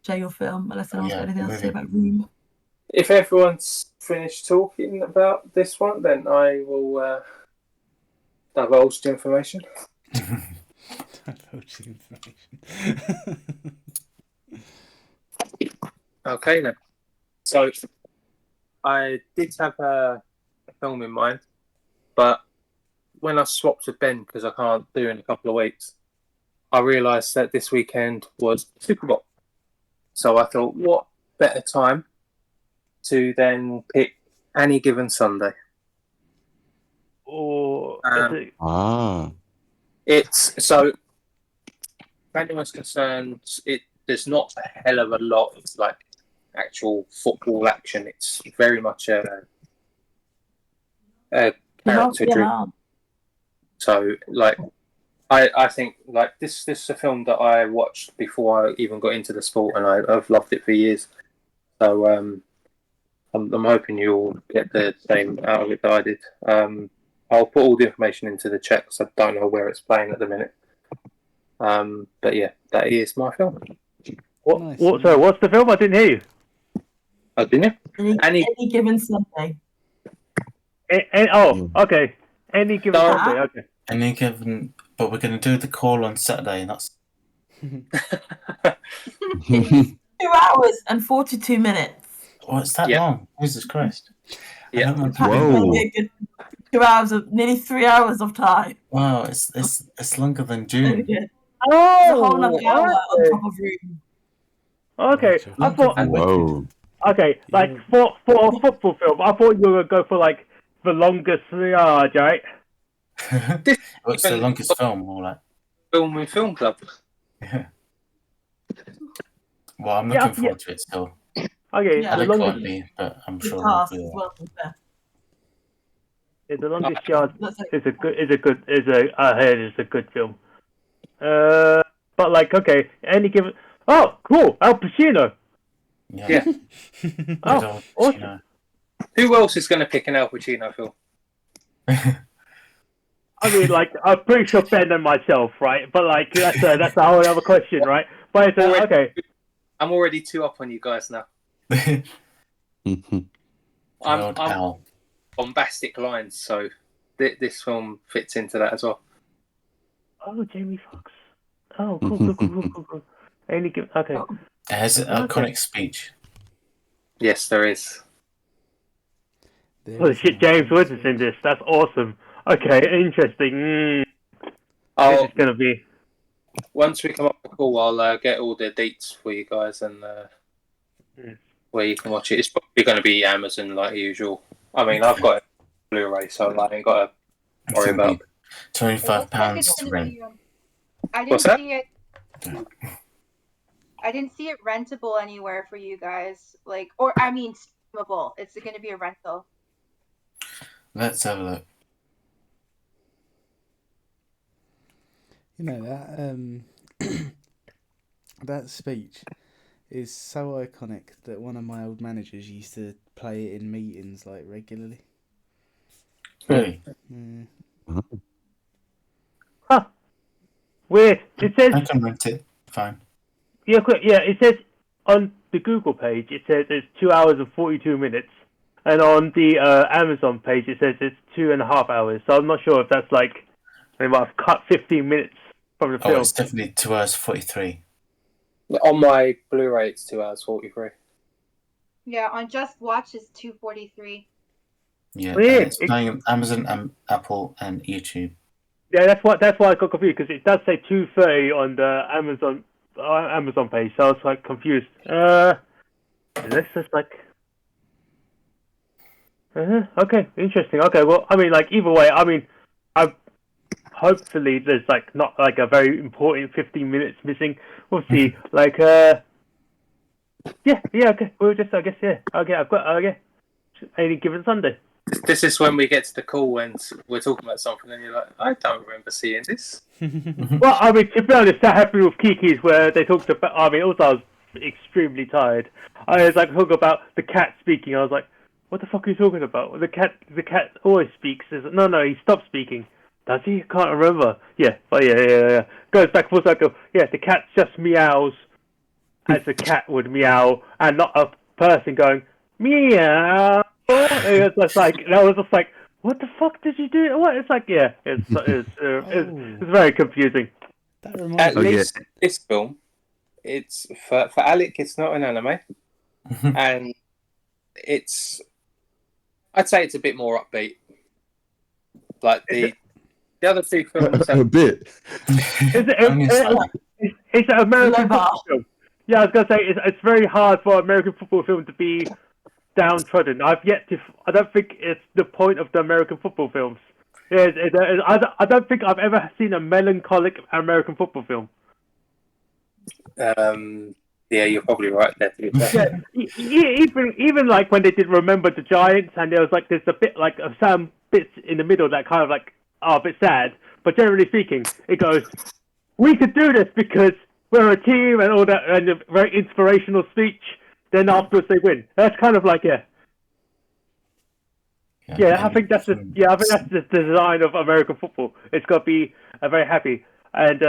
share your film, unless anyone's got anything else to say about Room. If everyone's finished talking about this one, then I will divulge the information. Divulge the information. Okay then. So I did have a film in mind, but when I swapped with Ben because I can't do in a couple of weeks, I realised that this weekend was Super Bowl. So I thought, what better time to then pick Any Given Sunday? Or it's so. If anyone's concerned, there's not a hell of a lot of like actual football action. It's very much a character driven. So like I think like this is a film that I watched before I even got into the sport, and I've loved it for years. So I'm hoping you'll get the same out of it that I did. I'll put all the information into the chat because I don't know where it's playing at the minute. But yeah, that is my film. Sorry, what's the film? I didn't hear you. Oh, didn't you? Any Given Sunday. Okay. Any Given Sunday. Okay. Any Given, but we're going to do the call on Saturday, and that's 2 hours and 42 minutes. Oh, it's that Yeah. long. Jesus Christ. Yeah. I don't want to It's Whoa. gonna be a good 2 hours of nearly 3 hours of time. Wow, it's longer than Really June. good. It's a whole Oh, other hour on top of Room. okay. Rachel. I thought, And Whoa. okay, like for a football film, I thought you were gonna go for like the longest 3 hours, right? What's the longest film? Or like, Film and Film Club. well, I'm Yeah, looking forward to it still. Okay, Yeah. the I think it longest, won't be, but I'm Good sure it'll task be. as well. to be fair. the longest yard That's like, is a good film. But like, okay, any given. Oh, cool, Al Pacino. Yeah. Oh, Good old awesome. Pacino. Who else is going to pick an Al Pacino film? I mean, like, I'm pretty sure Ben and myself, right? But like, that's a whole other question, right? But it's, okay. I'm already 2 up on you guys now. Good I'm old Al. bombastic lines, so this film fits into that as well. Oh, Jamie Foxx. Oh, cool. Any given. Okay. Oh. It has an iconic speech. Yes, there is. Holy shit, James Woods is in this. That's awesome. Okay, interesting. This Oh, is gonna be. once we come up with a call, I'll get all the dates for you guys and where you can watch it. It's probably going to be Amazon like usual. I mean, I've got a Blu-ray, so I ain't got to worry about. £25 to rent. I didn't What's that? see it. I didn't see it rentable anywhere for you guys. Like, or I mean, streamable. It's going to be a rental. Let's have a look. You know that that speech is so iconic that one of my old managers used to play it in meetings like regularly. Really? Mm. Huh. Weird. It says. I can rent it. Fine. Yeah, quick. Yeah, it says on the Google page. It says it's 2 hours and 42 minutes, and on the Amazon page it says it's 2.5 hours. So I'm not sure if that's like they might have cut 15 minutes from the Oh, film. it's definitely 2 hours 43. On my Blu-ray, it's 2 hours 43. Yeah, on Just Watch is 2:43. Yeah, Weird. and it's playing on Amazon, Apple, and YouTube. Yeah, that's why I got confused because it does say 2:30 on the Amazon page. So I was like confused. This is like. Okay, interesting. Okay, well, I mean, like either way, I mean, hopefully there's like not like a very important 15 minutes missing. We'll see. Like, yeah, okay. We'll just, I guess, yeah. Okay, I've got, any given Sunday. This is when we get to the call when we're talking about something and you're like, I don't remember seeing this. Well, I mean, to be honest, that happened with Kiki's where they talked about. I mean, also I was extremely tired. I was like talking about the cat speaking. I was like, what the fuck are you talking about? The cat always speaks. No, he stopped speaking. Does he? I can't remember. Yeah, but yeah. Goes back full circle. Yeah, the cat just meows as a cat would meow, and not a person going meow. It was just like that was just like, what the fuck did you do? What? It's like, yeah, it's very confusing. That reminds At me. least this film, it's for Alec. It's not an anime, and I'd say it's a bit more upbeat. Like the other two films. A bit. It's an American Low bar. football film. Yeah, I was gonna say it's very hard for an American football film to be downtrodden. I don't think it's the point of the American football films. I don't think I've ever seen a melancholic American football film. Yeah, you're probably right there. Yeah, even like when they did Remember the Giants, and there was like there's a bit like some bits in the middle that kind of like are a bit sad, but generally speaking, it goes, we could do this because we're a team and all that, and a very inspirational speech. Then afterwards they win. That's kind of like I think that's the design of American football. It's got to be very happy. And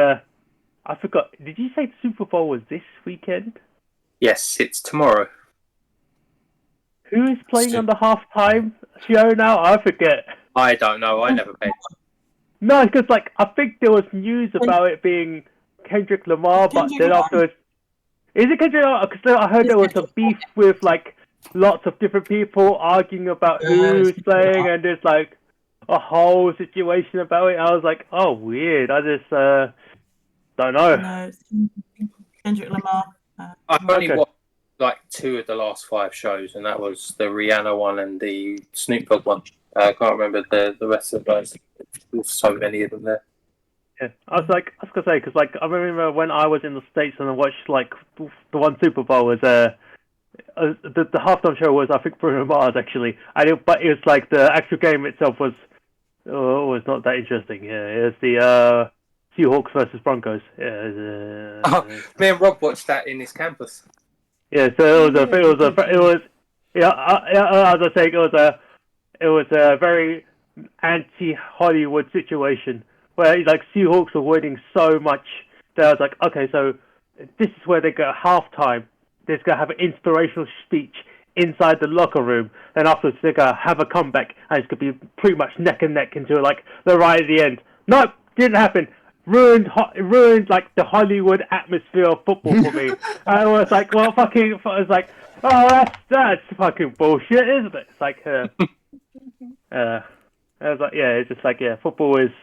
I forgot. Did you say the Super Bowl was this weekend? Yes, it's tomorrow. Who is playing on the halftime show now? I forget. I don't know. I never paid. No, because like I think there was news about it being Kendrick Lamar, but then afterwards, is it Kendrick Lamar? Because I heard there was a beef with like lots of different people arguing about who's playing, and there's like a whole situation about it. I was like, oh, weird. I just don't know. No, it's Kendrick Lamar. I've only Okay. watched like 2 of the last 5 shows, and that was the Rihanna one and the Snoop Dogg one. I can't remember the rest of those. There's so many of them there. Yeah, I was gonna say, because like I remember when I was in the States and I watched like the one Super Bowl was the halftime show was, I think, Bruno Mars actually, but it was like the actual game itself was not that interesting. Yeah, it was the Seahawks versus Broncos. Yeah, Me and Rob watched that in his campus. yeah. So it was yeah. As I say, it was a very anti-Hollywood situation where like Seahawks were winning so much that I was like, okay, so this is where they go at halftime. They're going to have an inspirational speech inside the locker room, and afterwards they're going to have a comeback, and it's going to be pretty much neck and neck until like the right at the end. Nope, didn't happen. Ruined like the Hollywood atmosphere of football for me. I was like, well, fucking, I was like, oh, that's fucking bullshit, isn't it? It's like, I was like, yeah, it's just like, yeah, football isn't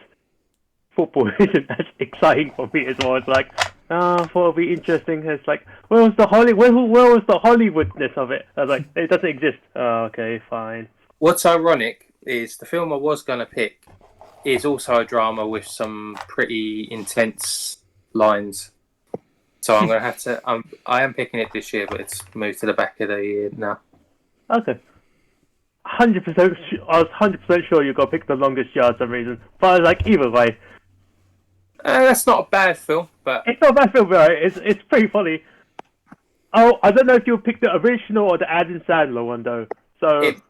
as exciting for me as well. It's like, I thought it'd be interesting. It's like, where was the Hollywoodness of it? I was like, it doesn't exist. Oh, okay, fine. What's ironic is the film I was going to pick is also a drama with some pretty intense lines. So I'm going to have to. I am picking it this year, but it's moved to the back of the year now. Okay. 100%. I was 100% sure you're gonna pick The Longest Yard for some reason, but I was like, either way, That's not a bad film, but it's not a bad film, right? It's pretty funny. Oh, I don't know if you'll pick the original or the Adam Sandler one though. So It-